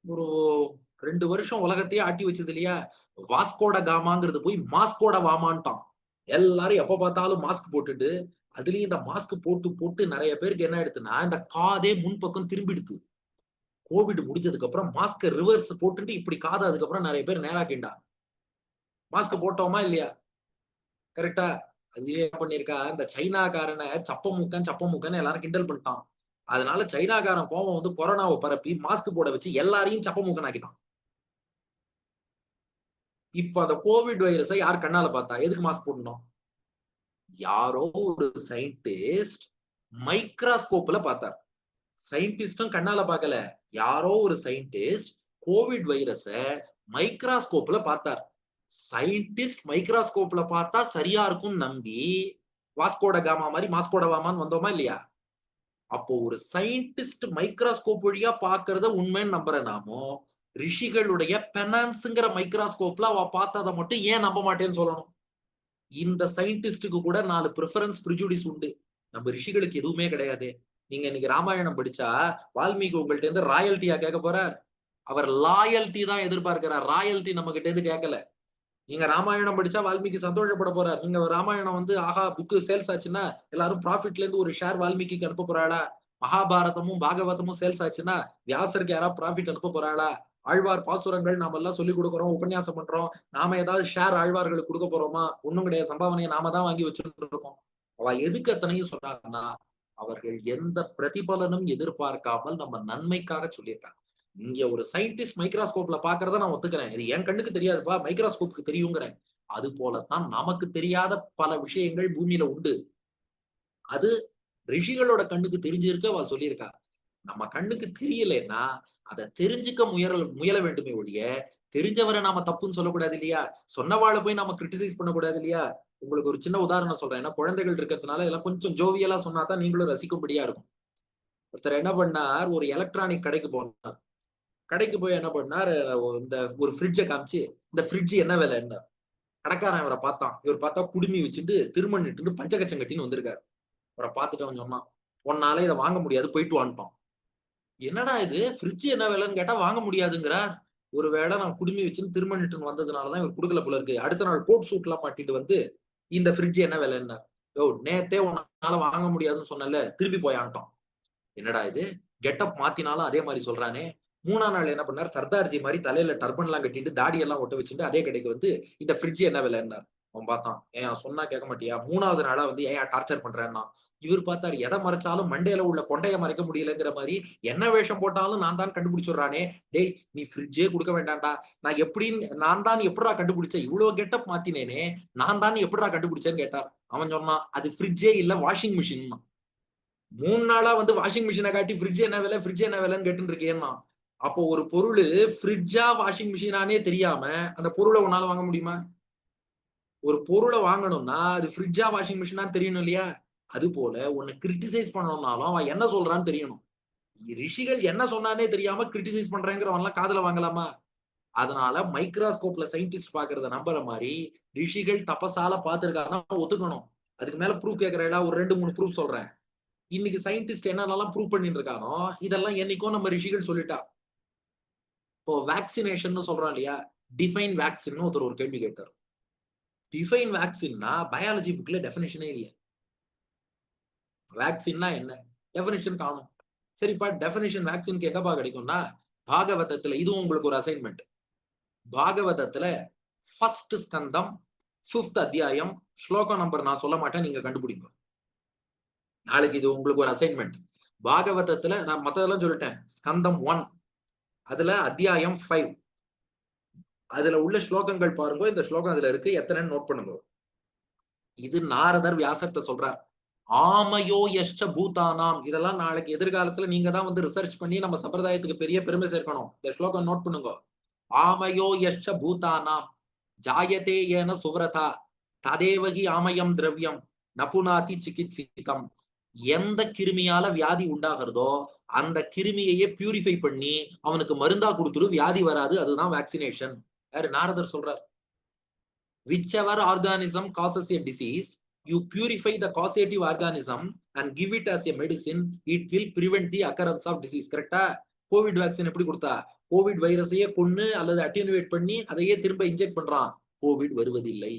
ஒரு 2 வருஷம் உலகத்தையே ஆட்டி வச்சது இல்லையா? வாஸ்கோட காமாங்கிறது போய் மாஸ்கோட வாமான்ட்டான். எல்லாரும் எப்ப பார்த்தாலும் மாஸ்க் போட்டுட்டு, அதுலயும் இந்த மாஸ்க் போட்டு போட்டு நிறைய பேருக்கு என்ன ஆயிடுச்சுன்னா, இந்த காதே முன்பக்கம் திரும்பிடுது. கோவிட் முடிஞ்சதுக்கு அப்புறம் மாஸ்க் ரிவர்ஸ் போட்டுட்டு இப்படி காத அதுக்கப்புறம் நிறைய பேர் நேராக்கிண்டா. மாஸ்க் போட்டோமா இல்லையா? கரெக்ட்டா? அது என்ன பண்ணிருக்கா, இந்த சைனாக்காரன சப்ப மூக்கன், சப்ப மூக்கன்னு எல்லாரும் கிண்டல் பண்ணிட்டான். அதனால சைனாக்காரன் கோவம் வந்து கொரோனாவ பரப்பி மாஸ்க் போட வச்சு எல்லாரையும் சப்ப மூக்கன் ஆக்கிட்டான். இப்ப அந்த கோவிட் வைரஸ யார் கண்ணால பார்த்தா? எதுக்கு மாஸ்க் போடணும்? யாரோ ஒரு சயின்டிஸ்ட் மைக்ராஸ்கோப்ல பார்த்தார். சயின்டிஸ்டும் கண்ணால பார்க்கல. யாரோ ஒரு சயின்டிஸ்ட் கோவிட் வைரஸ மைக்ராஸ்கோப்ல பார்த்தார். சயின்டிஸ்ட் மைக்ரோஸ்கோப்ல பார்த்தா சரியா இருக்கும்னு நம்பி வாஸ்கோட காமா மாதிரி மாஸ்கோட வாமான்னு வந்தோமா இல்லையா? அப்போ ஒரு சயின்டிஸ்ட் மைக்ரோஸ்கோப் வழியா பார்க்கறத உண்மைன்னு நம்புற நாமோ, ரிஷிகளுடைய பெனான்ஸ்ங்கிற மைக்ரோஸ்கோப்ல அவ பார்த்தத மட்டும் ஏன் நம்ப மாட்டேன்னு சொல்லணும்? இந்த சயின்டிஸ்டுக்கு கூட 4 பிரெஃபரன்ஸ் பிரிஜுடிஸ் உண்டு. நம்ம ரிஷிகளுக்கு எதுவுமே கிடையாதே. நீங்க இன்னைக்கு ராமாயணம் படிச்சா, வால்மீகி உங்கள்ட்ட இருந்து ராயல்டியா கேட்க போறார்? அவர் லாயல்டி தான் எதிர்பார்க்கிறார். ராயல்டி நம்ம கிட்ட இருந்து கேட்கல. நீங்க ராமாயணம் படிச்சா வால்மீகி சந்தோஷப்பட போறார். நீங்க ராமாயணம் வந்து ஆஹா புக் சேல்ஸ் ஆச்சுன்னா, எல்லாரும் ப்ராஃபிட்ல இருந்து ஒரு ஷேர் வால்மீகிக்கு அனுப்ப போறாளா? மகாபாரதமும், பாகவதமும் சேல்ஸ் ஆச்சுன்னா, வியாசருக்கு யாராவது ப்ராஃபிட் அனுப்ப போறாளா? ஆழ்வார் பாசுரங்கள் நாம எல்லாம் சொல்லிக் குடுக்குறோம், உபன்யாசம் பண்றோம். நாம ஏதாவது ஷேர் ஆழ்வார்களுக்கு குடுக்க போறோமா? ஒண்ணும் கிடையாது. சம்பாவனைய நாம தான் வாங்கி வச்சுட்டு இருக்கோம். அவ எதுக்கு அத்தனையும் சொன்னாங்கன்னா, அவர்கள் எந்த பிரதிபலனும் எதிர்பார்க்காமல் நம்ம நன்மைக்காக சொல்லியிருக்காங்க. இங்க ஒரு சயின்டிஸ்ட் மைக்ரோஸ்கோப்ல பார்க்கிறத நான் ஒத்துக்கிறேன். இது என் கண்ணுக்கு தெரியாதுப்பா, மைக்ரோஸ்கோப்க்கு தெரியுங்கிறேன். அது போலத்தான் நமக்கு தெரியாத பல விஷயங்கள் பூமியில உண்டு. அது ரிஷிகளோட கண்ணுக்கு தெரிஞ்சிருக்கு அவ சொல்லியிருக்கா. நம்ம கண்ணுக்கு தெரியலன்னா, அத தெரிஞ்சுக்க முயல வேண்டுமே ஒழிய, தெரிஞ்சவர நாம தப்புன்னு சொல்லக்கூடாது இல்லையா? சொன்னவாள போய் நாம கிரிட்டிசைஸ் பண்ணக்கூடாது இல்லையா? உங்களுக்கு ஒரு சின்ன உதாரணம் சொல்றேன். ஏன்னா குழந்தைகள் இருக்கிறதுனால இதெல்லாம் கொஞ்சம் ஜோவியலா சொன்னா தான் நீங்களும் ரசிக்கும்படியா இருக்கும். ஒருத்தர் என்ன பண்ணார், ஒரு எலக்ட்ரானிக் கடைக்கு போனார். கடைக்கு போய் என்ன பண்ணாரு, இந்த ஒரு ஃப்ரிட்ஜ காமிச்சு, "இந்த ஃப்ரிட்ஜ் என்ன விலைன்னார்." கடைக்காரன் இவர பார்த்தான். இவர் பார்த்தா குடுமி வச்சுட்டு, திருமண் இட்டுண்டு பஞ்சகச்சம் கட்டின்னு வந்திருக்காரு. இவர பார்த்துட்டு அவன் சொன்னான், "உன்னால இத வாங்க முடியாது. போயிட்டு வான்ட்டான்." என்னடா இது ஃப்ரிட்ஜ் என்ன விலைன்னு கேட்டா வாங்க முடியாதுங்கிறார். ஒரு வேளை நான் குடுமி வச்சுன்னு திருமணிட்டுன்னு வந்ததுனால தான் இவர் குடுக்கல போல இருக்கு. அடுத்த நாள் கோட் சூட்லாம் மாட்டிட்டு வந்து, இந்த ஃப்ரிட்ஜ் என்ன விலைன்னார். யோவ்! நேத்தே உன்னால வாங்க முடியாதுன்னு சொன்னேன்ல, திருப்பி போயான்ட்டான். என்னடா இது? கெட்டப் மாத்தினாலும் அதே மாரி சொல்றானே! 3ஆம் நாள் என்ன பண்ணாரு, சர்தார்ஜி மாரி தலையில டர்பன்லாம் கட்டிட்டு, தாடி எல்லாம் ஒட்ட வச்சுட்டு, அதே கடைக்கு வந்து, இந்த ஃப்ரிட்ஜ் என்ன விலைன்னார். அவன் பார்த்தான். "ஏன்யா சொன்னா கேட்க மாட்டியா? 3வது நாளா வந்து ஏன்யா டார்ச்சர் பண்றேன்னான்." இவரு பார்த்தாரு, எத மறைச்சாலும் மண்டையில உள்ள கொண்டைய மறைக்க முடியலங்கிற மாரி, என்ன வேஷம் போட்டாலும் நான் தான் கண்டுபிடிச்சுடுறானே! டேய்! நீ ஃப்ரிட்ஜே குடுக்க வேண்டாம்டா. நான் தான் எப்புட்றா கண்டுபிடிச்ச? இவ்ளோ கெட்டப் மாத்தினேனே! நான் தான் எப்புட்றா கண்டுபிடிச்சேன்னு கேட்டார். அவன் சொன்னான், "அது ஃப்ரிட்ஜே இல்ல வாஷிங் மிஷின்ன்னான்." 3 நாளா வந்து வாஷிங் மிஷின காட்டி ஃப்ரிட்ஜ் என்ன விலை, ஃப்ரிட்ஜ் என்ன விலைன்னு கேட்டுட்டு இருக்கேன்னான். அப்போ ஒரு பொருளு ஃப்ரிட்ஜா, வாஷிங் மிஷினான்னே தெரியாம, அந்த பொருள உன்னால வாங்க முடியுமா? ஒரு பொருள வாங்கணும்னா, அது ஃப்ரிட்ஜா, வாஷிங் மிஷினான்னு தெரியணும் இல்லையா? அதுபோல உன்ன கிரிட்டிசைஸ் பண்ணணும்னாலும், அவன் என்ன சொல்றான்னு தெரியணும். ரிஷிகள் என்ன சொன்னான்னே தெரியாம கிரிட்டிசைஸ் பண்றேங்கிறவன்லாம் காதுல வாங்கலாமா? அதனால மைக்ரோஸ்கோப்ல சயின்டிஸ்ட் பார்க்கிறத நம்புற மாரி, ரிஷிகள் தபசால பார்த்திருக்காங்கன்னா ஒத்துக்கணும். அதுக்கு மேல ப்ரூஃப் கேட்கிறேடா, ஒரு 2, 3 ப்ரூஃப் சொல்றேன். இன்னைக்கு சயின்டிஸ்ட் என்னென்னலாம் ப்ரூவ் பண்ணிட்டு இருக்கானோ, இதெல்லாம் என்னைக்கோ நம்ம ரிஷிகள் சொல்லிட்டா. இப்போ வேக்சினேஷன்னு சொல்றோம் இல்லையா? டிஃபைன் வேக்சின்னு ஒருத்தர் ஒரு கேள்வி கேட்டாரு. டிஃபைன் வேக்சின்னா பயாலஜி புக்ல டெஃபினிஷனே இல்ல. வேக்சின்னா என்ன? டெஃபினிஷன் காணோம். சரிப்பா டெஃபினிஷன் வேக்சின்க்கு எங்கப்பா கிடைக்கும்னா, பாகவதத்துல இதுவும் உங்களுக்கு ஒரு அசைன்மென்ட். பாகவதத்துல 1 ஸ்கந்தம் 5த் அத்தியாயம் ஸ்லோகம் நம்பர் நான் சொல்ல மாட்டேன். நீங்க கண்டுபிடிங்க. நாளைக்கு இது உங்களுக்கு ஒரு அசைன்மென்ட். பாகவதத்துல நான் மத்ததெல்லாம் சொல்லிட்டேன். ஸ்கந்தம் 1 அதுல அத்தியாயம் 5 அதுல உள்ள ஸ்லோகங்கள் பாருங்க. இந்த ஸ்லோகம் அதுல இருக்கு. எத்தனைன்னு நோட் பண்ணுங்க. இது நாரதர் வியாசர்ட்ட சொல்றார். ஆமயோ யஷ்ச பூதானாம். இதெல்லாம் நாளைக்கு எதிர்காலத்துல நீங்க தான் வந்து ரிசர்ச் பண்ணி நம்ம சம்பிரதாயத்துக்கு பெரிய பெருமை சேர்க்கணும். இந்த ஸ்லோகம் நோட் பண்ணுங்க. ஆமயோ யஷ்ச பூதானாம் ஜாயதே ஏன சுவ்ரதா ததேவகி ஆமயம் திரவியம் நபுனாதி சிகித்சிதம். எந்த கிருமியால வியாதி உண்டாகிறதோ அந்த கிருமியையே பியூரிஃபை பண்ணி அவனுக்கு மருந்தா கொடுத்துரு வியாதி வராது. அதுதான் வேக்சினேஷன். யாரு நாரதர் சொல்றார். whichever organism causes a disease, you purify the causative organism and give it as a medicine, it will prevent the occurrence of disease. கரெக்டா? கோவிட் வேக்சின் எப்படி கொடுத்தா? கோவிட் வைரஸையே கொன்னு அல்லது அட்டினுவேட் பண்ணி அதையே திரும்ப இன்ஜெக்ட் பண்றான். கோவிட் வருவதில்லை.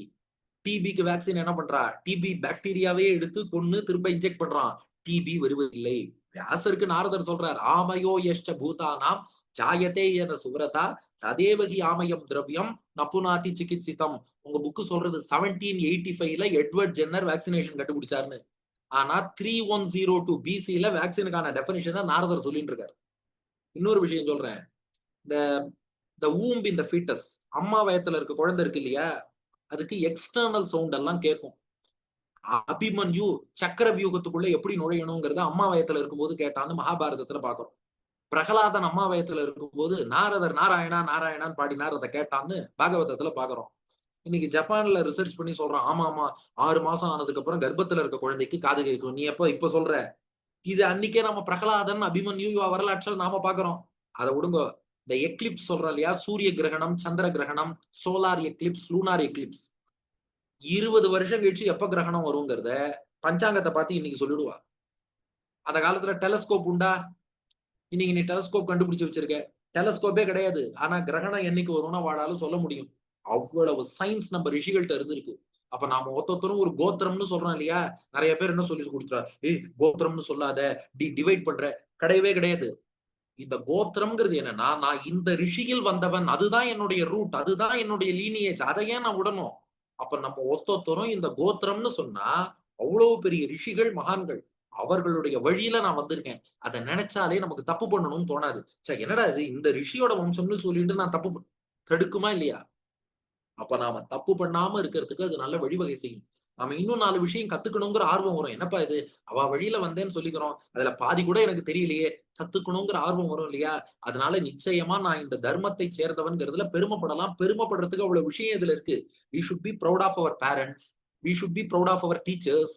டிபிக்கு வேக்சின் என்ன பண்றா? டிபி பாக்டீரியாவே எடுத்து கொன்னு திரும்ப இன்ஜெக்ட் பண்றான். டிபி வருவதில்லை. வியாசருக்கு நாரதர் சொல்றார். ஆமயோ யஷ்ட பூதானாம் ஜாயதே என சுவ்ரதா ததேவகி ஆமயம் திரவியம் நபுனாதி சிகித்சிதம். உங்க புக்கு சொல்றது 1785ல எட்வர்ட் ஜென்னர் வேக்சினேஷன் கண்டுபிடிச்சாருன்னு. ஆனா 3102 பிசில வேக்சினுக்கான டெஃபினிஷனை நாரதர் சொல்லிட்டு இருக்காரு. இன்னொரு விஷயம் சொல்றேன். இந்த இந்த womb in the fetus அம்மா வயத்துல இருக்க குழந்தை இருக்கு இல்லையா? அதுக்கு எக்ஸ்டர்னல் சவுண்ட் எல்லாம் கேட்கும். அபிமன்யு சக்கர வியூகத்துக்குள்ள எப்படி நுழையணுங்கிறத அம்மா வயத்துல இருக்கும்போது கேட்டான்னு மகாபாரதத்துல பாக்குறோம். பிரகலாதன் அம்மா வயத்துல இருக்கும்போது நாரதர் நாராயணா நாராயணான்னு பாடினார் அதை கேட்டான்னு பாகவதத்துல பாக்குறோம். இன்னைக்கு ஜப்பான்ல ரிசர்ச் பண்ணி சொல்றான். ஆமா, ஆமா. 6 மாசம் ஆனதுக்கு அப்புறம் கர்ப்பத்துல இருக்க குழந்தைக்கு காது கேட்கும். நீ இப்ப சொல்ற? இது அன்னைக்கே நம்ம பிரகலாதன், அபிமன்யு வரலாற்றுல நாம பார்க்கிறோம். அத விடுங்கோ. இந்த எக்லிப்ஸ் சொல்றோம் இல்லையா? சூரிய கிரகணம், சந்திர கிரகணம், சோலார் எக்லிப்ஸ், லூனார் எக்லிப்ஸ். 20 வருஷம் கழிச்சு எப்ப கிரகணம் வருங்கிறத பஞ்சாங்கத்த பார்த்து இன்னைக்கு சொல்லிடுவா. அந்த காலத்துல டெலஸ்கோப் உண்டா? இன்னைக்கு நீ டெலஸ்கோப் கண்டுபிடிச்சு வச்சிருக்க. டெலஸ்கோப்பே கிடையாது. ஆனா கிரகணம் என்னைக்கு வரும்னு அவளால சொல்ல முடியும். அவ்வளவு சயின்ஸ் நம்ம ரிஷிகள்ட்ட இருந்திருக்கு. அப்ப நாம ஒருத்தரும் ஒரு கோத்திரம்னு சொல்றோம் இல்லையா? நெறைய பேர் என்ன சொல்லி குடுத்துறா, "ஏய் கோத்திரம்னு சொல்லாத. டிவைட் பண்ற." கிடையவே கிடையாது. இந்த கோத்திரம்ங்கிறது என்னன்னா, நான் இந்த ரிஷியில் வந்தவன். அதுதான் என்னுடைய ரூட். அதுதான் என்னுடைய லீனியேஜ். அத ஏன் நான் விடணும்? அப்ப நம்ம ஒருத்தரும் இந்த கோத்திரம்னு சொன்னா, அவ்வளவு பெரிய ரிஷிகள், மகான்கள். அவர்களுடைய வழியில நான் வந்திருக்கேன். அத நெனச்சாலே நமக்கு தப்பு பண்ணணும்னு தோணாது. என்னடா இது இந்த ரிஷியோட வம்சம்னு சொல்லிட்டு நான் தடுக்குமா இல்லையா? அப்ப நாம தப்பு பண்ணாம இருக்கிறதுக்கு அது நல்ல வழிவகை செய்யும். நாம இன்னும் 4 விஷயம் கத்துக்கணுங்கிற ஆர்வம் வரும். என்னப்பா இது? அவ வழியில வந்தேன்னு சொல்லிக்கிறோம். அதுல பாதி கூட எனக்கு தெரியலையே! கத்துக்கணுங்கிற ஆர்வம் வரும் இல்லையா? அதனால நிச்சயமா நான் இந்த தர்மத்தை சேர்ந்தவன்ங்கிறதுல பெருமைப்படலாம். பெருமைப்படுறதுக்கு அவ்வளவு விஷயம் இதுல இருக்கு. We should be proud of our parents. We should be proud of our teachers.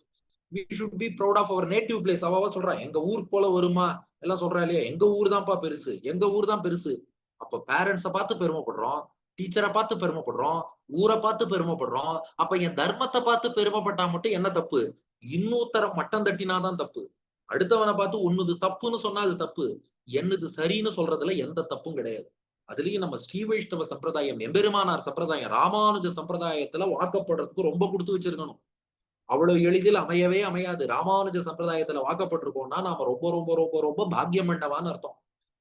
We should be proud of our native place. அவ சொல்றா, எங்க ஊர் போல வருமா? எல்லாம் சொல்றா இல்லையா? எங்க ஊர் தான்ப்பா பெருசு. எங்க ஊர் தான் பெருசு. அப்ப பேரண்ட்ஸ பார்த்து பெருமைப்படுறோம். டீச்சர பார்த்து பெருமைப்படுறோம். ஊர பார்த்து பெருமைப்படுறோம். அப்ப என் தர்மத்த பார்த்து பெருமைப்பட்டா மட்டும் என்ன தப்பு? இன்னொருத்தர மட்டம் தட்டினா தான் தப்பு. அடுத்தவன பார்த்து உன்னுது தப்புன்னு சொன்னா அது தப்பு. என்னது சரின்னு சொல்றதுல எந்த தப்பும் கிடையாது. அதுலயும் நம்ம ஸ்ரீ வைஷ்ணவ சம்பிரதாயம், எம்பெருமானார் சம்பிரதாயம், ராமானுஜ சம்பிரதாயத்துல வாக்கப்படுறதுக்கு ரொம்ப குடுத்து வச்சிருக்கணும். அவ்வளவு எளிதில் அமையவே அமையாது. ராமானுஜ சம்பிரதாயத்துல வாக்கப்பட்டிருக்கோம்னா, நாம ரொம்ப ரொம்ப ரொம்ப ரொம்ப பாக்கியம் பண்ணவான்னு அர்த்தம்.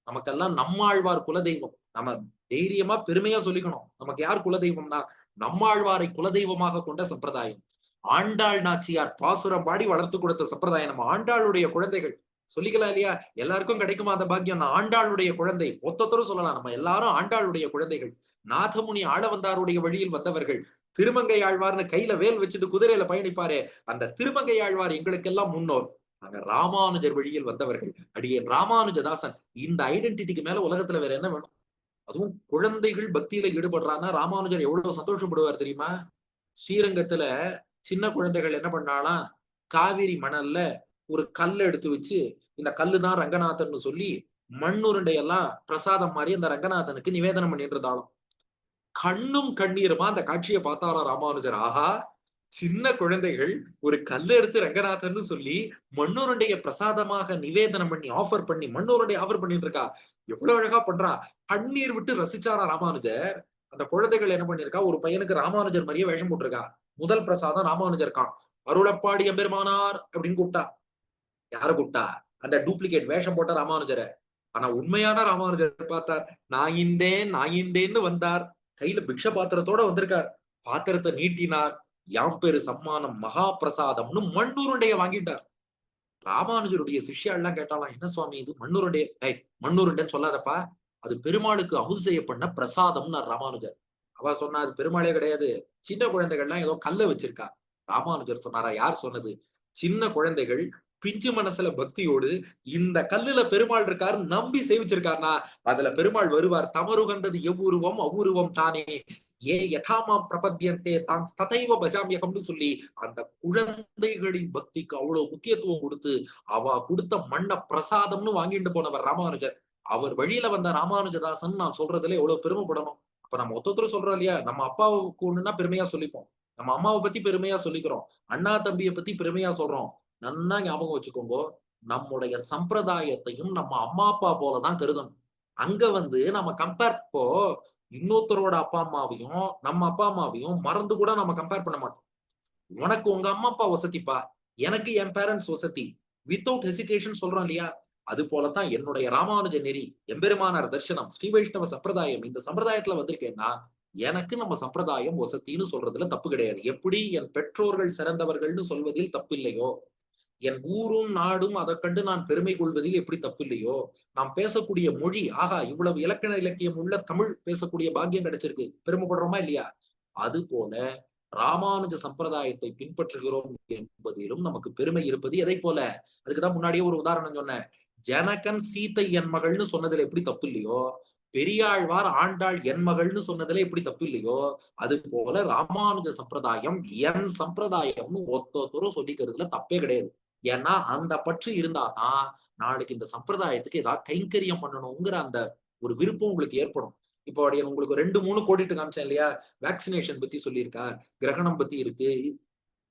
நமக்கெல்லாம் நம்மாழ்வார் குலதெய்வம். நம்ம தைரியமா பெருமையா சொல்லிக்கணும். நமக்கு யார் குலதெய்வம்னா, நம்மாழ்வாரை குலதெய்வமாக கொண்ட சம்பிரதாயம். ஆண்டாள் நாச்சியார் பாசுரம் பாடி வளர்த்து கொடுத்த சம்பிரதாயம். நம்ம ஆண்டாளுடைய குழந்தைகள். சொல்லிக்கலாம் இல்லையா? எல்லாருக்கும் கிடைக்குமா அந்த பாக்கியம்? நான் ஆண்டாளுடைய குழந்தை. ஒத்தொத்தரும் சொல்லலாம். நம்ம எல்லாரும் ஆண்டாளுடைய குழந்தைகள். நாதமுனி ஆளவந்தாருடைய வழியில் வந்தவர்கள். திருமங்கை ஆழ்வார்னு கையில வேல் வச்சுட்டு குதிரையில பயணிப்பாரே, அந்த திருமங்கை ஆழ்வார் எங்களுக்கெல்லாம் முன்னோர். நாங்க ராமானுஜர் வழியில் வந்தவர்கள். அடியேன் ராமானுஜதாசன். இந்த ஐடென்டிட்டிக்கு மேல உலகத்துல வேற என்ன வேணும்? அதுவும் குழந்தைகள் பக்தியில ஈடுபடுறான்னா ராமானுஜர் எவ்வளவு சந்தோஷப்படுவார் தெரியுமா? ஸ்ரீரங்கத்துல சின்ன குழந்தைகள் என்ன பண்ணாலாம், காவிரி மணல்ல ஒரு கல்ல எடுத்து வச்சு, இந்த கல்லு தான் ரங்கநாதன்னு சொல்லி, மண்ணுருண்டையெல்லாம் பிரசாதம் மாரி அந்த ரங்கநாதனுக்கு நிவேதனம் பண்ணிட்டு இருந்தாளாம். கண்ணும் கண்ணீருமா அந்த காட்சிய பார்த்தாராம் ராமானுஜர். ஆஹா! சின்ன குழந்தைகள் ஒரு கல்ல எடுத்து ரங்கநாதன்னு சொல்லி, மண்ணுருண்டைய பிரசாதமாக நிவேதனம் பண்ணி, ஆஃபர் பண்ணி, மண்ணுருண்டை ஆஃபர் பண்ணிட்டு இருக்கா. எவ்வளவு அழகா பண்றா. கண்ணீர் விட்டு ரசிச்சாராம் ராமானுஜர். அந்த குழந்தைகள் என்ன பண்ணிருக்கா, ஒரு பையனுக்கு ராமானுஜர் மாரியே வேஷம் போட்டிருக்கா. முதல் பிரசாதம் ராமானுஜர்க்காம். "அருளப்பாடி எம்பெருமானார்" அப்படின்னு கூப்பிட்டா. யார கூப்பிட்டா? அந்த டூப்ளிகேட் வேஷம் போட்ட ராமானுஜர. ஆனா உண்மையான ராமானுஜர் பார்த்தார். நாயிந்தேன் நாயிந்தேன்னு வந்தார். கையில பிக்ஷ பாத்திரத்தோட வந்திருக்கார். பாத்திரத்தை நீட்டினார். யாம் பெரு சம்மானம் மகா பிரசாதம்னு மண்ணுருண்டைய வாங்கிட்டார். ராமானுஜருடைய சிஷ்யாள்லாம் கேட்டாலாம், என்ன சுவாமி இது மண்ணுருண்டை? ஏய் மண்ணுருண்டைன்னு சொல்லாதப்பா. அது பெருமாளுக்கு அமுது செய்யப்பட்ட பிரசாதம்னார் ராமானுஜர். அவ சொன்னா அது பெருமாளே கிடையாது. சின்ன குழந்தைகள்லாம் ஏதோ கல்ல வச்சிருக்கா. ராமானுஜர் சொன்னாரா? யார் சொன்னது? சின்ன குழந்தைகள் பிஞ்சு மனசுல பக்தியோடு இந்த கல்லுல பெருமாள் இருக்காருன்னு நம்பி சேவிச்சிருக்காருன்னா, அதுல பெருமாள் வருவார். தமருகந்தது எவ்வுருவம் அவ்வுருவம் தானே. ஏ யதாமாம் பிரபத்யந்தே தான் ததைவ பஜாமியகம்னு சொல்லி அந்த குழந்தைகளின் பக்திக்கு அவ்வளவு முக்கியத்துவம் கொடுத்து அவ கொடுத்த மண்ண பிரசாதம்னு வாங்கிட்டு போனவர் ராமானுஜர். அவர் வழியில வந்த ராமானுஜதாசன் நான் சொல்றதுல எவ்வளவு பெருமைப்படணும். அப்ப நம்ம ஒருத்தர் சொல்றோம் இல்லையா, நம்ம அப்பாவுக்கு ஒண்ணுன்னா பெருமையா சொல்லிப்போம். நம்ம அம்மாவை பத்தி பெருமையா சொல்லிக்கிறோம். அண்ணா தம்பியை பத்தி பெருமையா சொல்றோம். நன்னா ஞாபகம் வச்சுக்கோங்க. நம்முடைய சம்பிரதாயத்தையும் நம்ம அம்மா அப்பா போலதான் கருதணும். அங்க வந்து நம்ம கம்பேர் இன்னொருத்தரோட அப்பா அம்மாவையும் நம்ம அப்பா அம்மாவையும் மறந்து கூட நம்ம கம்பேர் பண்ண மாட்டோம். உனக்கு உங்க அம்மா அப்பா வசதிப்பா, எனக்கு என் பேரண்ட்ஸ் வசதி. வித்தவுட் ஹெசிடேஷன் சொல்றோம் இல்லையா? அது போலத்தான் என்னுடைய ராமானுஜ நெறி, எம்பெருமானார் தர்சனம், ஸ்ரீ வைஷ்ணவ சம்பிரதாயம் இந்த சம்பிரதாயத்துல வந்திருக்கேன்னா, எனக்கு நம்ம சம்பிரதாயம் வசத்தின்னு சொல்றதுல தப்பு கிடையாது. எப்படி என் பெற்றோர்கள் சிறந்தவர்கள்னு சொல்வதில் தப்பில்லையோ, என் ஊரும் நாடும் அதைக் கண்டு நான் பெருமை கொள்வதில் எப்படி தப்பில்லையோ, நாம் பேசக்கூடிய மொழி, ஆகா இவ்வளவு இலக்கண இலக்கியம் உள்ள தமிழ் பேசக்கூடிய பாக்கியம் கிடைச்சிருக்கு. பெருமைப்படுறோமா இல்லையா? அது போல ராமானுஜ சம்பிரதாயத்தை பின்பற்றுகிறோம் என்பதிலும் நமக்கு பெருமை இருப்பது எதை போல? அதுக்குதான் முன்னாடியே ஒரு உதாரணம் சொன்னேன். ஜனகன் சீதை என் மகள்னு சொன்னதுல எப்படி தப்பு இல்லையோ, பெரியாழ்வார் ஆண்டாள் என் மகள்னு சொன்னதுல எப்படி தப்பு இல்லையோ, அது போல ராமானுஜ சம்பிரதாயம் என் சம்பிரதாயம்னு ஒருத்தரும் சொல்லிக்கிறதுல தப்பே கிடையாது. ஏன்னா அந்த பற்று இருந்தாதான் நாளைக்கு இந்த சம்பிரதாயத்துக்கு ஏதாவது கைங்கரியம் பண்ணணுங்கிற அந்த ஒரு விருப்பம் உங்களுக்கு ஏற்படும். இப்போ உங்களுக்கு 2, 3 கோடிட்டு காமிச்சேன் இல்லையா? வேக்சினேஷன் பத்தி சொல்லியிருக்கார். கிரகணம் பத்தி இருக்கு.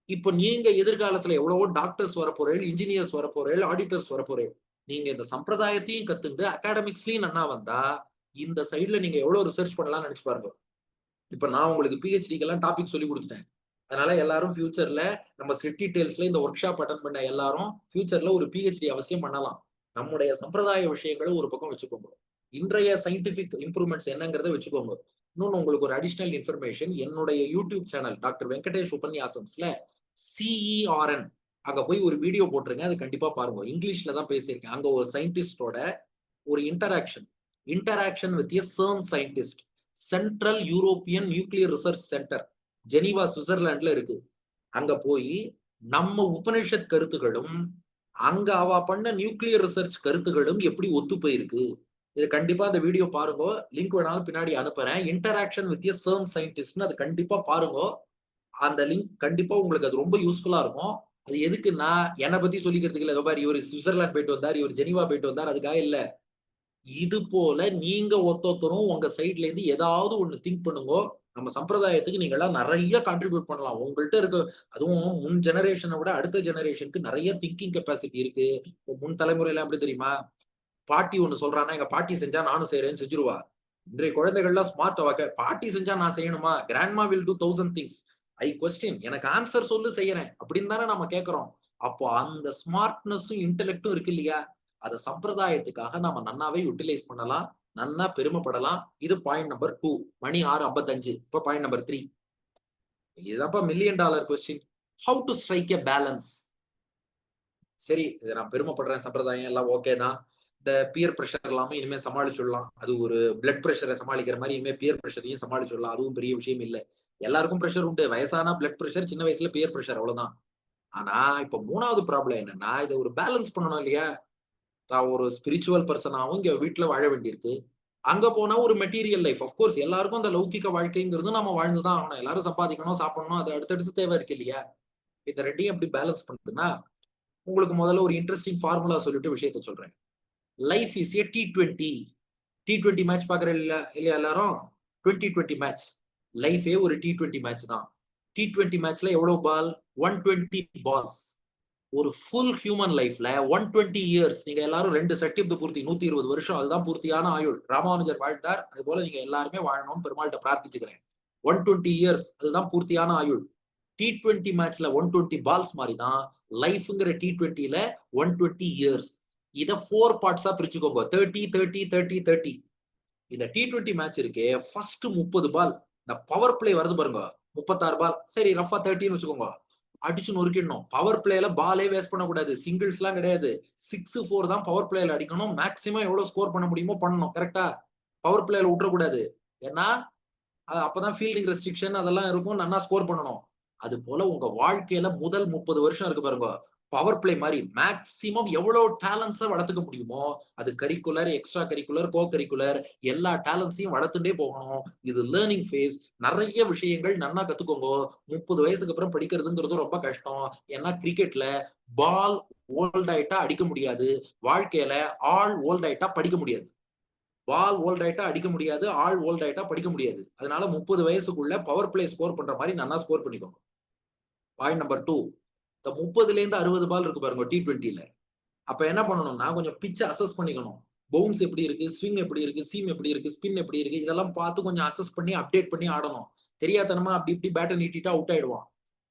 இப்ப நீங்க எதிர்காலத்துல எவ்வளவோ டாக்டர்ஸ் வரப்போறேள், இன்ஜினியர்ஸ் வரப்போறேள், ஆடிட்டர்ஸ் வரப்போறேள். நீங்க இந்த சம்பிரதாயத்தையும் கத்துண்டு அகாடமிக்ஸ்லயும் நன்னா வந்தா, இந்த சைடுல நீங்க எவ்வளவு ரிசர்ச் பண்ணலாம்னு நினைச்சு பாருங்க. இப்ப நான் உங்களுக்கு பிஹெச்டிக்கெல்லாம் டாபிக் சொல்லி குடுத்துட்டேன். அதனால எல்லாரும் ஃபியூச்சர்ல நம்ம ஸ்ட்ரிக்ட் டீடைல்ஸ்ல இந்த ஒர்க் ஷாப் அட்டெண்ட் பண்ண எல்லாரும் ஃபியூச்சர்ல ஒரு பிஹெச்டி அவசியம் பண்ணலாம். நம்முடைய சம்பிரதாய விஷயங்கள ஒரு பக்கம் வச்சுக்கோங்க. இன்றைய சயின்டிபிக் இம்ப்ரூவ்மெண்ட்ஸ் என்னங்கிறத வச்சுக்கோங்க. இன்னொன்னு உங்களுக்கு ஒரு அடிஷனல் இன்ஃபர்மேஷன் என்னுடைய யூடியூப் சேனல் டாக்டர் வெங்கடேஷ் உபன்யாசம்ஸ்ல CERN அங்க போய் ஒரு வீடியோ போட்டுருங்க. அது கண்டிப்பா பாருங்க. இங்கிலீஷ்ல தான் பேசியிருக்கேன். அங்க ஒரு சயின்டிஸ்டோட ஒரு interaction with a CERN scientist, central European nuclear research centre, Geneva சுவிட்சர்லாந்துல இருக்கு. அங்க போய் நம்ம உபனிஷத் கருத்துகளும் அங்க அவ பண்ண நியூக்ளியர் ரிசர்ச் கருத்துகளும் எப்படி ஒத்து போயிருக்கு. இது கண்டிப்பா அந்த வீடியோ பாருங்க. லிங்க் வேணாலும் பின்னாடி அனுப்புறேன். இன்டராக்ஷன் வித் எ CERN சயின்டிஸ்ட்னு அது கண்டிப்பா பாருங்க. அந்த லிங்க் கண்டிப்பா உங்களுக்கு அது ரொம்ப யூஸ்ஃபுல்லா இருக்கும். அது எதுக்குன்னா, என்ன பத்தி சொல்லிக்கிறதுக்கு இல்ல. இதோ பாரு இவரு சுவிட்சர்லாந்து போயிட்டு வந்தார், இவரு ஜெனீவா போயிட்டு வந்தார் அதுக்காக இல்ல. இது போல நீங்க ஒருத்தரும் உங்க சைட்ல இருந்து ஏதாவது ஒண்ணு திங்க் பண்ணுங்கோ. நம்ம சம்பிரதாயத்துக்கு நீங்க எல்லாம் நெறைய கான்ட்ரிபியூட் பண்ணலாம். உங்கள்ட்ட இருக்க அதுவும் முன் ஜெனரேஷன விட அடுத்த ஜெனரேஷனுக்கு நெறைய திங்கிங் கெப்பாசிட்டி இருக்கு. முன் தலைமுறைலாம் எப்படி தெரியுமா? பாட்டி ஒண்ணு சொல்றான்னா, எங்க பாட்டி செஞ்சா நானும் செய்றேன்னு செஞ்சுருவா. இன்றைய குழந்தைகள்லாம் ஸ்மார்ட் பாட்டி செஞ்சா நான் செய்யணுமா? Grandma will do 1000 things. I question எனக்கு ஆன்சர் சொல்லு செய்யறேன். அப்படின்னு தானே நம்ம கேட்கிறோம். அப்போ அந்த ஸ்மார்ட்னஸும் இன்டெலெக்டும் இருக்கு இல்லையா? அத சம்பிரதாயத்துக்காக நாம நன்னாவே யுட்டிலைஸ் பண்ணலாம். நன்னா பெருமைப்படலாம். இது பாயிண்ட் நம்பர் 2. மணி 6:55. இப்ப பாயிண்ட் நம்பர் 3. இதுதான்ப்பா million dollar question. How to strike a balance? சரி, இத நான் பெருமைப்படுறேன். சம்பிரதாயம் எல்லாம் ஓகே தான். இந்த பியர் பிரஷர் இல்லாம இனிமே சமாளிச்சுடலாம். அது ஒரு பிளட் பிரஷர சமாளிக்கிற மாரி இனிமே பியர் பிரஷரையும் சமாளிச்சுடலாம். அதுவும் பெரிய விஷயம் இல்ல. எல்லாருக்கும் பிரஷர் உண்டு. வயசானா பிளட் பிரஷர், சின்ன வயசுல பியர் பிரஷர் அவ்வளவுதான். ஆனா, இப்ப 3வது ப்ராப்ளம் என்னன்னா, இத ஒரு பேலன்ஸ் பண்ணணும் இல்லையா? நான் ஒரு ஸ்பிரிச்சுவல் பெர்சனாவும் இங்க வீட்ல வாழ வேண்டியிருக்கு. அங்க போனா ஒரு மெட்டீரியல் லைஃப். ஆஃப் கோர்ஸ் எல்லாருக்கும் அந்த லௌகிக வாழ்க்கைங்கிறது நம்ம வாழ்ந்து தான் ஆகணும். எல்லாரும் சம்பாதிக்கணும், சாப்பிடணும். அது அடுத்தடுத்து தேவை இருக்கு இல்லையா? இந்த 2யும் எப்படி பேலன்ஸ் பண்றதுன்னா, உங்களுக்கு முதல்ல ஒரு இன்ட்ரஸ்டிங் ஃபார்முலா சொல்லிட்டு விஷயத்த சொல்றேன். Life is a T20. T20 match பாக்குற இல்லையா இல்லையா எல்லாரும்? 2020 மேட்ச். லைஃபே ஒரு T20 மேட்ச் தான். T20 மேட்ச்ல எவ்வளவு பால்? 120 பால்ஸ். ஒரு ஃபுல் ஹியூமன் லைஃப்ல 120 இயர்ஸ் நீங்க எல்லாரும் 2 சட்டிப்து பூர்த்தி 120 வருஷம் அதுதான் பூர்த்தியான ஆயுள். ராமானுஜர் வாழ்ந்தார். அது போல நீங்க எல்லாருமே வாழணும்னு பெருமாள்கிட்ட பிரார்த்திச்சுக்கிறேன். 120 இயர்ஸ் அதுதான் பூர்த்தியான ஆயுள். T20 மேட்ச்ல 120 பால்ஸ் மாதிரி தான் லைஃப்ங்கிற T20ல 120 இயர்ஸ். இத 4 பார்ட்ஸா பிரிச்சுக்கோங்க. 30, 30, 30, 30. இந்த T20 மேட்ச் இருக்கே ஃபர்ஸ்ட் 30 பால் இந்த பவர் பிளே வருது பாருங்க. 36 பால். சரி ரஃபா 30ன்னு வச்சுக்கோங்க. அடிச்சு நொறுக்கிடணும். பவர் பிளேல பாலே வேஸ்ட் பண்ணக்கூடாது. சிங்கிள்ஸ்லாம் கிடையாது. 6, 4 தான் பவர் பிளேல அடிக்கணும். மேக்ஸிமம் எவ்வளவு ஸ்கோர் பண்ண முடியுமோ பண்ணணும். கரெக்ட்டா? பவர் பிளேல விட்டுறக்கூடாது. ஏன்னா அப்பதான் ஃபீல்டிங் ரெஸ்ட்ரிக்ஷன் அதெல்லாம் இருக்கும். நன்னா ஸ்கோர் பண்ணணும். அது போல உங்க வாழ்க்கையில முதல் 30 வருஷம் இருக்கு பாருங்க. பவர் பிளே மாரி மேக்ஸிமம் எவ்வளவு டேலண்ட்ஸ வளர்த்துக்க முடியுமோ, அது curricular, extra curricular, co curricular எல்லா டேலண்ட்ஸையும் வளர்த்துட்டே போகணும். இது லேர்னிங் ஃபேஸ். நெறைய விஷயங்கள் நன்னா கத்துக்கோங்க. 30 வயசுக்கு அப்புறம் படிக்கிறதுங்கிறது ரொம்ப கஷ்டம். ஏன்னா கிரிக்கெட்ல பால் ஓல்ட் ஆயிட்டா அடிக்க முடியாது. வாழ்க்கையில ஆல் ஓல்ட் ஆயிட்டா படிக்க முடியாது. பால் ஓல்ட் ஆயிட்டா அடிக்க முடியாது. ஆள் ஓல்ட் ஆயிட்டா படிக்க முடியாது. அதனால 30 வயசுக்குள்ள பவர் பிளே ஸ்கோர் பண்ற மாரி நன்னா ஸ்கோர் பண்ணிக்கோங்க. Point number 2. இந்த 30லேருந்து 60 பால் இருக்கு பாருங்க T20ல. அப்ப என்ன பண்ணணும்னா, கொஞ்சம் பிட்ச அசஸ் பண்ணிக்கணும். பவுன்ஸ் எப்படி இருக்கு? ஸ்விங் எப்படி இருக்கு? சீம் எப்படி இருக்கு? ஸ்பின் எப்படி இருக்கு? இதெல்லாம் பார்த்து கொஞ்சம் அசஸ் பண்ணி அப்டேட் பண்ணி ஆடணும். தெரியாத்தனமா அப்படி இப்படி பேட்ட நீட்டிட்டா அவுட் ஆயிடுவான்.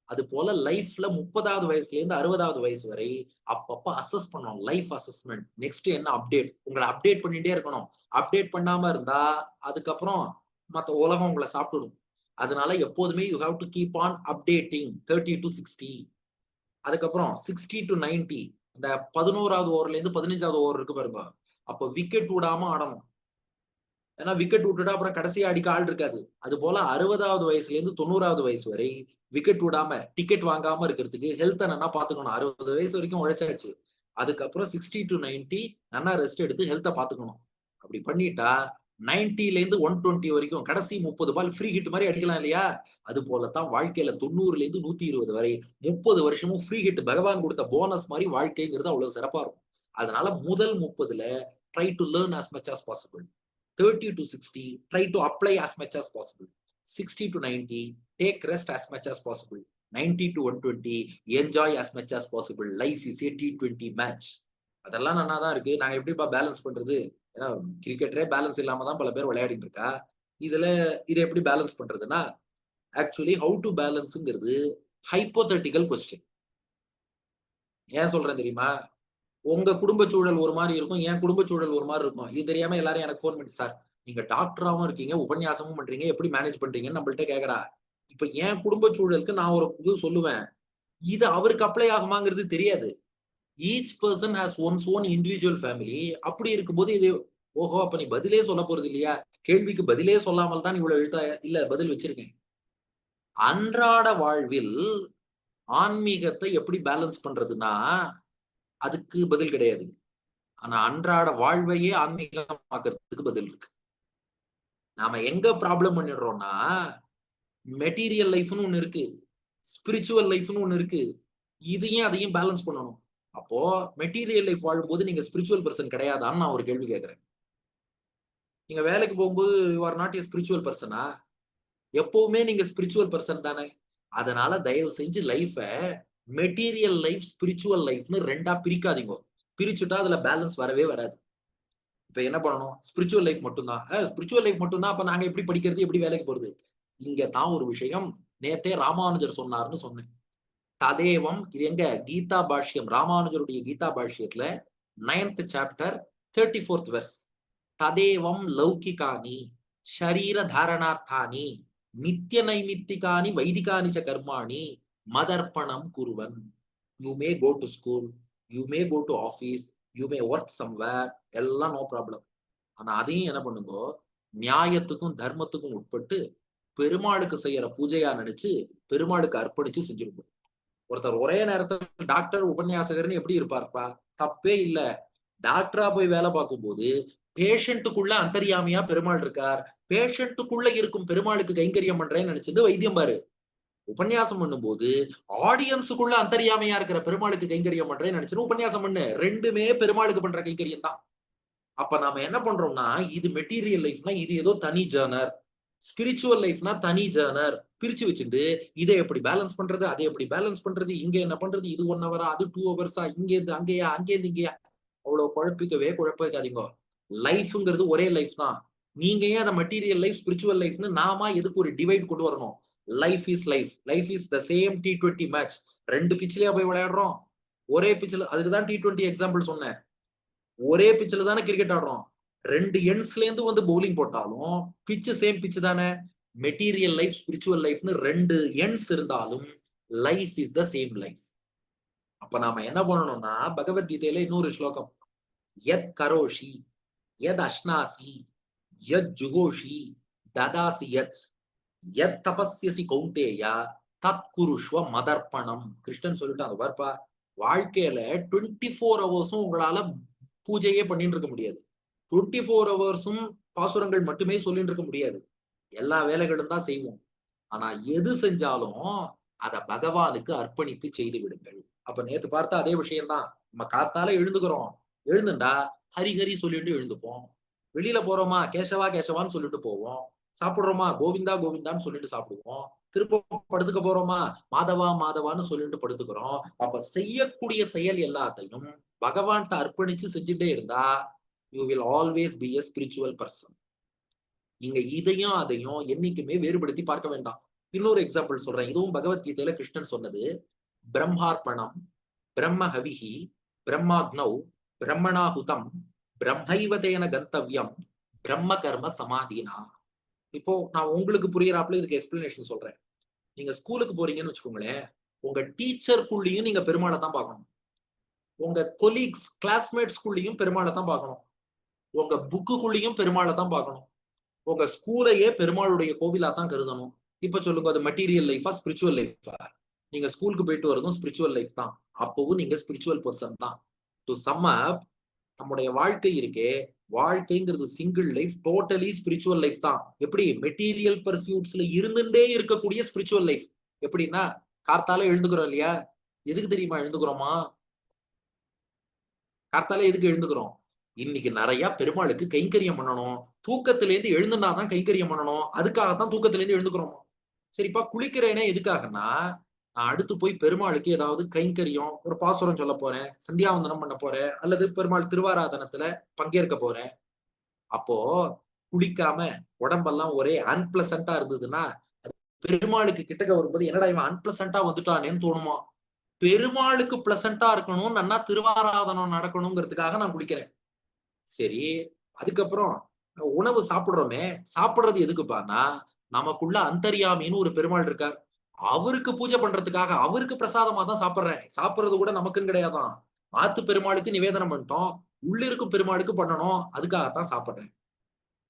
அது போல லைஃப்ல 30வது வயசுல இருந்து 60வது வயசு வரை அப்பப்ப அசஸ் பண்ணணும். Life assessment. நெக்ஸ்ட் என்ன அப்டேட்? உங்கள அப்டேட் பண்ணிட்டே இருக்கணும். அப்டேட் பண்ணாம இருந்தா அதுக்கப்புறம் மத்த உலகம் உங்கள சாப்பிட்டுடும். அதனால எப்போதுமே you have to keep on updating 30 to 60. அதுக்கப்புறம் 60 to 90 இந்த 11வது ஓவர்ல இருந்து 15வது ஓவர் இருக்கு பாருங்க. அப்ப விக்கெட் விடாம ஆடணும். ஏன்னா விக்கெட் விட்டுட்டா அப்புறம் கடைசியா அடிக்க ஆள் இருக்காது. அது போல 60வது வயசுல இருந்து 90வது வயசு வரை விக்கெட் விடாம, டிக்கெட் வாங்காம இருக்கிறதுக்கு ஹெல்த்த நன்னா பாத்துக்கணும். 60 வயசு வரைக்கும் உழைச்சாச்சு. அதுக்கப்புறம் 60 to 90 நன்னா ரெஸ்ட் எடுத்து ஹெல்த்த பாத்துக்கணும். அப்படி பண்ணிட்டா 90ல இருந்து 120 வரைக்கும் கடைசி 30 பால் ஃப்ரீ ஹிட் மாதிரி அடிக்கலாம் இல்லையா? அது போலத்தான் வாழ்க்கையில 90ல இருந்து 120 வரை 30 வருஷமும் ஃப்ரீ ஹிட் பகவான் கொடுத்த போனஸ் மாதிரி வாழ்க்கைங்கிறது அவ்வளவு சிறப்பா இருக்கும். அதனால முதல் 30ல try to learn as much as possible. 30 to 60 try to apply as much as possible. 60 to 90 take rest as much as possible. 90 to 120 enjoy as much as possible. Life is a T20 match. அதெல்லாம் நல்லா தான் இருக்கு. நாங்க எப்படிப்பா balance பண்றது? ஏன்னா கிரிக்கெட்டரே balance இல்லாம தான் பல பேர் விளையாடிட்டு இருக்கா. இதுல இதை எப்படி பேலன்ஸ் பண்றதுன்னா, ஆக்சுவலி ஹவு டு பேலன்ஸ்ங்கிறது ஹைப்போதெட்டிக்கல் கொஸ்டின். ஏன் சொல்றேன் தெரியுமா? உங்க குடும்ப சூழல் ஒரு மாதிரி இருக்கும், என் குடும்ப சூழல் ஒரு மாதிரி இருக்கும். இது தெரியாம எல்லாரும் எனக்கு ஃபோன் பண்ணி, சார் நீங்க டாக்டராவும் இருக்கீங்க, உபன்யாசமும் பண்றீங்க, எப்படி மேனேஜ் பண்றீங்கன்னு நம்மள்ட்ட கேட்கறா. இப்ப என் குடும்ப சூழலுக்கு நான் ஒரு இது சொல்லுவேன். இது அவருக்கு அப்ளை ஆகுமாங்கிறது தெரியாது. Each person has once own individual family. அப்படி இருக்கும்போது இது ஓஹோ அப்ப நீ பதிலே சொல்ல போறது இல்லையா? கேள்விக்கு பதிலே சொல்லாமல் தான் இவ்வளவு எழுத்தா இல்ல பதில் வச்சிருக்கேன். அன்றாட வாழ்வில் ஆன்மீகத்தை எப்படி பேலன்ஸ் பண்றதுன்னா, அதுக்கு பதில் கிடையாது. ஆனா அன்றாட வாழ்வையே ஆன்மீகமாக்குறதுக்கு பதில் இருக்கு. நாம எங்க ப்ராப்ளம் பண்ணிடுறோம்னா, மெட்டீரியல் லைஃப்னு ஒண்ணு இருக்கு. ஸ்பிரிச்சுவல் லைஃப்னு ஒண்ணு இருக்கு. இதையும் அதையும் பேலன்ஸ் பண்ணணும். அப்போ மெட்டீரியல் லைஃப் வாழும்போது நீங்க ஸ்பிரிச்சுவல் பெர்சன் கிடையாதான்னு நான் ஒரு கேள்வி கேட்கிறேன். நீங்க வேலைக்கு போகும்போது you are not a spiritual persona? எப்பவுமே நீங்க ஸ்பிரிச்சுவல் பெர்சன் தானே. அதனால தயவு செஞ்சு லைஃப மெட்டீரியல் லைஃப், ஸ்பிரிச்சுவல் லைஃப்னு 2ஆ பிரிக்காதீங்க. பிரிச்சுட்டா அதுல பேலன்ஸ் வரவே வராது. இப்ப என்ன பண்ணணும்? ஸ்பிரிச்சுவல் லைஃப் மட்டும் தான். ஸ்பிரிச்சுவல் லைஃப் மட்டும் தான். அப்ப நாங்க எப்படி படிக்கிறது? எப்படி வேலைக்கு போறது? இங்க தான் ஒரு விஷயம். நேத்தே ராமானுஜர் சொன்னார்னு சொன்னேன். ததேவம் இது எங்க கீதா பாஷ்யம், ராமானுஜருடைய கீதா பாஷ்யத்துல 9th சாப்டர் 34th வெர்ஸ். ததேவம் லௌகிகானி ஷரீர தாரணார்த்தானி நித்திய நைமித்திகானி வைதிகானி ச கர்மாணி மதர்ப்பணம் குருவன். You may go to school, you may go to office, you may work somewhere, எல்லாம் நோ ப்ராப்ளம். ஆனா அதையும் என்ன பண்ணுங்க, நியாயத்துக்கும் தர்மத்துக்கும் உட்பட்டு பெருமாளுக்கு செய்யற பூஜையா நினைச்சு பெருமாளுக்கு அர்ப்பணிச்சு செஞ்சிருக்கும். ஒருத்தர் ஒரே நேரத்துல டாக்டர் உபன்யாசகர்னு எப்படி இருப்பார்ப்பா? தப்பே இல்ல. டாக்டரா போய் வேலை பார்க்கும்போது பேஷண்ட்டுக்குள்ள அந்தரியாமையா பெருமாள் இருக்கார். பேஷண்ட்டுக்குள்ள இருக்கும் பெருமாளுக்கு கைங்கரியம் பண்றேன்னு நினைச்சிட்டு வைத்தியம் பாரு. உபன்யாசம் பண்ணும்போது ஆடியன்ஸுக்குள்ள அந்தரியாமையா இருக்கிற பெருமாளுக்கு கைங்கரியம் பண்றேன்னு நினைச்சிட்டு உபன்யாசம் பண்ணு. ரெண்டுமே பெருமாளுக்கு பண்ற கைங்கரியம் தான். அப்ப நாம என்ன பண்றோம்னா, இது மெட்டீரியல் லைஃப்னா இது ஏதோ தனி ஜர்னர், ஸ்பிரிச்சுவல் லைஃப்னா தனி ஜர்னர் பிரிச்சு வச்சுட்டு இதை எப்படி பேலன்ஸ் பண்றது, அதை எப்படி பேலன்ஸ் பண்றது, இங்க என்ன பண்றது, இது 1 ஹவரா, அது 2 ஹவர்ஸா, இங்க இருந்து அங்கேயா, அங்கே இருந்து இங்கேயா, அவ்வளவு குழப்பிக்காதீங்க. லைஃப்ங்கிறது ஒரே லைஃப் தான். நீங்க ஏன் அந்த மெட்டீரியல் லைஃப், ஸ்பிரிச்சுவல் லைஃப்னு நாம எதுக்கு ஒரு டிவைட் கொண்டு வரணும்? Life is life. Life is the same T20 match. 2 பிட்ச்லயா போய் விளையாடுறோம்? ஒரே பிட்ச்ல. அதுக்கு தான் T20 எக்ஸாம்பிள் சொன்னேன். ஒரே பிட்ச்ல தானே கிரிக்கெட் ஆடுறோம். 2 எண்ட்ஸ்ல இருந்து வந்து பவுலிங் போட்டாலும் பிட்ச் சேம் பிட்ச் தானே. மெட்டீரியல் லைஃப், ஸ்பிரிச்சுவல் லைஃப்னு 2 எண்ட்ஸ் இருந்தாலும் life is the same life. அப்ப நாம என்ன பண்ணணும்னா, பகவத்கீதையில இன்னொரு ஸ்லோகம், யத் கரோஷி யத் அஷ்னாசி யத் ஜுகோஷி ததாசி யத் யத் தபஸ்யசி கௌந்தேயா தத் குருஷ்வ மதர்ப்பணம். கிருஷ்ணன் சொல்லிட்டாங்க பாருப்பா, வாழ்க்கையில 24 ஹவர்ஸும் உங்களால பூஜையே பண்ணிட்டு இருக்க முடியாது. 24 ஹவர்ஸும் பாசுரங்கள் மட்டுமே சொல்லிட்டு இருக்க முடியாது. எல்லா வேலைகளும் தான் செய்வோம். ஆனா எது செஞ்சாலும் அத பகவானுக்கு அர்ப்பணித்து செய்து விடுங்கள். அப்ப நேத்து பார்த்த அதே விஷயம் தான். நம்ம காத்தால எழுந்துக்கிறோம். எழுந்துண்டா ஹரி ஹரி சொல்லிட்டு எழுந்துப்போம். வெளியில போறோமா கேசவா கேசவான்னு சொல்லிட்டு போவோம். சாப்பிடுறோமா கோவிந்தா கோவிந்தான்னு சொல்லிட்டு சாப்பிடுவோம். திரும்ப படுத்துக்க போறோமா மாதவா மாதவான்னு சொல்லிட்டு படுத்துக்கிறோம். அப்ப செய்யக்கூடிய செயல் எல்லாத்தையும் பகவான்கிட்ட அர்ப்பணிச்சு செஞ்சுட்டே இருந்தா you will always be a spiritual person. நீங்க இதையும் அதையும் என்னைக்குமே வேறுபடுத்தி பார்க்க வேண்டாம். இன்னொரு எக்ஸாம்பிள் சொல்றேன். இதுவும் பகவத்கீதையில கிருஷ்ணன் சொன்னது. பிரம்மார்ப்பணம், பிரம்மஹவிஹி, பிரம்மாக்னௌ, பிரம்மணாஹுதம், பிரம்மைவதேன கந்தவ்யம், பிரம்ம கர்ம சமாதினா. இப்போ நான் உங்களுக்கு புரியறாப்புல இதுக்கு எக்ஸ்பிளனேஷன் சொல்றேன். நீங்க ஸ்கூலுக்கு போறீங்கன்னு வச்சுக்கோங்களேன். உங்க டீச்சர்க்குள்ளேயும் நீங்க பெருமாளை தான் பார்க்கணும். உங்க கொலீக்ஸ், கிளாஸ்மேட்ஸ்குள்ளேயும் பெருமாளை தான் பார்க்கணும். உங்க புக்குக்குள்ளேயும் பெருமாளை தான் பார்க்கணும். உங்க ஸ்கூலையே பெருமாளுடைய கோவிலா தான் கருதணும். இப்ப சொல்லுங்க, அது மெட்டீரியல் லைஃபா, ஸ்பிரிச்சுவல் லைஃபா? நீங்க ஸ்கூலுக்கு போயிட்டு வரதும் ஸ்பிரிச்சுவல் லைஃப் தான். அப்பவும் நீங்க ஸ்பிரிச்சுவல் பர்சன் தான். டு சம் அப், நம்முடைய வாழ்க்கை இருக்கே, வாழ்க்கைங்கிறது single life, totally spiritual life தான். எப்படி மெட்டீரியல் பர்சியூட்ஸ்ல இருந்துட்டே இருக்கக்கூடிய ஸ்பிரிச்சுவல் லைஃப். எப்படின்னா கார்த்தால எழுந்துக்கிறோம் இல்லையா? எதுக்கு தெரியுமா எழுந்துக்கிறோமா? கார்த்தால எதுக்கு எழுந்துக்கிறோம்? இன்னைக்கு நெறைய பெருமாளுக்கு கைங்கரியம் பண்ணணும். தூக்கத்திலேருந்து எழுந்துனா தான் கைங்கரியம் பண்ணணும். அதுக்காக தான் தூக்கத்திலேருந்து எழுந்துக்கிறோமா. சரிப்பா குளிக்கிறேனே எதுக்காகன்னா, நான் அடுத்து போய் பெருமாளுக்கு ஏதாவது கைங்கரியம், ஒரு பாசுரம் சொல்லப் போறேன், சந்தியாவந்தனம் பண்ண போறேன், அல்லது பெருமாள் திருவாராதனத்துல பங்கேற்க போறேன். அப்போ குளிக்காம உடம்பெல்லாம் ஒரே அன்பிளசன்ட்டா இருந்ததுன்னா, பெருமாளுக்கு கிட்டக்க வரும்போது என்னடா இவன் அன்பிளசன்ட்டா வந்துட்டானேன்னு தோணுமா? பெருமாளுக்கு பிளசன்ட்டா இருக்கணும், நன்னா திருவாராதனம் நடக்கணுங்கிறதுக்காக நான் குளிக்கிறேன். சரி, அதுக்கப்புறம் உணவு சாப்பிடுறோமே, சாப்பிடுறது எதுக்குப்பான்னா, நமக்குள்ள அந்தர்யாமின்னு ஒரு பெருமாள் இருக்கார். அவருக்கு பூஜை பண்றதுக்காக, அவருக்கு பிரசாதமா தான் சாப்பிடுறேன். சாப்பிடுறது கூட நமக்குன்னு கிடையாதாம். ஆத்து பெருமாளுக்கு நிவேதனம் பண்ணிட்டோம். உள்ள இருக்கும் பெருமாளுக்கு பண்ணணும். அதுக்காக தான் சாப்பிடுறேன்.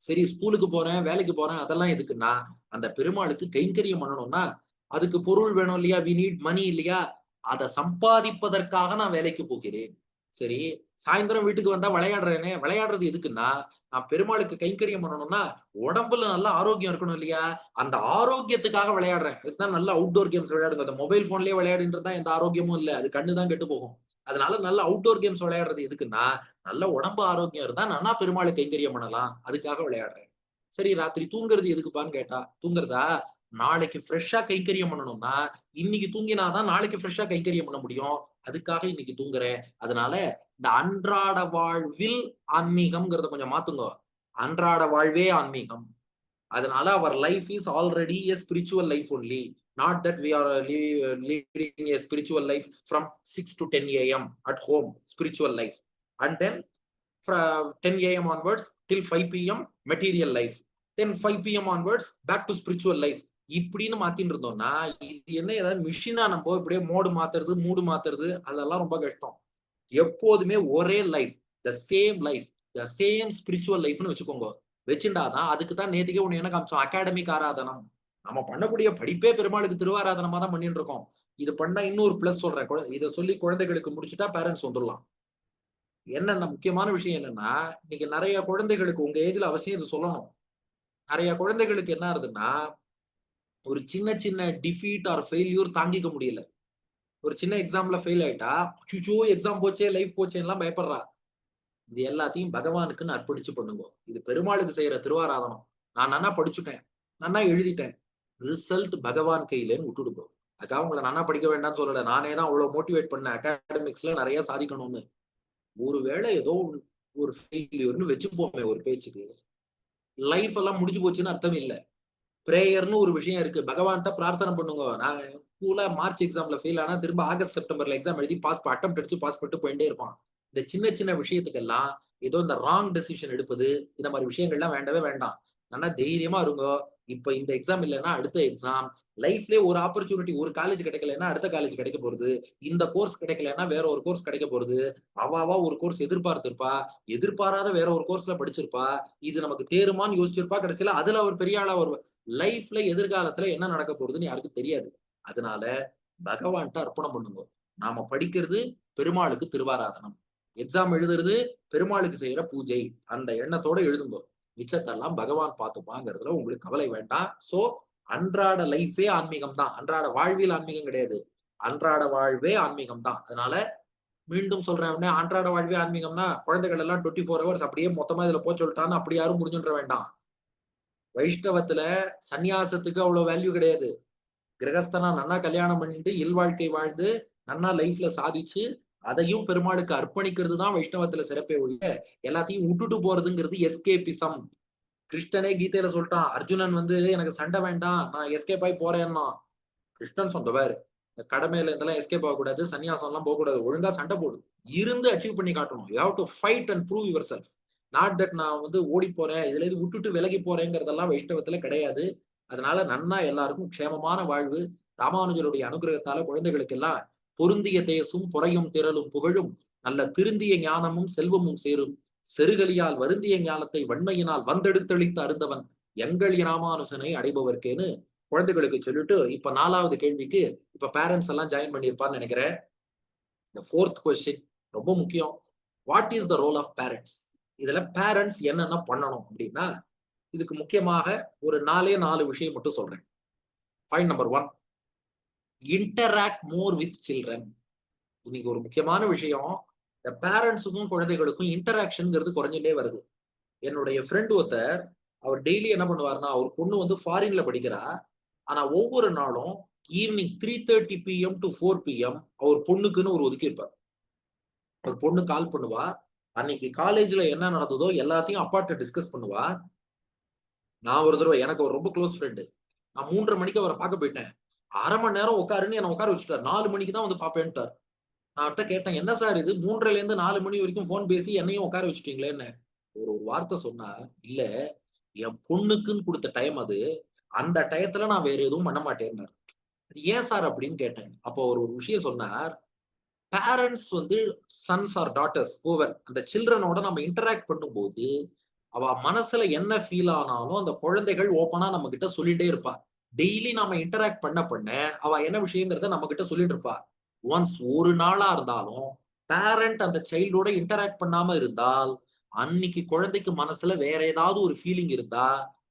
சரி ஸ்கூலுக்கு போறேன், வேலைக்கு போறேன். அதெல்லாம் எதுக்குன்னா, அந்த பெருமாளுக்கு கைங்கரியம் பண்ணணும்னா, அதுக்கு பொருள் வேணும் இல்லையா? வி நீட் மனி இல்லையா? அத சம்பாதிப்பதற்காக நான் வேலைக்கு போகிறேன். சரி, சாயந்தரம் வீட்டுக்கு வந்தா விளையாடுறேனே, விளையாடுறது எதுக்குன்னா, நான் பெருமாளுக்கு கைங்கரியம் பண்ணணும்னா, உடம்புல நல்ல ஆரோக்கியம் இருக்கணும் இல்லையா? அந்த ஆரோக்கியத்துக்காக விளையாடுறேன். அதுக்கு நல்ல அவுட்டோர் கேம்ஸ் விளையாடுங்க. அந்த மொபைல் போன்லயே விளையாடிட்டு இருந்தா எந்த ஆரோக்கியமும் இல்ல. அது கண்ணு தான் கெட்டு போகும். அதனால நல்ல அவுட்டோர் கேம்ஸ் விளையாடுறது எதுக்குன்னா, நல்ல உடம்பு ஆரோக்கியம் இருந்தா நானா பெருமாளுக்கு கைங்கரியம் பண்ணலாம். அதுக்காக விளையாடுறேன். சரி ராத்திரி தூங்குறது எதுக்குப்பான்னு கேட்டா, தூங்குறதா? நாளைக்கு ஃப்ரெஷ்ஷா கைங்கரியம் பண்ணணும்னா, இன்னைக்கு தூங்கினா தான் நாளைக்கு ஃப்ரெஷ்ஷா கைங்கரியம் பண்ண முடியும். அதுக்காக இன்னைக்கு தூங்குறேன். அதனால இந்த அன்றாட வாழ்வில் ஆன்மீகம்ங்கிறத கொஞ்சம் மாத்துங்கோ. அன்றாட வாழ்வே ஆன்மீகம். அதனால our life is already a spiritual life only. Not that we are leading a spiritual life from 6 to 10 AM at home, spiritual life. And then from 10 AM onwards till 5 PM material life. Then 5 PM onwards back to spiritual life. இப்படின்னு மாத்தின்னு இருந்தோம்னா, இது என்ன ஏதாவது மிஷினா நம்ம இப்படியே mode மாத்துறது, மூடு மாத்துறது அதெல்லாம் ரொம்ப கஷ்டம். எப்போதுமே ஒரே life, the same life, the same spiritual லைஃப்னு வச்சுக்கோங்க. வச்சுண்டாதான் அதுக்கு தான் நேத்துக்கே ஒண்ணு என்ன காமிச்சோம்? அகாடமிக் ஆராதனம். நம்ம பண்ணக்கூடிய படிப்பே பெருமாளுக்கு திருவாராதனமா தான் பண்ணிட்டு இருக்கோம். இது பண்ணா இன்னொரு பிளஸ் சொல்றேன். இத சொல்லி குழந்தைகளுக்கு முடிச்சுட்டா பேரண்ட்ஸ் வந்துடலாம். என்னன்னா முக்கியமான விஷயம் என்னன்னா, இன்னைக்கு நெறைய குழந்தைகளுக்கு உங்க ஏஜ்ல அவசியம் இது சொல்லணும். நெறைய குழந்தைகளுக்கு என்ன ஆகுதுன்னா, ஒரு சின்ன சின்ன டிஃபீட் ஆர் ஃபெயில்யூர் தாங்கிக்க முடியல. ஒரு சின்ன எக்ஸாம்ல ஃபெயில் ஆயிட்டா, அச்சச்சோ! எக்ஸாம் போச்சே, லைஃப் போச்சேன்னுலாம் பயப்படுறா. இது எல்லாத்தையும் பகவானுக்குன்னு அர்ப்பணிச்சு பண்ணுங்கோ. இது பெருமாளுக்கு செய்யற திருவாராதனம். நான் நன்னா படிச்சுட்டேன். நன்னா எழுதிட்டேன். ரிசல்ட் பகவான் கையிலன்னு விட்டுடுங்கோ. அதுக்காக உங்கள நன்னா படிக்க வேண்டாம்னு சொல்லல. நானே தான் அவ்ளோ மோட்டிவேட் பண்ணேன். அகாடமிக்ஸ்ல நெறைய சாதிக்கணும்னு. ஒருவேளை ஏதோ ஒரு ஃபெயில்யூர்ன்னு வச்சுப்போமே ஒரு பேச்சுக்கு. லைஃப் எல்லாம் முடிஞ்சு போச்சுன்னு அர்த்தம் இல்ல. பிரேயர்ன்னு ஒரு விஷயம் இருக்கு. பகவான்ட்ட பிரார்த்தனை பண்ணுங்க. நான் ஸ்கூல்ல மார்ச் எக்ஸாம்ல ஃபெயில் ஆனா திரும்ப ஆகஸ்ட், செப்டம்பர்ல எக்ஸாம் எழுதி அட்டெம்ப்ட் அடிச்சு பாஸ் பண்ணிட்டு போயிட்டே இருப்பான். இந்த சின்ன சின்ன விஷயத்துக்கெல்லாம் ஏதோ இந்த ராங் டெசிஷன் எடுப்பது, இந்த மாரி விஷயங்கள்லாம் வேண்டவே வேண்டாம். நல்லா தைரியமா இருங்கோ. இப்ப இந்த எக்ஸாம் இல்லன்னா அடுத்த எக்ஸாம். லைஃப்லயே ஒரு ஆப்பர்ச்சுனிட்டி ஒரு காலேஜ் கிடைக்கலன்னா அடுத்த காலேஜ் கிடைக்க போறது. இந்த கோர்ஸ் கிடைக்கலன்னா வேற ஒரு கோர்ஸ் கிடைக்க போறது. அவ ஒரு கோர்ஸ் எதிர்பார்த்திருப்பா. எதிர்பாராத வேற ஒரு கோர்ஸ்ல படிச்சிருப்பா. இது நமக்கு தேறுமான்னு யோசிச்சிருப்பா. கடைசியில அதுல அவர் பெரிய ஆளா வருவா. லைஃப்ல எதிர்காலத்துல என்ன நடக்க போறதுன்னு யாருக்கும் தெரியாது. அதனால பகவான்ட்ட அர்ப்பணம் பண்ணுங்க. நாம படிக்கிறது பெருமாளுக்கு திருவாராதனம். எக்ஸாம் எழுதுறது பெருமாளுக்கு செய்யற பூஜை. அந்த எண்ணத்தோட எழுதுங்க. மிச்சத்தெல்லாம் பகவான் பார்த்துப்பாங்கிறதுல உங்களுக்கு கவலை வேண்டாம். சோ அன்றாட லைஃபே ஆன்மீகம் தான். அன்றாட வாழ்வியல் ஆன்மீகம் கிடையாது. அன்றாட வாழ்வே ஆன்மீகம் தான். அதனால மீண்டும் சொல்றேன் உடனே அன்றாட வாழ்வே ஆன்மீகம்னா குழந்தைகள் எல்லாம் 24 ஹவர்ஸ் அப்படியே மொத்தமா இதுல போ சொல்லிட்டான்னு அப்படி யாரும் புரிஞ்சுன்ற வேண்டாம். வைஷ்ணவத்துல சந்நியாசத்துக்கு அவ்வளவு வேல்யூ கிடையாது. கிரகஸ்தனா நன்னா கல்யாணம் பண்ணிட்டு இல்வாழ்க்கை வாழ்ந்து நன்னா லைஃப்ல சாதிச்சு அதையும் பெருமாளுக்கு அர்ப்பணிக்கிறது தான் வைஷ்ணவத்துல சிறப்பே ஒழிய எல்லாத்தையும் விட்டுட்டு போறதுங்கிறது எஸ்கேபிசம். கிருஷ்ணனே கீதையில சொல்லிட்டான் அர்ஜுனன் வந்து எனக்கு சண்டை வேண்டாம் நான் எஸ்கேப் ஆகி போறேன்னா கிருஷ்ணன் சொன்னவர் கடமையில இருந்தெல்லாம் எஸ்கேப் ஆகக்கூடாது சன்னியாசம் எல்லாம் போகக்கூடாது ஒழுங்கா சண்டை போடு இருந்து அச்சீவ் பண்ணி காட்டணும் you have to fight and prove your self. Not that நான் வந்து ஓடி போறேன் இதுல இருந்து விட்டுட்டு விலகி போறேங்கிறதெல்லாம் வைஷ்ணவத்துல கிடையாது. அதனால நன்னா எல்லாருக்கும் க்ஷேமமான வாழ்வு ராமானுஜருடைய அனுகிரகத்தால குழந்தைகளுக்கு எல்லாம் பொருந்திய தேசும் பொறையும் திரளும் புகழும் நல்ல திருந்திய ஞானமும் செல்வமும் சேரும் செருகலியால் வருந்திய ஞானத்தை வன்மையினால் வந்தெடுத்தளித்த அருந்தவன் எங்கள் ராமானுசனை அடைபவர்க்கேன்னு குழந்தைகளுக்கு சொல்லிட்டு இப்ப 4வது கேள்விக்கு இப்ப பேரண்ட்ஸ் எல்லாம் ஜாயின் பண்ணியிருப்பான்னு நினைக்கிறேன். இந்த 4th கொஸ்டின் ரொம்ப முக்கியம். What is the role of parents? இதுல பேரண்ட்ஸ் என்னென்ன பண்ணணும் அப்படின்னா, இதுக்கு முக்கியமாக ஒரு 4 விஷயம் மட்டும் சொல்றேன். Point number 1, interact more with children. இன்னைக்கு ஒரு முக்கியமான விஷயம், இந்த பேரண்ட்ஸுக்கும் குழந்தைகளுக்கும் இன்டராக்ஷன்ங்கிறது குறைஞ்சுட்டே வருது. என்னுடைய ஃப்ரெண்ட் ஒருத்தர், அவர் டெய்லி என்ன பண்ணுவாருன்னா, அவர் பொண்ணு வந்து ஃபாரின்ல படிக்கிறா. ஆனா ஒவ்வொரு நாளும் ஈவினிங் 3:30 PM டூ 4 PM அவர் பொண்ணுக்குன்னு ஒரு ஒதுக்கி இருப்பார். ஒரு பொண்ணு கால் பண்ணுவா. அன்னைக்கு காலேஜ்ல என்ன நடந்ததோ எல்லாத்தையும் அப்பாட்ட டிஸ்கஸ் பண்ணுவா. நான் ஒரு தடவ எனக்கு அவர் ரொம்ப குளோஸ் ஃப்ரெண்ட். நான் 3:30 மணிக்கு அவர பார்க்க போயிட்டேன். 1/2 மணி நேரம் உட்காருன்னு என்ன உட்கார வச்சுட்டாரு. 4 மணிக்கு தான் வந்து பார்ப்பேன்ட்டார். நான் அவர்ட்ட கேட்டேன், "என்ன சார் இது 3:30லேருந்து 4 மணி வரைக்கும் ஃபோன் பேசி என்னையும் உட்கார வச்சுட்டீங்களேன்னு." ஒரு ஒரு வார்த்தை சொன்னார். "இல்ல, என் பொண்ணுக்குன்னு குடுத்த டைம் அது. அந்த டயத்துல நான் வேற எதுவும் பண்ண மாட்டேன்னாரு." "அது ஏன் சார்?" அப்படின்னு கேட்டேன். அப்போ அவர் ஒரு விஷயம் சொன்னார். பேரண்ட்ஸ் வந்து சன்ஸ் ஆர் டாட்டர்ஸ் ஹூவர் அந்த சில்ட்ரனோட நம்ம இன்டராக்ட் பண்ணும்போது, அவ மனசுல என்ன ஃபீல் ஆனாலும் அந்த குழந்தைகள் ஓப்பனா நம்மகிட்ட சொல்லிட்டே இருப்பா. டெய்லி நாம இன்டராக்ட் பண்ண, அவ என்ன விஷயங்கிறத நம்மகிட்ட சொல்லிட்டு இருப்பா. ஒன்ஸ் ஒரு நாளா இருந்தாலும், பேரண்ட் அந்த சைல்டோட இன்டராக்ட் பண்ணாம இருந்தால், அன்னைக்கு குழந்தைக்கு மனசுல வேற ஏதாவது ஒரு ஃபீலிங் இருந்தா,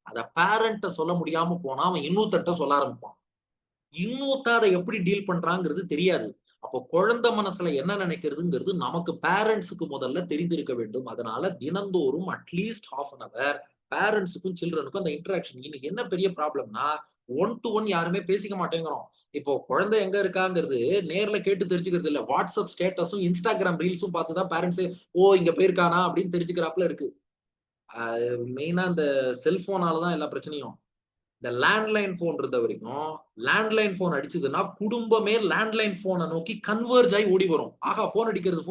அத பேரண்ட்ட சொல்ல முடியாம போனா, அவன் இன்னொருத்தர்ட்ட சொல்ல ஆரம்பிப்பான். இன்னொருத்தன் அத எப்படி டீல் பண்றாங்கிறது தெரியாது. அப்போ குழந்தை மனசுல என்ன நினைக்கிறதுங்கிறது நமக்கு பேரண்ட்ஸ்க்கு முதல்ல தெரிந்திருக்க வேண்டும். அதனால தினந்தோறும் அட்லீஸ்ட் 1/2 அன் ஹவர் பேரண்ட்ஸ்க்கும், சில்ட்ரனுக்கும் அந்த இன்டராக்ஷன். இன்னைக்கு என்ன பெரிய ப்ராப்ளம்னா, ஒன் டூ ஒன் யாருமே பேசிக்க மாட்டேங்கிறோம். இப்போ குழந்தை எங்க இருக்காங்கிறது நேர்ல கேட்டு தெரிஞ்சுக்கிறது இல்ல. WhatsApp ஸ்டேட்டஸும், Instagram ரீல்ஸும் பார்த்து தான் பேரண்ட்ஸே, "ஓ! இங்க போயிருக்கானா?" அப்படின்னு தெரிஞ்சுக்கிறாப்ல இருக்கு. அ மெயினா இந்த செல்ஃபோனால தான் எல்லா பிரச்சனையும். இந்த லேண்ட்லைன் ஃபோன் இருந்த வரைக்கும், லேண்ட்லைன் ஃபோன் அடிச்சதுன்னா, குடும்பமே லேண்ட்லைன் ஃபோன நோக்கி கன்வெர்ஜ் ஆயி ஓடி வரும். ஆஹா! ஃபோன் அடிக்கிறது,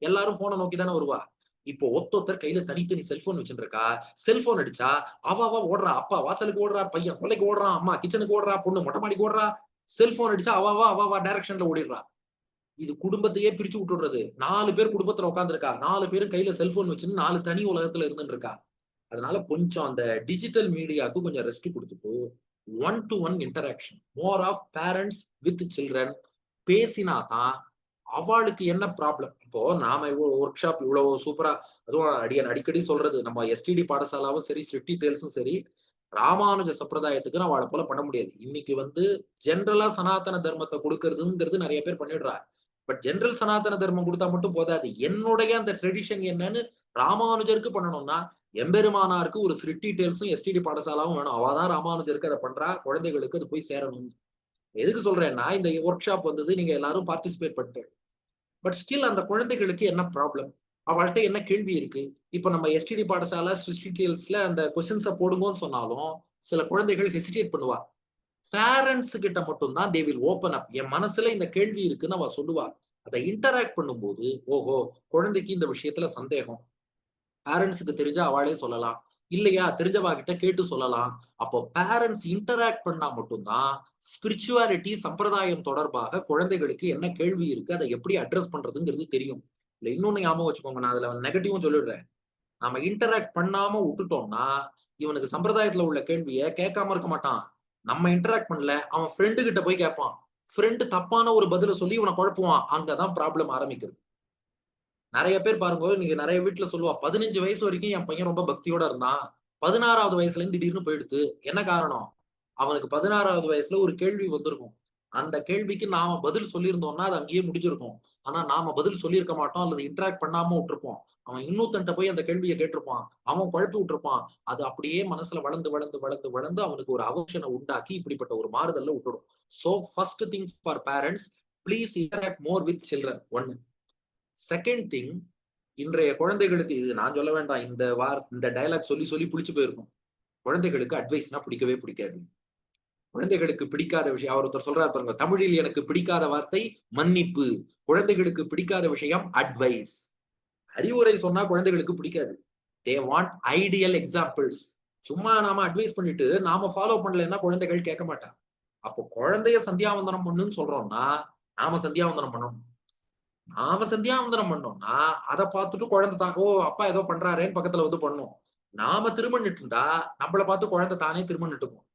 எல்லாரும் ஃபோன நோக்கி தானே வருவா. இப்போ ஒருத்தர் கையில தனித்தனி செல்ஃபோன் வச்சுட்டு இருக்கா. செல்ஃபோன் அடிச்சா, அவ ஓடுறா. அப்பா வாசலுக்கு ஓடுறார், பையன் கொல்லைக்கு ஓடுறான், அம்மா கிச்சனுக்கு ஓடுறா, பொண்ணு மொட்டை மாடிக்கு ஓடுறா. செல்ஃபோன் அடிச்சா அவ டைரக்ஷன்ல ஓடிடுறா. இது குடும்பத்தையே பிரிச்சு விட்டுடுறது. 4 பேர் குடும்பத்துல உட்கார்ந்திருக்கா. 4 பேரும் கையில செல்ஃபோன் வச்சுன்னு 4 தனி உலகத்துல இருந்துட்டு இருக்கா. அதனால கொஞ்சம் அந்த டிஜிட்டல் மீடியாக்கு கொஞ்சம் ரெஸ்ட் குடுத்துட்டு, one to one interaction. More of parents with children பேசினா தான், அவாளுக்கு என்ன ப்ராப்ளம்? இப்போ நாம இவ்ளோ வொர்க் ஷாப் இவ்வளவு சூப்பரா அதுவும் அடிக்கடி சொல்றது, நம்ம எஸ்டிடி பாடசாலாவும் சரி, சிட்டி டேல்ஸும் சரி, ராமானுஜ சம்பிரதாயத்துக்கு நான் அவள போல பண்ண முடியாது. இன்னைக்கு வந்து ஜெனரலா சனாதன தர்மத்த குடுக்கிறதுங்கிறது நெறைய பேர் பண்ணிடுறா. பட் ஜெனரல் சனாதன தர்மம் குடுத்தா மட்டும் போதாது. என்னுடைய அந்த ட்ரெடிஷன் என்னன்னு ராமானுஜருக்கு பண்ணணும்னா, எம்பெருமானாருக்கு ஒரு சிட்டி டேல்ஸும், எஸ்டிடி பாடசாலாவும் வேணும். அவ தான் ராமானுஜருக்கு அத பண்றா. குழந்தைகளுக்கு அது போய் சேரணும். எதுக்கு சொல்றேன்னா, இந்த வொர்க் ஷாப் வந்தது. நீங்க எல்லாரும் பார்ட்டிசிபேட் பண்ணிட்டு பட் ஸ்டில் அந்த குழந்தைகளுக்கு என்ன ப்ராப்ளம்? அவள்ட்ட என்ன கேள்வி இருக்கு? இப்ப நம்ம எஸ்டிடி பாடசாலை, டீட்டெயில்ஸ்ல அந்த கொஸ்டின்ஸ போடுங்கன்னு சொன்னாலும், சில குழந்தைகள் ஹெசிடேட் பண்ணுவா. பேரண்ட்ஸ் கிட்ட மட்டும் தான் தே வில் ஓப்பன் அப். என் மனசுல இந்த கேள்வி இருக்குன்னு அவ சொல்லுவா. அத இன்டராக்ட் பண்ணும்போது, ஓஹோ! குழந்தைக்கு இந்த விஷயத்துல சந்தேகம். பேரண்ட்ஸ்க்கு தெரிஞ்சா அவாளே சொல்லலாம். இல்லையா தெரிஞ்சவா கிட்ட கேட்டு சொல்லலாம். அப்போ பேரண்ட்ஸ் இன்டராக்ட் பண்ணா மட்டும் தான் ஸ்பிரிச்சுவாலிட்டி சம்பிரதாயம் தொடர்பாக குழந்தைகளுக்கு என்ன கேள்வி இருக்கு, அத எப்படி அட்ரஸ் பண்றதுங்கிறது தெரியும். இல்ல இன்னொன்னு ஞாபகம் வச்சுக்கோங்க. நான் அதுல நெகட்டிவும் சொல்லிடுறேன். நாம இன்டராக்ட் பண்ணாம உட்டுட்டோம்னா, இவனுக்கு சம்பிரதாயத்துல உள்ள கேள்விய கேட்காம இருக்க மாட்டான். நம்ம இன்டராக்ட் பண்ணல, அவன் ஃப்ரெண்ட் கிட்ட போய் கேட்பான். ஃப்ரெண்ட் தப்பான ஒரு பதில சொல்லி இவன குழப்புவான். அங்க தான் ப்ராப்ளம் ஆரம்பிக்குது. நெறைய பேர் பாருங்க, நீங்க நெறைய வீட்ல சொல்லுவா, 15 வயசு வரைக்கும் என் பையன் ரொம்ப பக்தியோட இருந்தான். 16வது வயசுலேருந்து திடீர்னு போயிடுத்து. என்ன காரணம்? அவனுக்கு 16வது வயசுல ஒரு கேள்வி வந்திருக்கும். அந்த கேள்விக்கு நாம பதில் சொல்லியிருந்தோம்னா, அது அங்கேயே முடிஞ்சிருக்கும். ஆனா நாம பதில் சொல்லியிருக்க மாட்டோம் அல்லது இன்டராக்ட் பண்ணாம உட்டுருப்போம். அவன் இன்னொருத்தன்ட்ட போய் அந்த கேள்விய கேட்டிருப்பான். அவன் குழப்பி விட்டுருப்பான். அது அப்படியே மனசுல வளர்ந்து அவனுக்கு ஒரு அவர்ஷன உண்டாக்கி இப்படிப்பட்ட ஒரு மாறுதல்ல விட்டுடும். So first thing for parents, please interact more with children. 1. Second thing, இன்றைய குழந்தைகளுக்கு இது நான் சொல்ல வேண்டாம். இந்த டயலாக் சொல்லி சொல்லி புளிச்சு போயிருக்கும். குழந்தைகளுக்கு அட்வைஸ்னா பிடிக்கவே பிடிக்காது. குழந்தைகளுக்கு பிடிக்காத விஷயம் ஒருத்தர் சொல்றாரு பாருங்க. தமிழில் எனக்கு பிடிக்காத வார்த்தை மன்னிப்பு. குழந்தைகளுக்கு பிடிக்காத விஷயம் அட்வைஸ். அறிவுரை சொன்னா குழந்தைகளுக்கு பிடிக்காது. They want ideal examples. சும்மா நாம அட்வைஸ் பண்ணிட்டு நாம ஃபாலோ பண்ணலைன்னா குழந்தைகள் கேட்க மாட்டாங்க. அப்போ குழந்தைய சந்தியாவந்தனம் பண்ணுன்னு சொல்றோம்னா, நாம சந்தியாவந்தனம் பண்ணணும். நாம சந்தியாவந்தனம் பண்ணோம்னா, அத பார்த்துட்டு குழந்தை தான், ஓ! அப்பா ஏதோ பண்றாரேன்னு பக்கத்துல வந்து பண்ணும். நாம திருமணிட்டு இருந்தா, நம்மள பார்த்து குழந்தை தானே திருமணிட்டுக்கும்.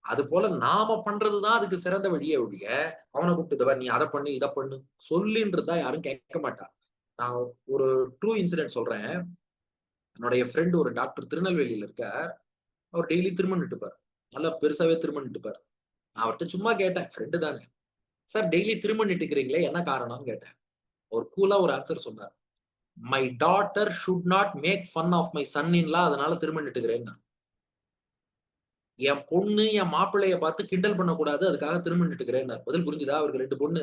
அதுபோல நாம பண்றது தான் அதுக்கு சிறந்த வழியே ஒழிய, அவன கூப்பிட்டு "இத பாரு நீ அத பண்ணு, இத பண்ணு" சொல்லின்னு இருந்தா யாரும் கேட்க மாட்டா. நான் ஒரு ட்ரூ இன்சிடென்ட் சொல்றேன். என்னுடைய ஃப்ரெண்ட் ஒரு டாக்டர் திருநெல்வேலியில இருக்கார். அவர் டெய்லி திருமணம் நிட்டுப்பார். நல்லா பெருசாவே திருமணம் நிட்டுப்பார். நான் அவர்ட்ட சும்மா கேட்டேன். ஃப்ரெண்டு தானே. சார் டெய்லி திருமணம் நிட்டுக்கிறீங்களே என்ன காரணம்னு கேட்டேன். அவர் கூலா ஒரு ஆன்சர் சொன்னார். My daughter should not make fun of my son in law அதனால திருமணம் நிட்டுக்கிறேன்னாரு. என் பொண்ணு என் மாப்பிள்ளைய பார்த்து கிண்டல் பண்ணக்கூடாது. அதுக்காக திருமணம் நிட்டுக்கிறேன்னாரு. பதில் புரிஞ்சுதா? அவருக்கு 2 பொண்ணு.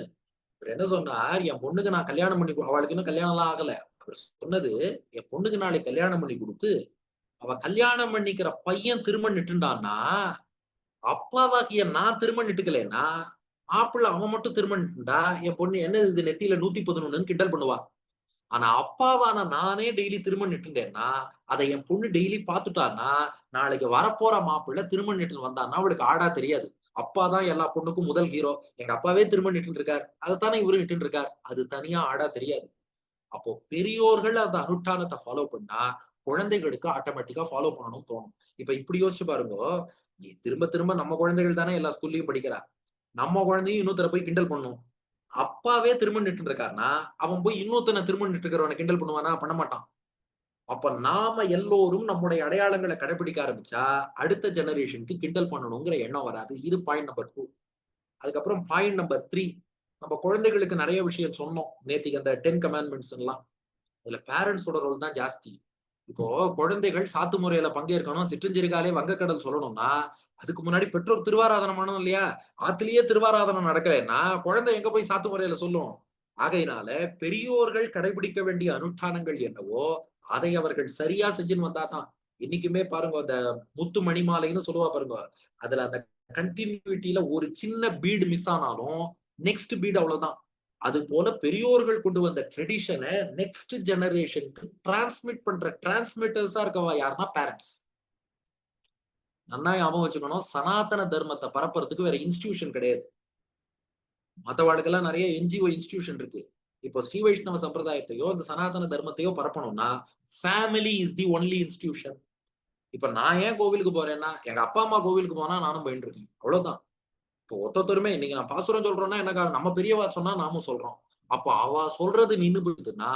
இவரு என்ன சொன்னார், என் பொண்ணுக்கு நான் கல்யாணம் பண்ணி அவளுக்கு இன்னும் கல்யாணம்லாம் ஆகல. அவர் சொன்னது, என் பொண்ணுக்கு நாளைக்கு கல்யாணம் பண்ணி குடுத்து, அவ கல்யாணம் பண்ணிக்கிற பையன் திருமணம் நிட்டுண்டான்னா, அப்பாவாகிய நான் திருமணம் நிட்டுக்கலேன்னா, மாப்பிள்ளை அவன் மட்டும் திருமணம் நிட்டுண்டா, என் பொண்ணு என்னது இது நெத்தியில 111ன்னு கிண்டல் பண்ணுவா. ஆனா அப்பாவான நானே டெய்லி திருமணம் நிட்டுண்டேன்னா, அத என் பொண்ணு டெய்லி பார்த்துட்டான்னா, நாளைக்கு வரப்போற மாப்பிள்ளை திருமணம் நிட்டுன்னு வந்தான்னா, அவளுக்கு ஆடா தெரியாது. அப்பா தான் எல்லா பொண்ணுக்கும் முதல் ஹீரோ. எங்க அப்பாவே திருமணம் நிட்டுன்னு இருக்கார். அதத்தானே இவரும் நிட்டுன்னு இருக்கார். அது தனியா ஆடா தெரியாது. அப்போ பெரியோர்கள் அந்த அனுஷ்டானத்த ஃபாலோ பண்ணா, குழந்தைகளுக்கு ஆட்டோமேட்டிக்கா ஃபாலோ பண்ணணும்னு தோணும். இப்ப இப்படி யோசிச்சு பாருங்கோ, திரும்ப திரும்ப நம்ம குழந்தைகள் தானே எல்லா ஸ்கூல்லயும் படிக்கிறா. நம்ம குழந்தையும் இன்னொருத்தர போய் கிண்டல் பண்ணும். அப்பாவே திருமணம் நிட்டுன்னு இருக்காருன்னா, அவன் போய் இன்னொருத்தன திருமணம் நிட்டு இருக்கிறவன கிண்டல் பண்ணுவானா? பண்ண மாட்டான். அப்ப நாம எல்லோரும் நம்முடைய அடையாளங்கள கடைபிடிக்க ஆரம்பிச்சா, அடுத்த ஜெனரேஷன்க்கு கிண்டல் பண்ணணுங்கிற எண்ணம் வராது. இது பாயிண்ட் நம்பர் 2. அதுக்கப்புறம் பாயிண்ட் நம்பர் 3 நம்ம குழந்தைகளுக்கு நெறைய விஷயம் சொன்னோம். நேத்திக்கு அந்த 10 கமாண்ட்மெண்ட்ஸ்லாம். அதுல பேரண்ட்ஸோட ரோல் தான் ஜாஸ்தி. இப்போ குழந்தைகள் சாத்து முறையில பங்கேற்கணும், சிற்றஞ்சிறுகாலே வங்கக்கடல் சொல்லணும்னா, அதுக்கு முன்னாடி பெற்றோர் திருவாராதனம் பண்ணணும் இல்லையா? ஆத்திலேயே திருவாராதனம் நடக்கலைன்னா, குழந்தை எங்க போய் சாத்து முறையில சொல்லும்? ஆகையினால பெரியோர்கள் கடைபிடிக்க வேண்டிய அனுஷ்டானங்கள் என்னவோ, அதை அவர்கள் சரியா செஞ்சுன்னு வந்தா தான். இன்னைக்குமே பாருங்க, அந்த முத்து மணிமாலைன்னு சொல்லுவா பாருங்க. அதுல அந்த கன்டினியூட்டில ஒரு சின்ன பீடு மிஸ் ஆனாலும், நெக்ஸ்ட் பீடு அவ்வளவுதான். அது போல பெரியோர்கள் கொண்டு வந்த ட்ரெடிஷன நெக்ஸ்ட் ஜெனரேஷனுக்கு டிரான்ஸ்மிட் பண்ற டிரான்ஸ்மிட்டர்ஸா இருக்கவா யாருன்னா பேரண்ட்ஸ். நல்லா ஞாபகம் வச்சுக்கணும். சனாதன தர்மத்த பரப்புறதுக்கு வேற இன்ஸ்டிடியூஷன் கிடையாது. மத்தவாளுக்கெல்லாம் நெறைய என்ஜிஓ இன்ஸ்டிடியூஷன் இருக்கு. இப்போ ஸ்ரீ வைஷ்ணவ சம்பிரதாயத்தையோ, இந்த சனாதன தர்மத்தையோ பரப்பணும்னா, family is the only institution. இப்ப நான் ஏன் கோவிலுக்கு போறேன்னா, எங்க அப்பா, அம்மா கோவிலுக்கு போனா நானும் போயின்னு இருக்கேன். அவ்வளவுதான். இப்போ ஒருத்தருமே இன்னைக்கு நான் பாசுரம் சொல்றோம்னா என்ன காரணம்? நம்ம பெரியவா சொன்னா நாமும் சொல்றோம். அப்ப அவ சொல்றது நின்னு போயிடுதுன்னா,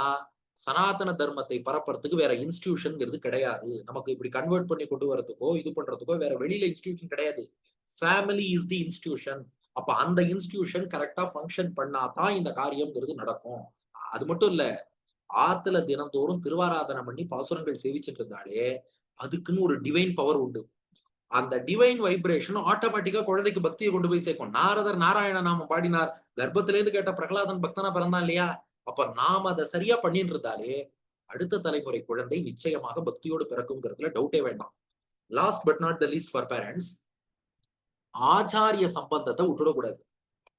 சனாதன தர்மத்தை பரப்புறதுக்கு வேற இன்ஸ்டிடியூஷன்ங்கிறது கிடையாது. நமக்கு இப்படி கன்வெர்ட் பண்ணி கொண்டு வரதுக்கோ, இது பண்றதுக்கோ வேற வெளியில இன்ஸ்டிடியூஷன் கிடையாது. Family is the institution. அப்ப அந்த இன்ஸ்டிடியூஷன் கரெக்ட்டா ஃபங்ஷன் பண்ணா தான் இந்த காரியம்ங்கிறது நடக்கும். அது மட்டும் இல்ல. ஆத்துல தினந்தோறும் திருவாராதனம் பண்ணி பாசுரங்கள் சேவிச்சுட்டு இருந்தாலே, அதுக்குன்னு ஒரு டிவைன் பவர் உண்டு. அந்த டிவைன் வைப்ரேஷன் ஆட்டோமேட்டிக்கா குழந்தைக்கு பக்தியை கொண்டு போய் சேர்க்கும். நாரதர் நாராயண நாமம் பாடினார். கர்ப்பத்திலேருந்து கேட்ட பிரகலாதன் பக்தனா பிறந்தான் இல்லையா? அப்ப நாம அத சரியா பண்ணிட்டு இருந்தாலே, அடுத்த தலைமுறை குழந்தை நிச்சயமாக பக்தியோடு பிறக்கும்ங்கிறதுல டவுட்டே வேண்டாம். Last but not the least for parents, ஆச்சாரிய சம்பந்தத்த விட்டுடக்கூடாது.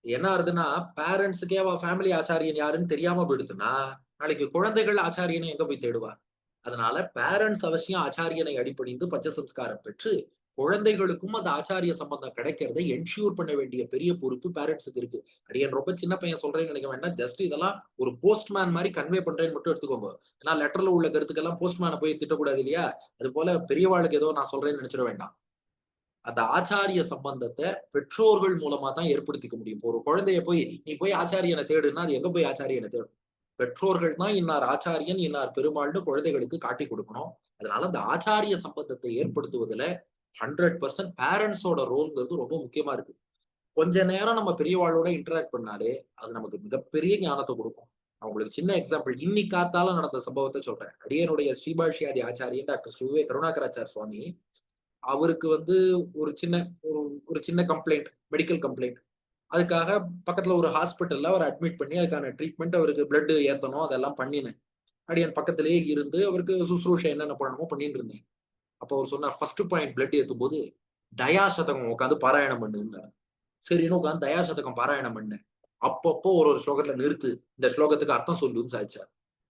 என்ன ஆகுதுன்னா, பேரண்ட்ஸ்க்கே அவ ஃபேமிலி ஆச்சாரியன் யாருன்னு தெரியாம போயிடுதுன்னா, நாளைக்கு குழந்தைகள் ஆச்சாரியனை எங்க போய் தேடுவார்? அதனால பேரண்ட்ஸ் அவசியம் ஆச்சாரியனை அடிபணிந்து பஞ்ச சம்ஸ்காரம் பெற்று, குழந்தைகளுக்கும் அந்த ஆச்சாரிய சம்பந்தம் கிடைக்கிறதை என்ஷூர் பண்ண வேண்டிய பெரிய பொறுப்பு பேரண்ட்ஸ்க்கு இருக்கு. அடியேன் ரொம்ப சின்ன பையன் சொல்றேன்னு நினைக்க வேண்டாம். ஜஸ்ட் இதெல்லாம் ஒரு போஸ்ட்மேன் மாரி கன்வே பண்றேன்னு மட்டும் எடுத்துக்கோங்க. ஏன்னா லெட்டர்ல உள்ள கருத்துக்கெல்லாம் போஸ்ட்மேன போய் திட்டக்கூடாது இல்லையா? அது போல பெரியவாளுக்கு ஏதோ நான் சொல்றேன்னு நினைச்சிட வேண்டாம். அந்த ஆச்சாரிய சம்பந்தத்த பெற்றோர்கள் மூலமா தான் ஏற்படுத்திக்க முடியும். இப்போ ஒரு குழந்தைய போய், "நீ போய் ஆச்சாரியன தேடுன்னா" அது எங்க போய் ஆச்சாரியன தேடும்? பெற்றோர்கள் தான் இன்னார் ஆச்சாரியன், இன்னார் பெருமாள்ன்னு குழந்தைகளுக்கு காட்டிக் குடுக்கணும். அதனால அந்த ஆச்சாரிய சம்பந்தத்தை ஏற்படுத்துவதுல 100% பேரண்ட்ஸோட ரோல்ங்கிறது ரொம்ப முக்கியமா இருக்கு. கொஞ்ச நேரம் நம்ம பெரியவாளோட இன்டராக்ட் பண்ணாலே, அது நமக்கு மிகப்பெரிய ஞானத்த குடுக்கும். நான் உங்களுக்கு சின்ன எக்ஸாம்பிள் இன்னிக்கு காத்தால நடந்த சம்பவத்த சொல்றேன். அடியேனுடைய ஸ்ரீபாஷ்யாதி ஆச்சாரியன் டாக்டர் ஸ்ரீ வி. கருணாகராச்சார் சுவாமி, அவருக்கு வந்து ஒரு சின்ன ஒரு ஒரு சின்ன கம்ப்ளைண்ட், மெடிக்கல் கம்ப்ளைண்ட். அதுக்காக பக்கத்துல ஒரு ஹாஸ்பிட்டல்ல அவர அட்மிட் பண்ணி, அதுக்கான ட்ரீட்மெண்ட் அவருக்கு பிளட் ஏத்தணும். அதெல்லாம் பண்ணினேன். அடியேன் பக்கத்திலேயே இருந்து அவருக்கு சுশ্ரூஷை என்னென்ன பண்ணணுமோ பண்ணிட்டு இருந்தேன். அப்போ அவர் சொன்னார், ஃபர்ஸ்ட் பாயிண்ட் பிளட் ஏத்தும்போது, தயா சதகம் உட்கார்ந்து பாராயணம் பண்ணுன்னாரு. சரின்னு உட்கார்ந்து தயா சதகம் பாராயணம் பண்ணேன். அப்பப்போ ஒரு ஒரு ஸ்லோகத்துல நிறுத்து. இந்த ஸ்லோகத்துக்கு அர்த்தம் சொல்லுன்னு சாதிச்சார்.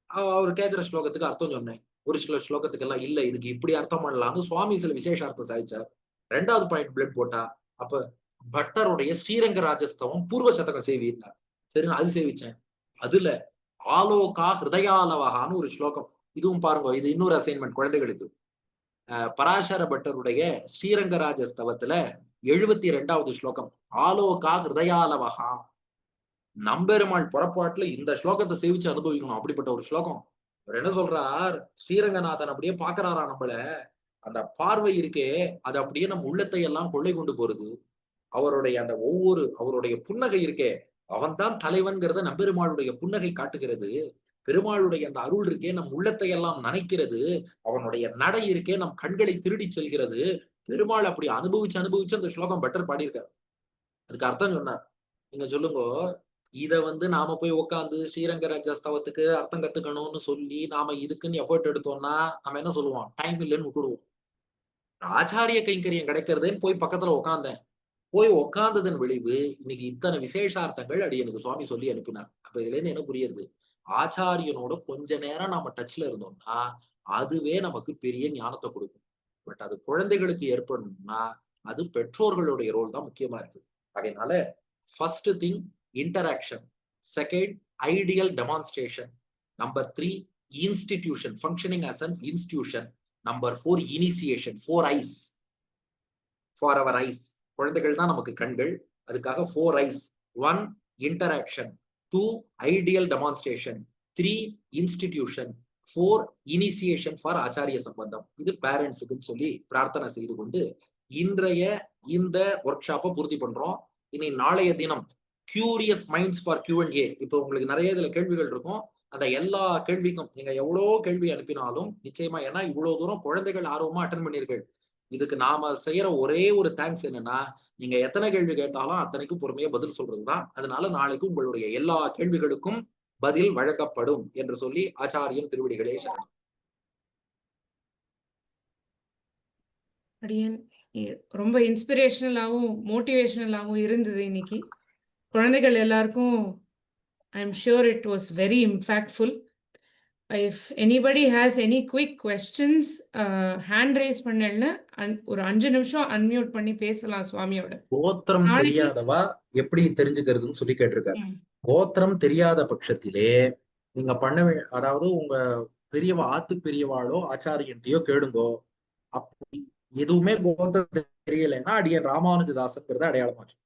அவரு கேட்கிற ஸ்லோகத்துக்கு அர்த்தம் சொன்னேன். ஒரு சில ஸ்லோகத்துக்கெல்லாம் இல்ல இதுக்கு இப்படி அர்த்தம் பண்ணலாம்னு சுவாமி சில விசேஷார்த்தம் சாதிச்சார். 2வது பாயிண்ட் பிளட் போட்டா, அப்ப பட்டருடைய ஸ்ரீரங்க ராஜஸ்தவம் பூர்வ சதகம் சேவின்னார். சரின்னு அது சேவிச்சேன். அதுல ஆலோகா ஹிருதயாலவகான்னு ஒரு ஸ்லோகம். இதுவும் பாருங்க, இது இன்னொரு அசைன்மென்ட் குழந்தைகளுக்கு. பராசர பட்டருடைய ஸ்ரீரங்கராஜ ஸ்தவத்துல 72வது ஸ்லோகம். ஆலோகா ஹிருதயாலவகா. நம்பெருமாள் புறப்பாட்டுல இந்த ஸ்லோகத்தை சேவிச்சு அனுபவிக்கணும். அப்படிப்பட்ட ஒரு ஸ்லோகம். அவர் என்ன சொல்றார், ஸ்ரீரங்கநாதன் அப்படியே பாக்குறாரா நம்மள. அந்த பார்வை இருக்கே, அது அப்படியே நம்ம உள்ளத்தை எல்லாம் கொள்ளை கொண்டு போறது. அவருடைய அந்த அவருடைய புன்னகை இருக்கே, அவன்தான் தலைவன்கிறத நம்பெருமாளுடைய புன்னகை காட்டுகிறது. பெருமாளுடைய அந்த அருள் இருக்கே, நம் உள்ளத்தை எல்லாம் நனைக்கிறது. அவனுடைய நடை இருக்கே, நம் கண்களை திருடி செல்கிறது. பெருமாள் அப்படி அனுபவிச்சு அனுபவிச்சு அந்த ஸ்லோகம் பெட்டர் பாடியிருக்காரு. அதுக்கு அர்த்தம் சொன்னார். நீங்க சொல்லுங்க, இத நாம போய் உட்கார்ந்து ஸ்ரீரங்க ராஜஸ்தவத்துக்கு அர்த்தம் கத்துக்கணும்னு சொல்லி நாம இதுக்குன்னு எஃபர்ட் எடுத்தோம்னா நம்ம என்ன சொல்லுவோம்? டைம் இல்லைன்னு விட்டுடுவோம். ஆச்சாரிய கைங்கரியம் கிடைக்கிறதுன்னு போய் பக்கத்துல உட்கார்ந்தேன். போய் உட்கார்ந்ததன் விளைவு இன்னைக்கு இத்தனை விசேஷார்த்தங்கள் எனக்கு சுவாமி சொல்லி அனுப்பினார். அப்ப இதுல இருந்து என்ன புரியுது? ஆச்சாரியனோட கொஞ்ச நேரம் நாம டச்ல இருந்தோம்னா அதுவே நமக்கு பெரிய ஞானத்தை கொடுக்கும். பட் அது குழந்தைகளுக்கு ஏற்படணும்னா அது பெற்றோர்களுடைய ரோல் தான் முக்கியமா இருக்கு. அதனால first thing interaction, second ideal demonstration, number 3 institution functioning as an institution, number 4 initiation, 4 eyes for our eyes. குழந்தைகள் தான் நமக்கு கண்கள். அதுக்காக 4 eyes. 1 interaction, 2 ideal demonstration, 3 institution, 4 initiation for ஆச்சாரிய சம்பந்தம். இது பேரண்ட்ஸுக்கு சொல்லி பிரார்த்தனை செய்து கொண்டு இன்றைய இந்த ஒர்க் ஷாப்பை பூர்த்தி பண்றோம். இனி நாளைய தினம் கியூரியஸ் மைண்ட்ஸ் ஃபார் Q&A. இப்போ உங்களுக்கு நிறைய இதுல கேள்விகள் இருக்கும். அந்த எல்லா கேள்விக்கும் நீங்க எவ்வளவு கேள்வி அனுப்பினாலும் நிச்சயமா, ஏன்னா இவ்வளவு தூரம் குழந்தைகள் ஆர்வமா அட்டன் பண்ணீர்கள். இதுக்கு நாம செய்யற ஒரே ஒரு தேங்க்ஸ் என்னன்னா, நீங்க எத்தனை கேள்வி கேட்டாலும் அத்தனைக்கும் பொறுமையா பதில் சொல்றதுதான். அதனால நாளைக்கு உங்களுடைய எல்லா கேள்விகளுக்கும் பதில் வழங்கப்படும் என்று சொல்லி ஆச்சாரியன் திருவடிகளே சரணம். அடியன் ரொம்ப இன்ஸ்பிரேஷனலாகவும் மோட்டிவேஷனலாகவும் இருந்தது இன்னைக்கு. குழந்தைகள் எல்லாருக்கும் I am sure it was very impactful. If anybody has any quick questions hand rice பண்ணேன்னு ஒரு 5 நிமிஷம் அன்மியூட் பண்ணி பேசலாம் சுவாமியோட. கோத்திரம் தெரியாதவா எப்படி தெரிஞ்சுக்கிறதுன்னு சொல்லி கேட்டிருக்காரு. கோத்திரம் தெரியாத பட்சத்திலே நீங்க அதாவது உங்க பெரியவா, ஆத்து பெரியவாளோ ஆச்சாரியன்ட்டையோ கேளுங்கோ. அப்படி எதுவுமே கோத்திரம் தெரியலைன்னா அடியன் ராமானுஜதாசன்கிறத அடையாளமாச்சு.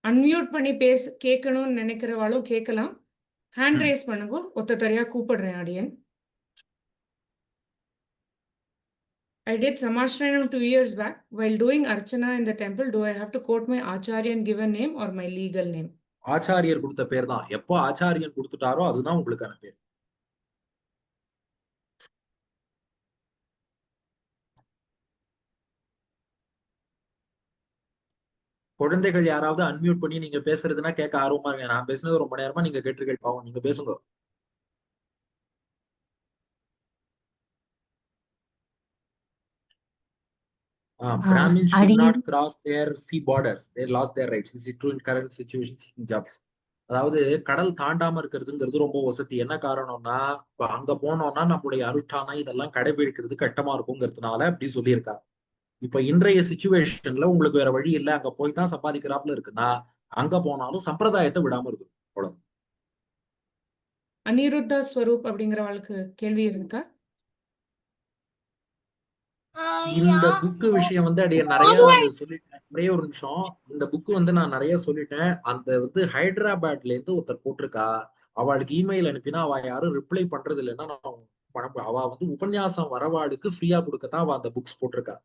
அன்மியூட் பண்ணி கேட்கணும்னு நினைக்கிறவாளும் கேட்கலாம். ஹேண்ட் ரைஸ் பண்ணுங்க, ஒத்தரியா கூப்பிடுறேன் அடியன். I did Samashranam 2 years back. While doing Archana in the temple, do I have to quote my Acharyan given name or my legal name? ஆச்சாரியர் கொடுத்த பேர் தான். எப்போ ஆச்சாரியன் கொடுத்துட்டாரோ அதுதான் உங்களுக்கான பேர். குழந்தைகள் யாராவது அன்மியூட் பண்ணி நீங்க பேசுறதுன்னா கேட்க ஆர்வமா இருங்க. நான் பேசுனது ரொம்ப நேரமா நீங்க கேட்டிருக்கீங்க, பாவம், நீங்க பேசுங்க. Brahmins should not cross their sea borders. They lost their rights. This is true in current situations in jobs. அதாவது கடல் தாண்டாம இருக்கிறதுங்கிறது ரொம்ப வசதி. என்ன காரணம்னா, இப்ப அங்க போனோம்னா நம்முடைய அனுஷ்டானம் இதெல்லாம் கடைபிடிக்கிறது கட்டமா இருக்குங்கிறதுனால அப்படி சொல்லியிருக்கா. இப்ப இன்றைய சிச்சுவேஷன்ல உங்களுக்கு வேற வழி இல்லை, அங்க போய் தான் சம்பாதிக்கிறாப்புல இருக்குன்னா அங்க போனாலும் சம்பிரதாயத்தை விடாம இருக்கு. அவ்வளவு. அனிருத்தா ஸ்வரூப் அப்படிங்கிறவளுக்கு கேள்வி இருக்கா? இந்த புக்கு விஷயம் நிறைய சொல்லிட்டேன். ஒரே ஒரு நிமிஷம். இந்த புக்கு நான் நிறைய சொல்லிட்டேன். அந்த ஹைதராபாத்ல இருந்து ஒருத்தர் போட்டிருக்கா. அவளுக்கு இமெயில் அனுப்பினா அவ யாரும் ரிப்ளை பண்றது இல்லைன்னா அவ உபன்யாசம் வரவாளுக்கு ஃப்ரீயா கொடுக்கத்தான் அவ அந்த புக்ஸ் போட்டிருக்கா.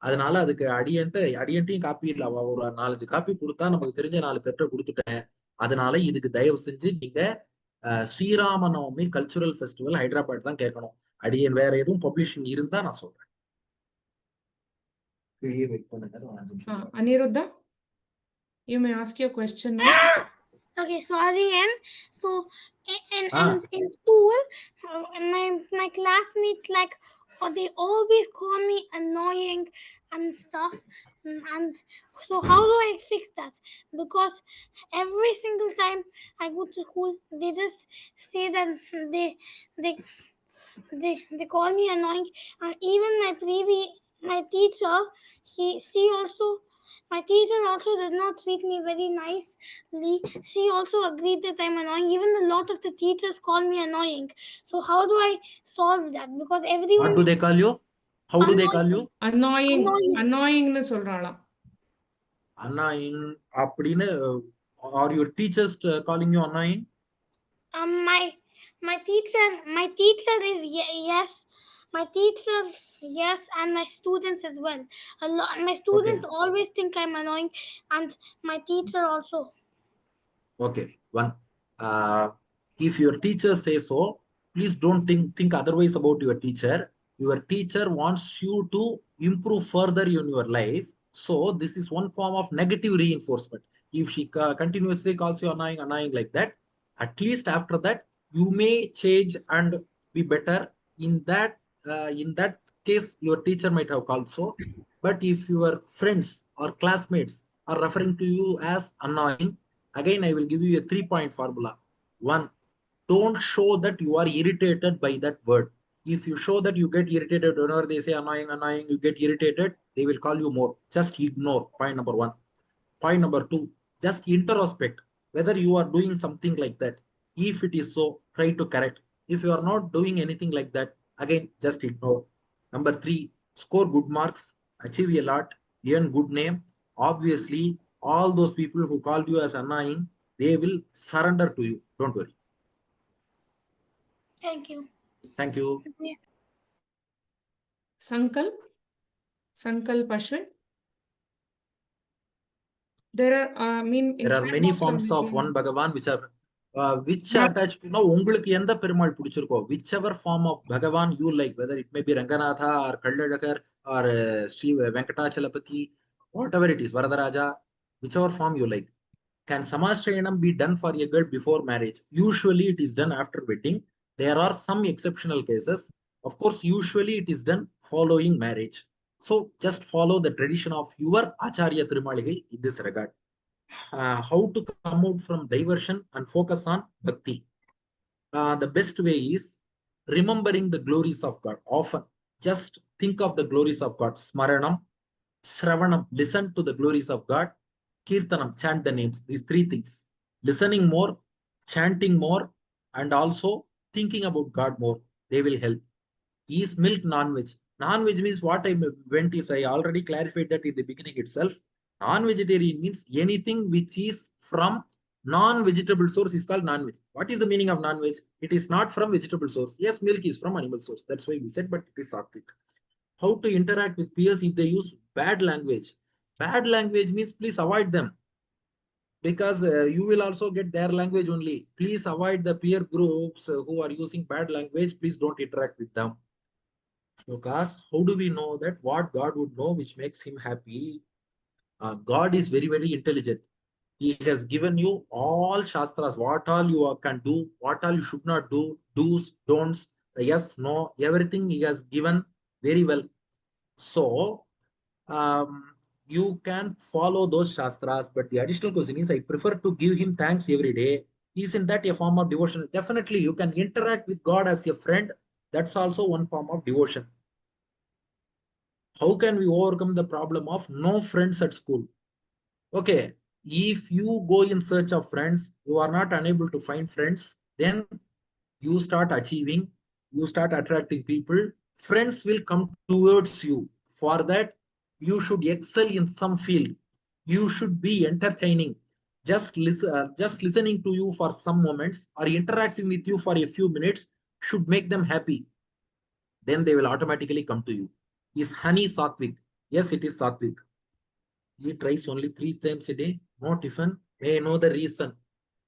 அதனால அதுக்கு அடியன்ட்டையும் காப்பி இல்லை. அவ ஒரு 4-5 காப்பி கொடுத்தா நமக்கு தெரிஞ்ச 4 பேர்ட்ட கொடுத்துட்டேன். அதனால இதுக்கு தயவு செஞ்சு நீங்க ஸ்ரீராம நவமி கல்ச்சுரல் ஃபெஸ்டிவல் ஹைதராபாத் தான் கேட்கணும். அடியன் வேற எதுவும் பப்ளிஷிங் இருந்தா நான் சொல்றேன். Aniruddha, you may ask your question now. Okay, so Aryan, so in school, my classmates they always call me annoying and stuff, and so how do I fix that? Because every single time I go to school, they just say that they call me annoying, and even my teacher, my teacher also does not treat me very nicely. She also agreed that I'm annoying. Even a lot of the teachers call me annoying. So how do I solve that? Because everyone... What do they call you? How do they call you? Annoying. Annoying சொல்றாளாம். Annoying அப்படின்னு. Are your teachers calling you annoying? My My teacher is yes. My teachers, yes, and my students as well. A lot. My students always think I'm annoying, and my teacher also. Okay, one. If your teacher says so, please don't think otherwise about your teacher. Your teacher wants you to improve further in your life. So this is one form of negative reinforcement. If she continuously calls you annoying like that, at least after that you may change and be better. In that case, your teacher might have called so. But if your friends or classmates are referring to you as annoying, again, I will give you a 3-point formula. One, don't show that you are irritated by that word. If you show that you get irritated whenever they say annoying, you get irritated, they will call you more. Just ignore. Point number one. Point number two, just introspect whether you are doing something like that. If it is so, try to correct. If you are not doing anything like that, again, just ignore. Number three, score good marks, achieve a lot, earn good name. Obviously, all those people who called you as annoying, they will surrender to you. Don't worry. Thank you. Thank you. Sankalp Ashwin. There are many forms of one Bhagavan which are which Not- attached to உங்களுக்கு எந்த பெருமாள் பிடிச்சிருக்கோ, whichever form of Bhagavan you like, whether it may be Ranganatha or Kalladakar or Sri Venkatachalapati, whatever it is, Varadaraja, whichever form you like. Can Samastrayanam be done for a girl before marriage? Usually it is done after wedding. There are some exceptional cases. Of course, usually it is done following marriage. So just follow the tradition of your Acharya Tirumaligai in this regard. How to come out from diversion and focus on bhakti. The best way is remembering the glories of God. Often, just think of the glories of God. Smaranam, Shravanam, listen to the glories of God. Kirtanam, chant the names. These three things. Listening more, chanting more, and also thinking about God more. They will help. Is milk non-veg? Non-veg means what I went is I already clarified that in the beginning itself. Non-vegetarian means anything which is from non-vegetable source is called non-veg. What is the meaning of non-veg? It is not from vegetable source. Yes, milk is from animal source. That's why we said, but it is sattvic. How to interact with peers if they use bad language? Bad language means please avoid them, because you will also get their language only. Please avoid the peer groups who are using bad language. Please don't interact with them. Because how do we know that what God would know which makes him happy? God is very, very intelligent. He has given you all Shastras, what all you can do, what all you should not do, do's, don'ts, yes, no, everything he has given very well. So, you can follow those Shastras, but the additional question is I prefer to give him thanks every day. Isn't that a form of devotion? Definitely, you can interact with God as a friend. That's also one form of devotion. How can we overcome the problem of no friends at school? Okay, if you go in search of friends, you are not unable to find friends, then you start achieving, you start attracting people, friends will come towards you. For that, you should excel in some field. You should be entertaining. Just listening to you for some moments or interacting with you for a few minutes should make them happy. Then they will automatically come to you. Is honey sattvic? Yes, it is sattvic. Eat rice only 3 times a day, no tiffin. May I know the reason?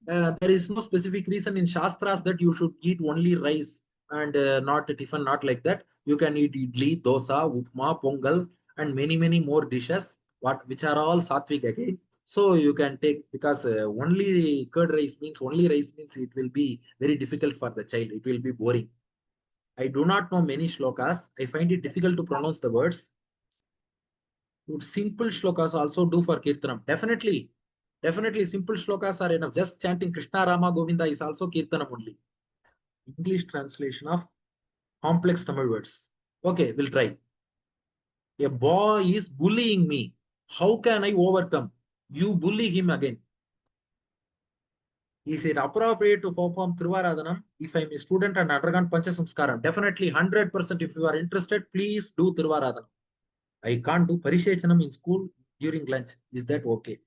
There is no specific reason in Shastras that you should eat only rice and not a tiffin, not like that. You can eat idli, dosa, upma, pongal, and many, many more dishes, which are all sattvic again. So you can take, because only curd rice means it will be very difficult for the child. It will be boring. I do not know many shlokas. I find it difficult to pronounce the words. Would simple shlokas also do for Kirtanam? Definitely. Definitely, simple shlokas are enough. Just chanting Krishna Rama Govinda is also Kirtanam only. English translation of complex Tamil words. Okay, we'll try. A boy is bullying me. How can I overcome? You bully him again. Is it appropriate to perform Trivaradhanam if I'm a student and undergone Panchasamskaram? Definitely 100%. If you are interested, please do Trivaradhanam. I can't do Parishechanam in school during lunch. Is that okay?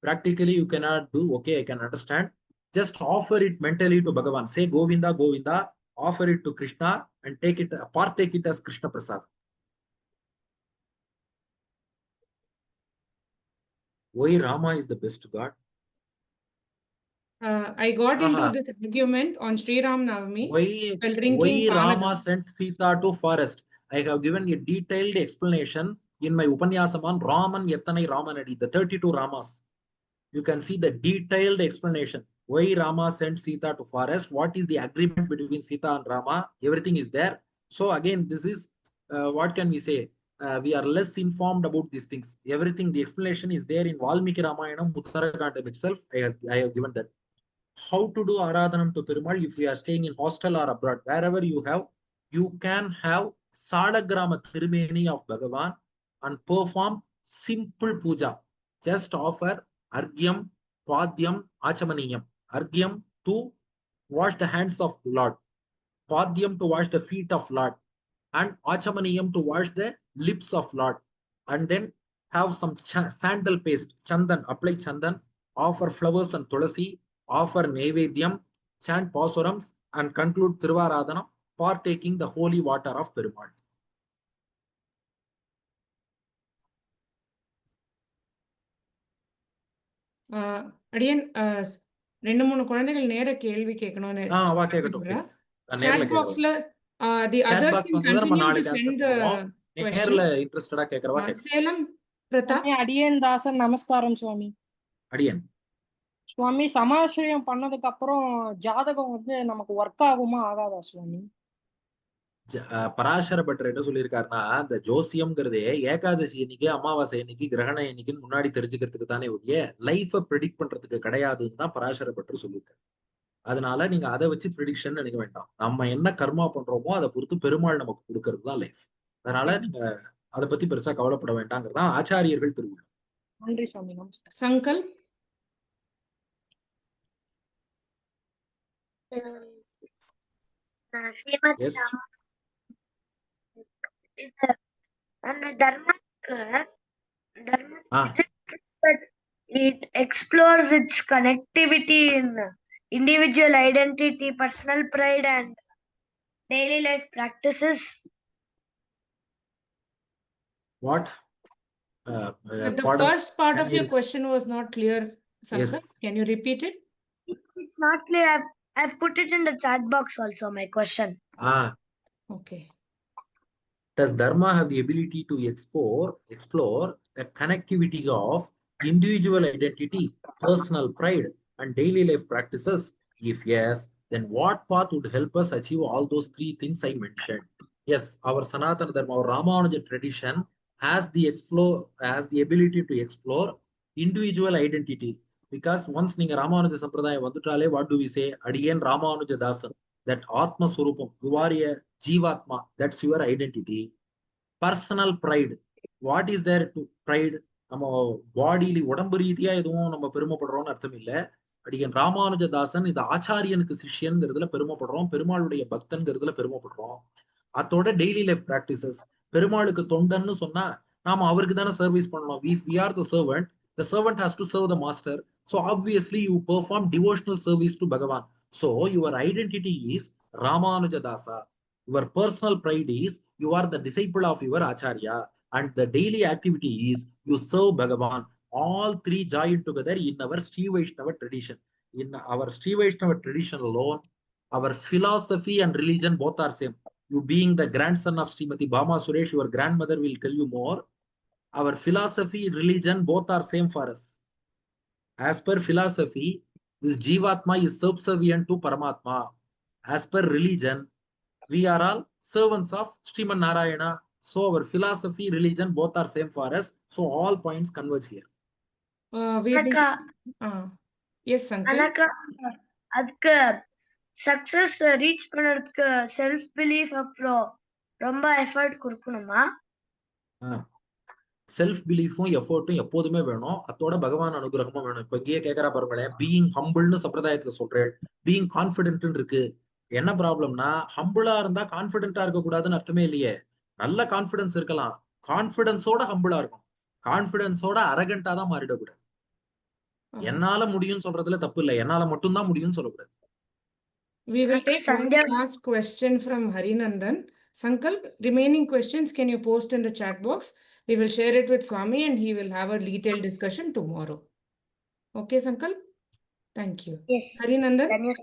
Practically, you cannot do. Okay, I can understand. Just offer it mentally to Bhagavan. Say Govinda, Govinda, offer it to Krishna and partake it as Krishna Prasad. Why Rama is the best God? I got into Aha. this argument on Sri Ram Navami while Why drinking Rama Panagam. sent Sita to forest? I have given a detailed explanation in my Upanyasam on Raman Yattanai Ramanadi, the 32 Ramas. You can see the detailed explanation. Why Rama sent Sita to forest? What is the agreement between Sita and Rama? Everything is there. So again, this is what can we say? We are less informed about these things. Everything, the explanation is there in Valmiki Ramayanam, Uttarakandam itself. I have given that. How to do Aradhanam to Perumal if we are staying in hostel or abroad, wherever you can have Salagrama Tirumeni of Bhagavan and perform simple puja. Just offer Argyam, Padyam, Achamaniyam. Argyam to wash the hands of Lord, Padyam to wash the feet of Lord, and Achamaniyam to wash the lips of Lord. And then have some sandal paste, Chandan, apply Chandan, offer flowers and Tulasi, offer Nevedyam, chant Pasurams, and conclude Thiruvaradhanam, partaking the holy water of Perumal. அடியன் 2-3 குழந்தைகள் நேர கேள்வி கேட்கணும்னு வா கேட்கட்டும் விரும்புறேன். Please. Chat boxல the Chat others box can வந்தா நம்ம continue to நாளைக்கு send ஆன்சர் the பண்ணுவோம். நேர்ல questions. இன்ட்ரஸ்டடா கேக்குறவா கேட்கலாம். சேலம் பிரதாப். சுவாமி அடியேன் தாசன் நமஸ்காரம் சுவாமி. அடியன் சுவாமி சமாசிரியம் பண்ணதுக்கு அப்புறம் ஜாதகம் வந்து நமக்கு ஒர்க் ஆகுமா ஆகாதா சுவாமி? பராசர பட்டர் என்ன சொல்லியிருக்காருன்னா, இந்த ஜோசியம்ங்கிறதே ஏகாதசி அன்னைக்கு, அமாவாசை அன்னைக்கு, கிரகண அன்னைக்குன்னு முன்னாடி தெரிஞ்சுக்கிறதுக்கு தானே ஒழிய லைஃபை ப்ரெடிக்ட் பண்றதுக்கு கிடையாதுன்னு தான் பராசர பட்டர் சொல்லியிருக்காரு. அதனால நீங்க அதை வச்சு ப்ரிடிக்ஷன் நினைக்க வேண்டாம். நம்ம என்ன கர்மா பண்றோமோ அதை பொறுத்து பெருமாள் நமக்கு கொடுக்கறது தான் லைஃப். அதனால நீங்க அதை பத்தி பெருசா கவலைப்பட வேண்டாங்கிறதா ஆச்சாரியர்கள் திருவுள்ளம். நன்றி சுவாமி. சங்கல் அந்த it explores its connectivity in individual identity, personal pride, and daily life practices. What? the first part of your question was not clear, Sankar. Yes. Can you repeat it? It's not clear. I've put it in the chat box also, my question. Okay. Does Dharma have the ability to explore the connectivity of individual identity, personal pride, and daily life practices? If yes, then what path would help us achieve all those 3 things I mentioned? Yes, our Sanatana Dharma, our Ramanuja tradition has the ability to explore individual identity. Because once நீங்க ராமானுஜ சம்பிரதாயம் வந்துட்டாலே, what do we say? Adiyan Ramanuja Dasan. That Atma Surupam, you are a Jivatma, that's your identity. Personal pride. What is there to pride? நம்ம பாடியில உடம்பு ரீதியா எதுவும் நம்ம பெருமைப்படுறோம்னு அர்த்தம் இல்லை. அடியன் ராமானுஜதாசன் இந்த ஆச்சாரியனுக்கு சிஷ்யன்கிறதுல பெருமைப்படுறோம், பெருமாளுடைய பக்தன்கிறதுல பெருமைப்படுறோம். அதோட டெய்லி லைஃப் பிராக்டிசஸ். பெருமாளுக்கு தொண்டன்னு சொன்னா நாம அவருக்கு தானே சர்வீஸ் பண்ணணும். If we are the servant has to serve the master. So obviously you perform devotional service to Bhagavan. So your identity is Ramanujadasa. Your personal pride is you are the disciple of your Acharya, and the daily activity is you serve Bhagavan. All 3 join together in our Sri Vaishnava tradition. In our Sri Vaishnava tradition alone, our philosophy and religion both are same. You being the grandson of Srimati Bhama Suresh, your grandmother will tell you more. Our philosophy, religion, both are same for us. As per philosophy, this Jivatma is subservient to Paramatma. As per religion, we are all servants of Sriman Narayana. So our philosophy, religion, both are same for us. So all points converge here. Yes, Sankar. அதுக்கு success reach பண்றதுக்கு self belief அப்புறம் ரொம்ப effort கொடுக்கணுமா? Self பிலீஃபும் எஃபோர்ட்டும் எப்போதுமே வேணும். அதோட பகவான் அனுகிரகமும் வேணும். இப்ப இங்கேயே கேட்கறா பாருங்களேன், பீயிங் ஹம்பிள்னு சம்பிரதாயத்துல சொல்றேன், பீயிங் கான்பிடென்ட் இருக்கு. என்ன ப்ராப்ளம்னா, ஹம்பிளா இருந்தா கான்பிடென்டா இருக்க கூடாதுன்னு அர்த்தமே இல்லையே. நல்ல கான்பிடன்ஸ் இருக்கலாம், கான்பிடன்ஸோட ஹம்பிளா இருக்கும். கான்பிடன்ஸோட அரகண்டா தான் மாறிடக்கூடாது. என்னால முடியும்னு சொல்றதுல தப்பு இல்ல. என்னால மட்டும் தான் முடியும்னு சொல்லக்கூடாது. We will take one Sandhya. last question from Harinandan. Sankalp, remaining questions can you post in the chat box? We will share it with Swami and he will have a detailed discussion tomorrow. Okay, Sankalp? Thank you. Yes. Harinandan, Daniel.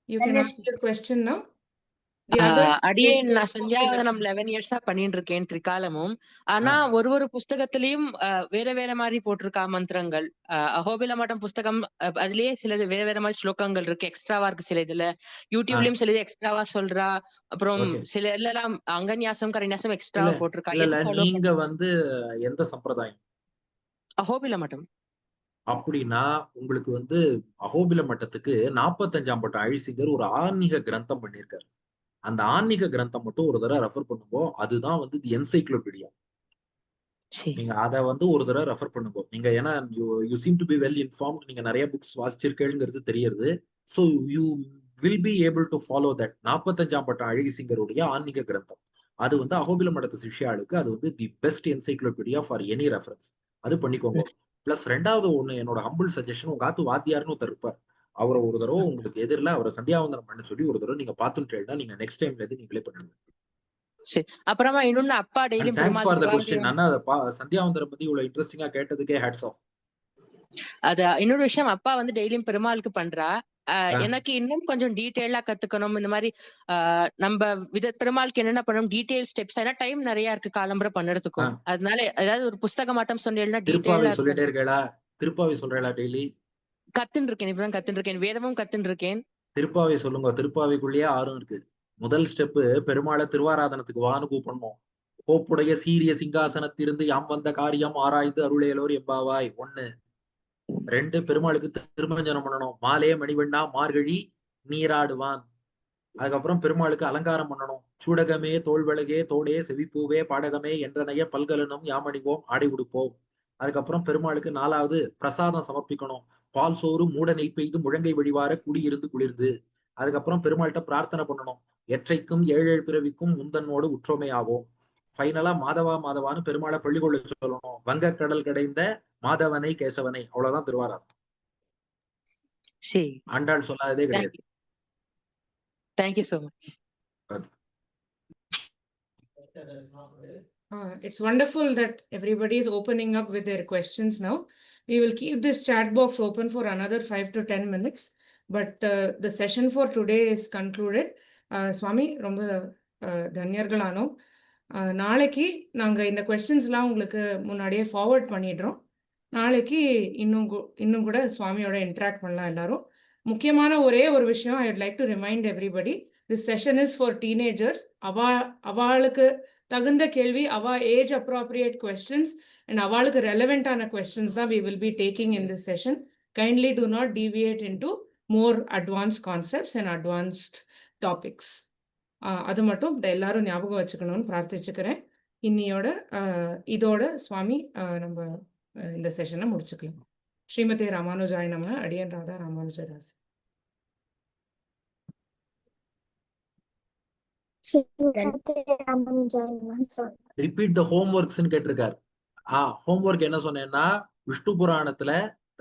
you can Daniel. ask your question now. The others அடியே post their நான் post in the சந்தியாவதனம் chat. 11 இயர்ஸா பண்ணிட்டு இருக்கேன் திரிகாலமும். ஆனா ஒரு புஸ்தகத்திலயும் வேற வேற மாதிரி போட்டிருக்கா மந்திரங்கள். அஹோபில மட்டம் புஸ்தகம் அதுலயே சிலது வேற வேற மாதிரி ஸ்லோகங்கள் இருக்கு, எக்ஸ்ட்ராவா இருக்கு. சில இதுல யூடியூப்லயும் சிலது எக்ஸ்ட்ராவா சொல்றா. அப்புறம் ஓகே. சில எல்லாம் அங்கன்யாசம் கரன்யாசம் இல்ல எக்ஸ்ட்ராவா போட்டிருக்கா. இல்ல எது இல்ல ஃபாலோ நீங்க வந்து எந்த சம்பிரதாயம்? அஹோபில மட்டம். அப்படின்னா உங்களுக்கு வந்து அஹோபில மட்டத்துக்கு 45ஆம் பட்டம் அழிசிங்கர் ஒரு ஆன்மீக கிரந்தம் பண்ணியிருக்காரு. அந்த ஆன்மீக கிரந்தம் மட்டும் ஒரு தடவை ரெஃபர் பண்ணுங்க. அதுதான் வந்து தி என்சைக்ளோபீடியா. சரி. நீங்க அத வந்து ஒரு தடவை ரெஃபர் பண்ணுங்க. நீங்க ஏன்னா you seem to be well informed. நீங்க நிறைய புக்ஸ் வாசிச்சிருக்கேங்கிறது தெரியுது. So you will be able to follow that. 45ஆம் பட்டம் அழகிசிங்கருடைய ஆன்மீக கிரந்தம் அது வந்து அஹோபில மடத்து சிஷ்யாளுக்கு அது வந்து the best encyclopedia for any reference. அது பண்ணிக்கோங்க. பிளஸ் ரெண்டாவது ஒண்ணு என்னோட ஹம்பிள் சஜஷன், உங்க ஆத்து வாத்தியார்னு ஒருத்தர் இருப்பார். அவரை ஒரு தடவை உங்களுக்கு எதிரில் அவரை சந்தியாவந்தனம் பண்ண சொல்லி ஒரு தடவை நீங்க பார்த்துட்டேன்னா நீங்க நெக்ஸ்ட் டைம்ல இருந்து நீங்களே பண்ணுங்க. சரி. அப்புறமா இன்னொன்னு அப்பா டெய்லியும் thanks for the Perumal question. அண்ணா சந்தியாவந்தனம் பத்தி இவ்வளவு இன்ட்ரெஸ்டிங்கா கேட்டதுக்கே ஹேட்ஸ் ஆஃப். அது இன்னொரு விஷயம், அப்பா வந்து டெய்லியும் பெருமாளுக்கு பண்றா. எனக்கு இன்னும் கொஞ்சம் டீட்டெயிலா கத்துக்கணும். இந்த மாதிரி நம்ம பெருமாளுக்கு என்னென்ன பண்ணணும் டீடைல் ஸ்டெப்ஸ். ஏன்னா டைம் நிறைய இருக்கு காலம்புற பண்ணுறதுக்கும். அதனால ஏதாவது ஒரு புஸ்தகம் மாட்டம் சொன்னீங்கன்னா திருப்பாவை டீடைலா சொல்லிட்டே இருக்கா? திருப்பாவை சொல்றா டெய்லி? கத்துன்னு இருக்கேன், இப்பதான் கத்துன்னு இருக்கேன். வேதமும் கத்துன்னு இருக்கேன். திருப்பாவை சொல்லுங்க. திருப்பாவைக்குள்ளேயே 6 இருக்கு. முதல் ஸ்டெப் பெருமாளை திருவாராதனத்துக்கு வான்னு கூப்பிடணும். கோப்புடைய சீரிய சிங்காசனத்திலிருந்து யாம் வந்த காரியம் ஆராய்ந்து அருளேலோர் எம்பாவாய். 1. 2 பெருமாளுக்கு திருமஞ்சனம் பண்ணணும். மாலே மணிவண்ணா மார்கழி நீராடுவான். அதுக்கப்புறம் பெருமாளுக்கு அலங்காரம் பண்ணணும். சூடகமே தோல்வழகே தோடே செவிப்பூவே பாடகமே என்றனைய பல்கலனும் யாமணிவோம் ஆடை உடுப்போம். அதுக்கப்புறம் பெருமாளுக்கு 4வது பிரசாதம் சமர்ப்பிக்கணும். பால் சோறு மூட நெய் பெய்து முழங்கை வழிவார குடியிருந்து குளிர்ந்து. அதுக்கப்புறம் பெருமாள்கிட்ட பிரார்த்தனை பண்ணணும். எற்றைக்கும் 7 பிறவிக்கும் முந்தனோடு உற்றோமை ஆகும். ஃபைனலா மாதவா மாதவான்னு பெருமாளை பள்ளிக்கொள்ள சொல்லணும். வங்கக்கடல் கடைந்த மாதவனை கேசவனை. அவ்வளவுதான் திருவாராதனம். ஆண்டாள் சொல்லாததே கிடையாது. Thank you so much. It's wonderful that everybody is opening up with their questions now. We will keep this chat box open for another 5 to 10 minutes. But the session for today is concluded. Swami, ரொம்ப தன்யர்களானோம். நாளைக்கு நாங்கள் இந்த கொஸ்டின்ஸ்லாம் உங்களுக்கு முன்னாடியே forward பண்ணிடுறோம். நாளைக்கு இன்னும் கூட சுவாமியோட இன்ட்ராக்ட் பண்ணலாம் எல்லாரும். முக்கியமான ஒரே ஒரு விஷயம், I would like to remind everybody, this session is for teenagers. அவளுக்கு தகுந்த கேள்வி, ஏஜ் அப்ராப்ரியேட் கொஸ்டின்ஸ் அண்ட் அவளுக்கு ரெலவெண்டான கொஸ்டின்ஸ் தான் we will be taking in this session. Kindly do not deviate into more advanced concepts and advanced topics. அது மட்டும் எல்லாரும் ஞாபகம் வச்சுக்கணும்னு பிரார்த்திச்சுக்கிறேன். இதோட சுவாமி நம்ம இந்த செஷனை முடிச்சுக்கலாம். ஸ்ரீமதே ராமானுஜாய நமः. அடியன் ராதா ராமானுஜதாஸ். ரிப்பீட் த ஹோம்வொர்க்ஸ்னு கேட்டிருக்காரு. ஹோம்வொர்க் என்ன சொன்னேன்னா, விஷ்ணு புராணத்துல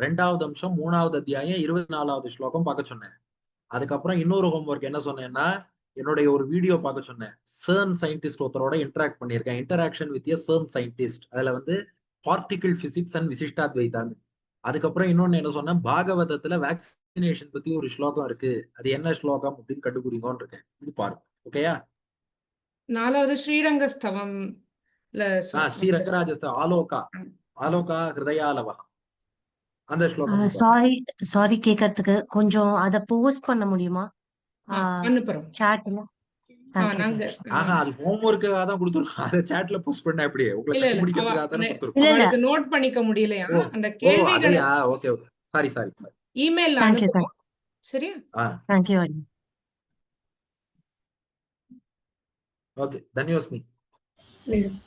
2வது அம்சம் 3வது அத்தியாயம் 24வது ஸ்லோகம் பார்க்க சொன்னேன். அதுக்கப்புறம் இன்னொரு ஹோம்வொர்க் என்ன சொன்னேன்னா, என்னுடைய ஒரு வீடியோ பார்க்க சொன்னேன். CERN சயின்டிஸ்ட் ஒருத்தரோட இன்டராக்ட் பண்ணியிருக்கேன். Interaction with a CERN scientist. அதுல வந்து பார்ட்டிகிள் பிசிக்ஸ் அண்ட் விசிஷ்டாத்வைதான். அதுக்கப்புறம் இன்னொன்னு என்ன சொன்னேன், பாகவதத்துல வேக்சினேஷன் பத்தி ஒரு ஸ்லோகம் இருக்கு. அது என்ன ஸ்லோகம் அப்படின்னு கண்டுபிடிங்கன்னு இருக்கேன். இது பாருங்க. ஓகேயா? 4வது ஸ்ரீரங்கஸ்தவம். ஸ்ரீரங்கராஜஸ்தவம் ஆலோகா ஹிருதயாலவா அந்த ஸ்லோகம். சாரி கேட்கறதுக்கு கொஞ்சம் அத போஸ்ட் பண்ண முடியுமா அனுப்புறோம் சாட்ல? அது ஹோம்வொர்க்காக தான் கொடுத்துருக்கோம். அதை சாட்ல போஸ்ட் பண்ண அப்படியே உங்களை கண்டுபிடிக்கிறதுக்காக தான் கொடுத்துருக்கோம். அவளுக்கு நோட் பண்ணிக்க முடியலையா அந்த கேள்விகளை? ஓகே சாரி இமெயில்ல அனுப்புறோம். சரியா? Thank you. ஓகே. தன்யோஸ்மி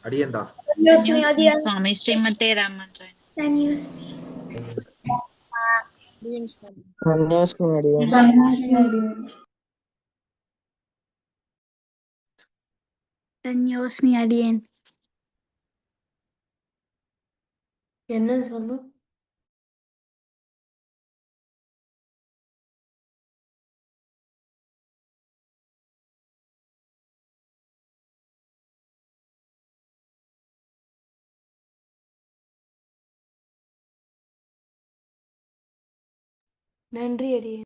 அடியன் தாஸ். சுவாமி ஸ்ரீமதே ராமானுஜாய. தன்யோஸ்மி அடியேன். என்ன சொல்லணும்? நன்றி அடியே.